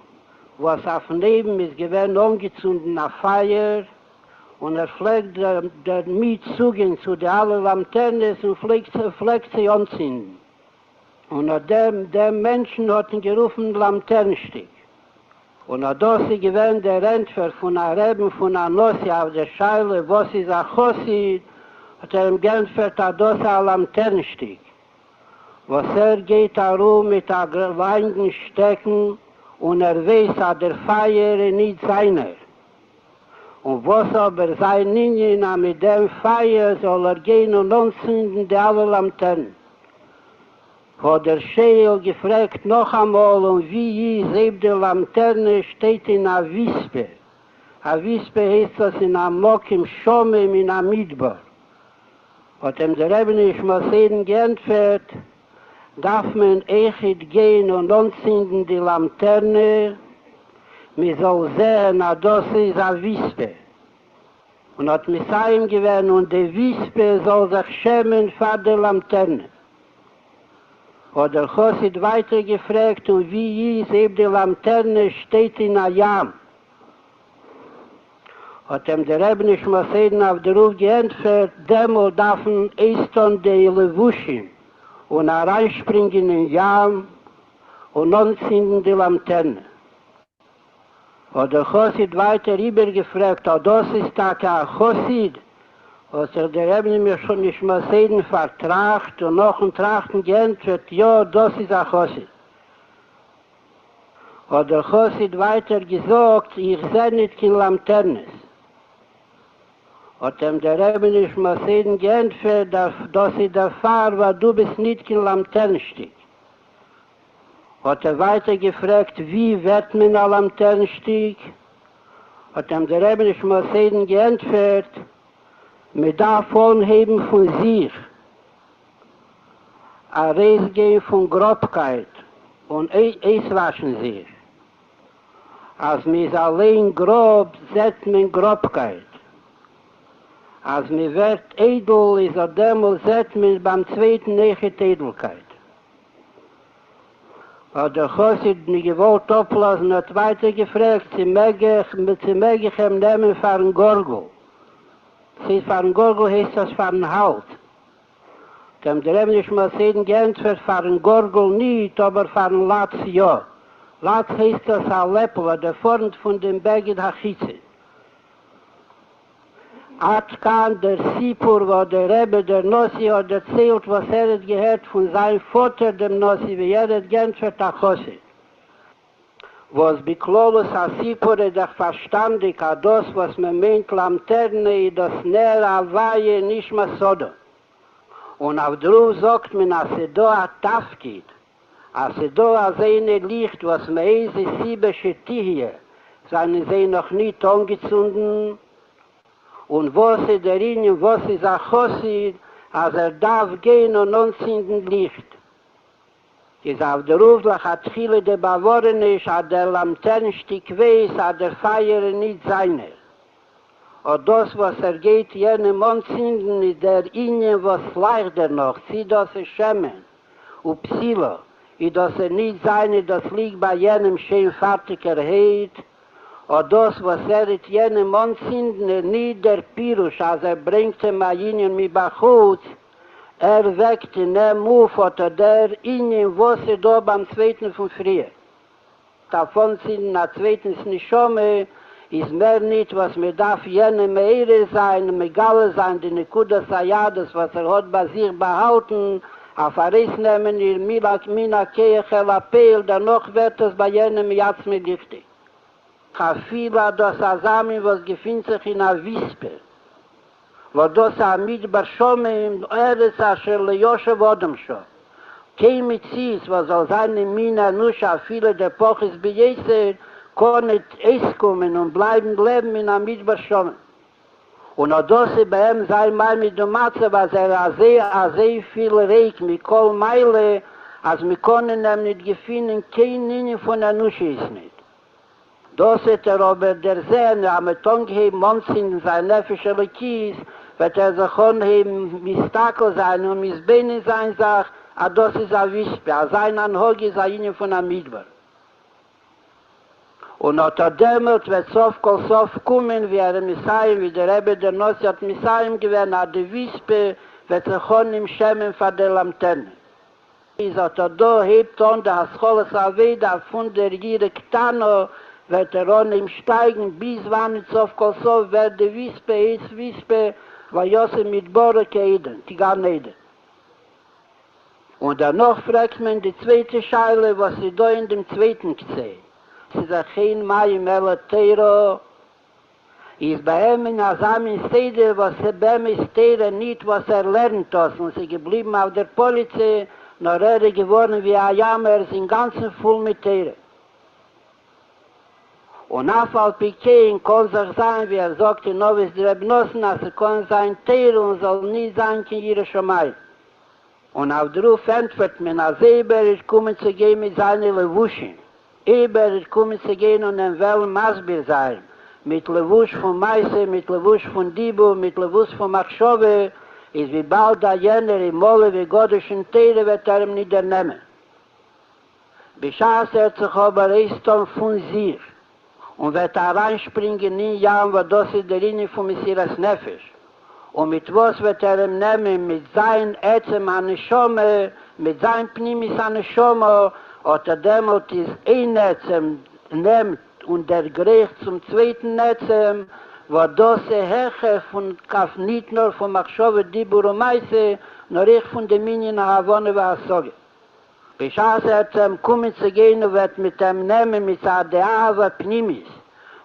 was auf Leben ist gewähnt ungezündet nach Feier und pflegt der Mietzugehen zu den allen Lanternen und pflegt sie anzünden. Und der Menschen hat ihn gerufen Lanternenstück. Und da sie gewähnt der Rentfer von der Rebbe von der Nossi auf der Scheile, was ist ein Chassid, hat ihm geantwortet, da sie ein Lanternenstück. Was geht herum mit der kleinen Stecken, und weiß, dass der Feier nicht seiner. Und was aber sein Linien, mit dem Feier soll gehen und anzünden die alle Lanternen. Hat der Scheel gefragt noch einmal, und wie ist die Lanterne steht in einer Wispe. Eine Wispe heißt das in einem Mock im Schomem in einem Midbar. Hat ihm der Rebbe nicht mal sehen geantwortet, darf man echt gehen und anzünden die Lanterne, man soll sehen, dass das ist eine Wispe. Und hat Messiah gewähnt und die Wispe soll sich schämen vor der Lanterne. Hat der Chassid weiter gefragt, und wie ist eben die Lanterne steht in einer Jam. Hat ihm der Rebbe nicht mal sehen auf der Ruf geantwortet, demol darf man erst an die Levushim und reinspringen in den Jam und anzünden die Lanterne. Hat der Chassid weiter übergefragt, das ist da kein Chassid, hat der Rebbe mir schon nicht mehr sehen vertracht und noch ein Trachten geantwortet, ja, das ist ein Chassid. Hat der Chassid weiter gesagt, ich sehe nicht kein Lanternes. Hat ihm der Rebbe nicht mehr sehen geantwortet, dass ich der Fahr war, du bist nicht kein Lanternenstück. Hat weiter gefragt, wie wird man ein Lanternenstück? Hat ihm der Rebbe nicht mehr sehen geantwortet, man darf anheben von sich, ein Reisgehen von Grobkeit und Eiswaschen sich. Als man ist allein grob, setzt man Grobkeit. Als man wird edel, ist er demnach setzt man beim zweiten Nechet Edelkeit. Hat der Chassid nicht gewollt ablassen, hat weiter gefragt, sie möge ich ihm nehmen für einen Gorgel. Sie für einen Gorgel heißt das für einen Halt. Dem der Rebbe nicht mal sehen geantwortet, für einen Gorgel nicht, aber für einen Latz ja. Latz heißt das ein Leppel, der Form von dem Begit Hachitze. Atkan der Sipur, wo der Rebbe der Nossi hat erzählt, was hat gehört von seinem Vater, dem Nossi, wie hat geantwortet, der Chassid. Was beklolus a Sipur ist doch verstandig, a das, was man meint, Lanterne, das Näher, a Weihe, nicht mehr so. Und auf Druf sagt man, als sie da a Tafkid, als sie da a seine Licht, was man eise siebesche Tihie, seien sie noch nicht angezündet. Und was ist der Ingen, was ist a Chassid, als darf gehen und anzünden Licht. Ist auf der Ruf, hat viele der Bewohner ist, hat der Lanternenstück weiß, hat der Feier nicht seine. Und das, was geht, jenem anzünden, ist der Ingen, was leicht noch, sie das schämen. Und Psylo, ist das nicht seine, das liegt bei jenem schön fertiger Heid. Und das, was jenem anzünden, nicht der Pirush, als bringt ihm ein Ingen mit Bachutz, weckt in dem Muf, oder der Ingen, was da beim Zweiten von früher. davon sind, na zweitens nicht Schome, ist mehr nicht, was mir darf jene Meere sein, Megale sein, die Nekuda Sayades, was hat bei sich behalten, auf Aris nehmen, ihr Mina Keechel Appel, danach wird es bei jenem Jatz mit Dichte. Chafila das Asami, was gefindt sich in der Wispe, wo das Amidbar Schome im Eres Asher Lejoshe Wodem schon. Kein Mitzis, was soll seine Mina Nusha viele der Poches bejeser, kann nicht es kommen und bleiben leben in Amidbar Schome. Und auch das bei ihm sei mal mit dem Matze, was sehr viel Reik mit Kol Meile, als wir können ihm nicht gefunden, kein Linie von der Nusche ist nicht. Das hat aber der Sehne, am Ton geheben, Monzin in sein nefischer Kies, wird sich anheben, Mistakel sein und Misbene sein, sagt, das ist ein Wispe, sein Anhog ist ein Linie von der Midbar. Und unter Dämmelt wird Sof kommen, wie Messiah, wie der Rebbe der Nossi hat Messiah gewähnt, an der Wispe wird sich im Schämen von der Lamtenne. Ist da hebt der Scholes Aveda von der Jire Ktano, wird im Steigen, bis wann es auf Kosovo wird die Wispe, weil Jose mit Bore keiden, die gar nicht. Und danach fragt man die zweite Scheile, was sie da in dem zweiten gesehen. Sie sagt, kein Mai im Torah, ist bei ihm in Asamin Seder, was er bei ihm ist Torah nicht, was lernt hat, und sie geblieben auf der Polizei, nur geworden wie ein Jammer, sind ganzen voll mit Torah. Und auf Piquet kann sich sein, wie sagt, in Novis der Rebnossen, als kann sein Torah und soll nie sein, in ihre Schamai. Und auf der Ruf entfört man, als Eber ist kommen zu gehen mit seinen Lewuschen. Eber ist kommen zu gehen und ein Masbir sein. Mit Lewusch von Meise, mit Lewusch von Dibu, mit Lewusch von Machshove, ist wie bald der Jener im Molle, wie Gottischen Tere wird ihm niedernehmen. Beschaß sich aber Eiston von sich und wird reinspringen in Jahren, wo das ist der Linie von Messias Nefesh. Und mit was wird ihm nehmen? Mit sein Ätzem an der Schome, mit sein Pnimis an der Schome, oder demut ist ein Ätzem, nimmt und der Gericht zum zweiten Ätzem, wo das Heche von Kaf nicht nur von Machshove, Dibur und Meise, nur ich von den Minien Havone war Soge. Beschaß kommen zu gehen und wird mit dem nehmen, mit der Ava Pnimis.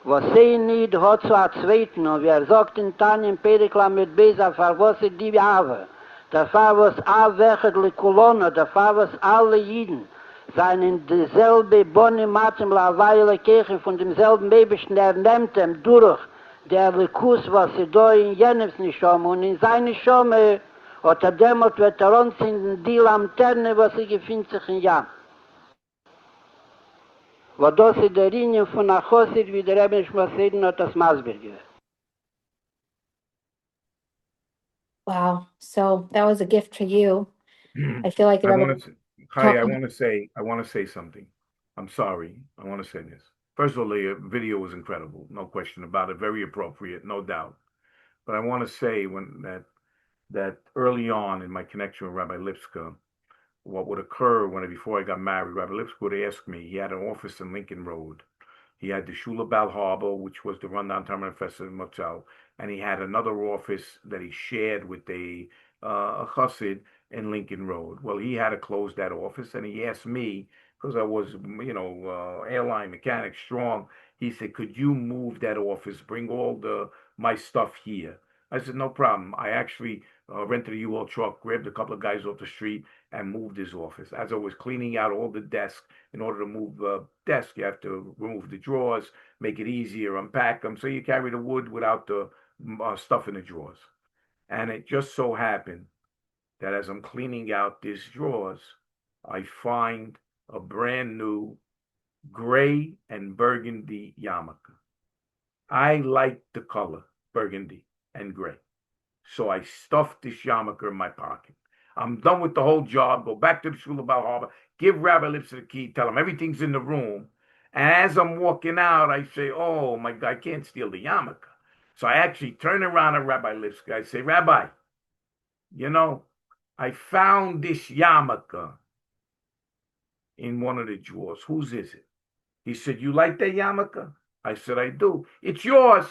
Was sie nicht hat zu einem Zweiten, und wie sagt in Tanya im Perikla mit Besa, für was ist die Ava? Dafür was welche die Kolonne, dafür was alle Jiden, seien in derselbe Bonne Matem la Weile Kirche von demselben Babischen, nimmt ihm durch der Likus, was sie da in Jenems nicht haben, und in seine Schome, oder demut wird uns in die Lanterne, was sie gefindt sich in Jan. Wo das ist der Linie von Achosid, wie der Rebbe Schmasseden hat das Masber gewählt. Wow. So that was a gift for you. I feel like the Rebbe. I want to say something. I'm sorry. I want to say this. First of all, the video was incredible. No question about it. Very appropriate, no doubt. But I want to say that early on in my connection with Rabbi Lipska, what would occur before I got married, Rabbi Lipska would ask me, he had an office in Lincoln Road. He had the Shula Bal Harbor, which was the rundown terminal festival in Motel, and he had another office that he shared with a chassid in Lincoln Road. Well, he had to close that office, and he asked me, because I was, airline mechanic strong, he said, could you move that office, bring all my stuff here? I said, no problem. I actually rented a U-Haul truck, grabbed a couple of guys off the street, and moved his office. As I was cleaning out all the desks, in order to move the desk, you have to remove the drawers, make it easier, unpack them, so you carry the wood without the stuff in the drawers. And it just so happened that as I'm cleaning out these drawers, I find a brand new gray and burgundy yarmulke. I like the color burgundy and gray. So I stuffed this yarmulke in my pocket. I'm done with the whole job, go back to the Shul Bal Harbor, give Rabbi Lipsa the key, tell him everything's in the room. And as I'm walking out, I say, oh my God, I can't steal the yarmulke. So I actually turn around to Rabbi Lipska. I say, Rabbi, I found this yarmulke in one of the drawers. Whose is it? He said, you like that yarmulke? I said, I do. It's yours.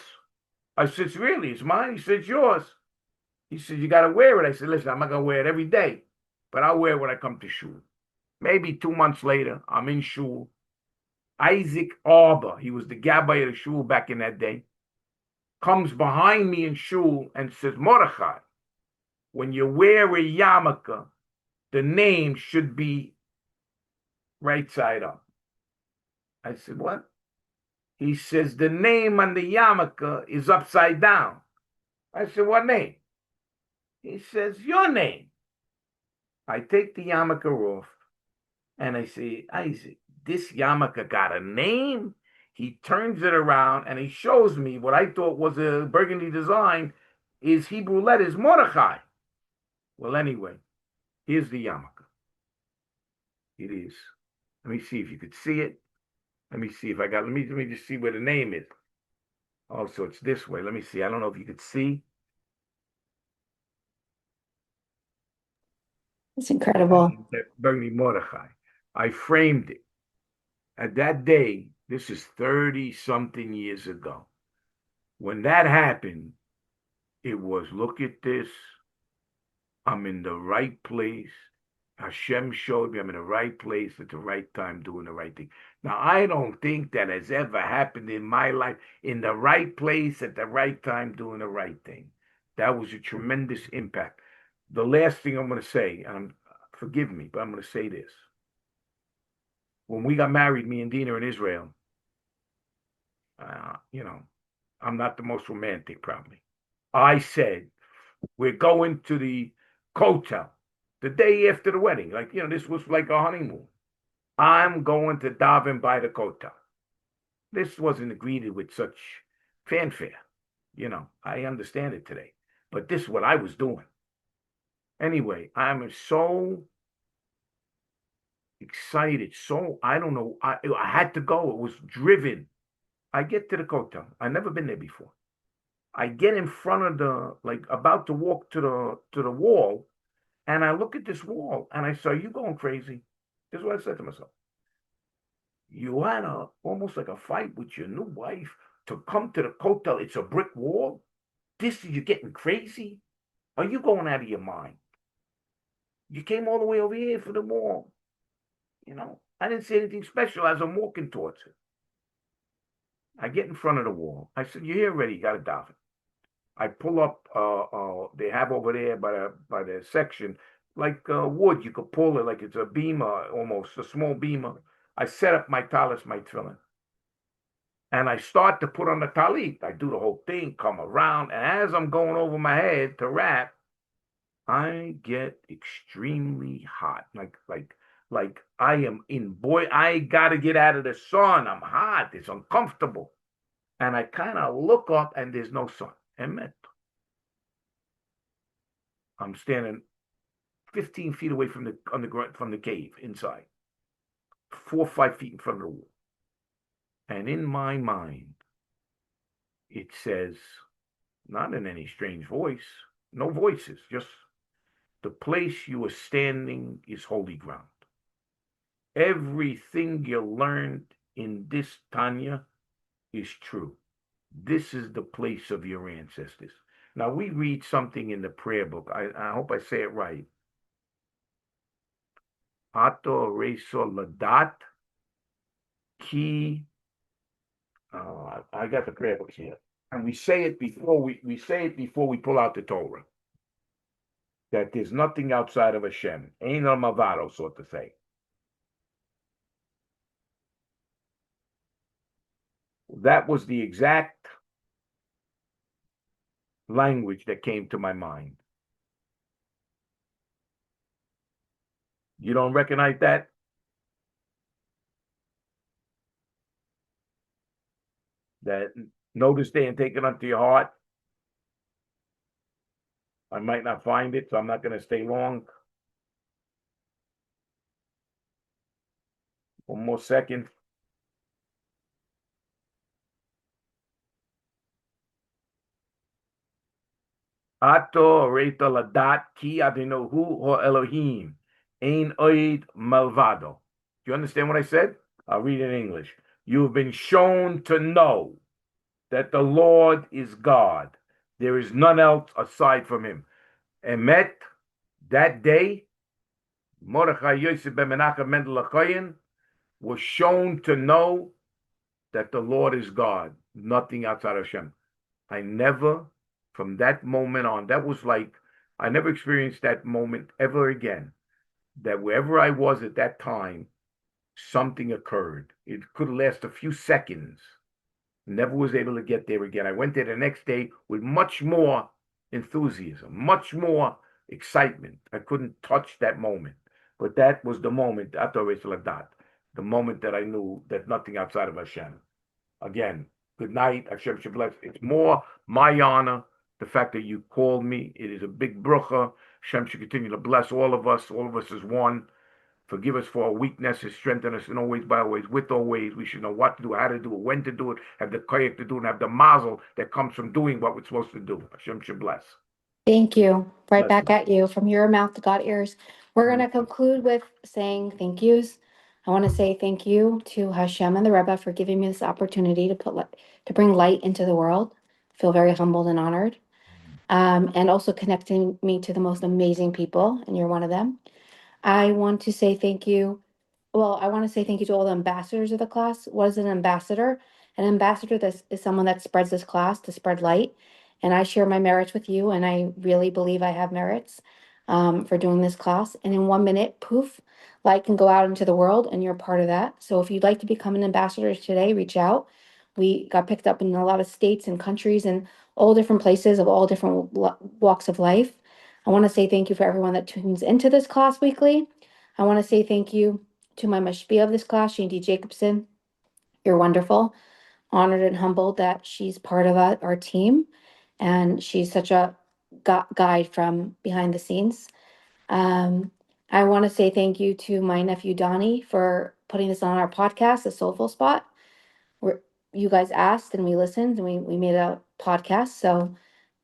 I said, really? It's mine? He said, it's yours. He said, you got to wear it. I said, listen, I'm not going to wear it every day, but I'll wear it when I come to shul. Maybe 2 months later, I'm in shul. Isaac Arba, he was the gabbai of the shul back in that day, comes behind me in shul and says, Mordechai, when you wear a yarmulke, the name should be right side up. I said, what? He says, the name on the yarmulke is upside down. I said, what name? He says, your name. I take the yarmulke off and I say, Isaac, this yarmulke got a name? He turns it around and he shows me what I thought was a burgundy design is Hebrew letters, Mordechai. Well, anyway, here's the yarmulke. It is. Let me see if you could see it. Let me see if I got, let me just see where the name is. Oh, so it's this way. Let me see. I don't know if you could see. It's incredible. Burgundy Mordechai. I framed it. At that day, this is 30 something years ago. When that happened, it was, look at this. I'm in the right place. Hashem showed me I'm in the right place at the right time doing the right thing. Now, I don't think that has ever happened in my life, in the right place at the right time doing the right thing. That was a tremendous impact. The last thing I'm going to say, and forgive me, but I'm going to say this. When we got married, me and Dina in Israel, I'm not the most romantic, probably. I said, we're going to the hotel the day after the wedding. Like, this was like a honeymoon. I'm going to daven by the hotel. This wasn't greeted with such fanfare. I understand it today. But this is what I was doing. Anyway, I'm so excited. So, I don't know. I had to go. It was driven. I get to the hotel. I've never been there before. I get in front of about to walk to the wall, and I look at this wall, and I say, you going crazy? This is what I said to myself. You had almost like a fight with your new wife to come to the hotel. It's a brick wall. You're getting crazy? Are you going out of your mind? You came all the way over here for the wall. I didn't say anything special as I'm walking towards it. I get in front of the wall. I said, you're here already. You got to daven. I pull up, they have over there by the section, like wood. You could pull it like it's a beamer, almost a small beamer. I set up my talis, my tefillin. And I start to put on the talit. I do the whole thing, come around. And as I'm going over my head to wrap, I get extremely hot. Like I am I got to get out of the sun. I'm hot. It's uncomfortable. And I kind of look up and there's no sun. Emet. I'm standing 15 feet away from the cave inside, 4 or 5 feet in front of the wall. And in my mind, it says, not in any strange voice, no voices, just the place you are standing is holy ground. Everything you learned in this Tanya is true. This is the place of your ancestors. Now, we read something in the prayer book. I hope I say it right. Ato reso ladat ki. I got the prayer book here, and we say it before we pull out the Torah. That there's nothing outside of Hashem. Ein al mavado, so to say. That was the exact language that came to my mind. You don't recognize that? That notice day and take it unto your heart. I might not find it, so I'm not going to stay long. One more second. Ato reita ladat ki adinohu ho Elohim ein oid malvado. Do you understand what I said? I'll read it in English. You have been shown to know that the Lord is God. There is none else aside from him. Emet, that day, Mordechai Yosef ben Menachem Mendel HaKohen was shown to know that the Lord is God, nothing outside of Hashem. I never, from that moment on, that was like, I never experienced that moment ever again. That wherever I was at that time, something occurred. It could last a few seconds. Never was able to get there again. I went there the next day with much more enthusiasm, much more excitement. I couldn't touch that moment. But that was the moment, the moment that I knew that nothing outside of Hashem. Again, good night. Hashem should bless. It's more my honor, the fact that you called me. It is a big bracha. Hashem should continue to bless all of us as one. Forgive us for our weaknesses, strengthen us in all ways, by always, with all ways. We should know what to do, how to do it, when to do it, have the koyach to do it, and have the mazel that comes from doing what we're supposed to do. Hashem should bless. Thank you. Right Bless back at you from your mouth to God ears. We're going to conclude with saying thank yous. I want to say thank you to Hashem and the Rebbe for giving me this opportunity to bring light into the world. I feel very humbled and honored. And also connecting me to the most amazing people, and you're one of them. I want to say thank you. Well, I want to say thank you to all the ambassadors of the class. What is an ambassador? An ambassador is someone that spreads this class to spread light. And I share my merits with you, and I really believe I have merits for doing this class. And in 1 minute, poof, light can go out into the world, and you're part of that. So if you'd like to become an ambassador today, reach out. We got picked up in a lot of states and countries and all different places of all different walks of life. I want to say thank you for everyone that tunes into this class weekly. I want to say thank you to my mashpia of this class, Shandy Jacobson. You're wonderful. Honored and humbled that she's part of our team, and she's such a guide from behind the scenes. I want to say thank you to my nephew Donnie for putting this on our podcast, The Soulful Spot. Where you guys asked and we listened and we made a podcast. So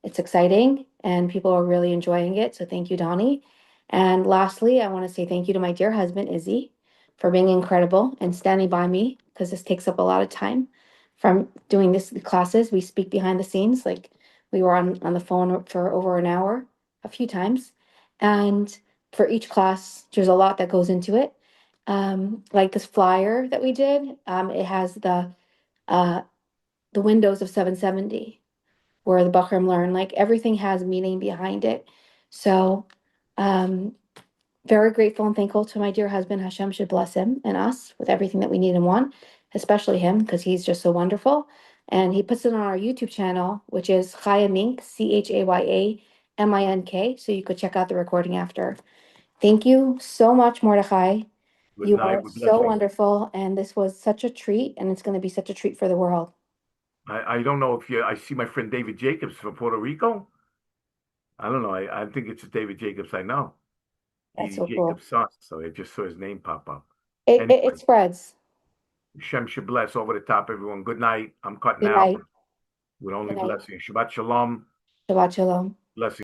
it's exciting and people are really enjoying it. So thank you, Donnie. And lastly, I want to say thank you to my dear husband, Izzy, for being incredible and standing by me because this takes up a lot of time from doing the classes. We speak behind the scenes, like we were on the phone for over an hour a few times. And for each class, there's a lot that goes into it. Like this flyer that we did, it has the windows of 770 where the Bachram learn, like everything has meaning behind it. So very grateful and thankful to my dear husband. Hashem should bless him and us with everything that we need and want, especially him because he's just so wonderful. And he puts it on our YouTube channel, which is Chaya Mink, ChayaMink. So you could check out the recording after. Thank you so much, Mordechai. Good You night. are so wonderful, and this was such a treat, and it's going to be such a treat for the world. I don't know if I see my friend David Jacobs from Puerto Rico. I don't know. I think it's David Jacobs I know. That's He's so cool. Jacob's son, so I just saw his name pop up. It spreads. Hashem should bless over the top, everyone. Good night. I'm cutting Good out night. with only Good night. blessing. Shabbat shalom. Shabbat shalom. Blessing.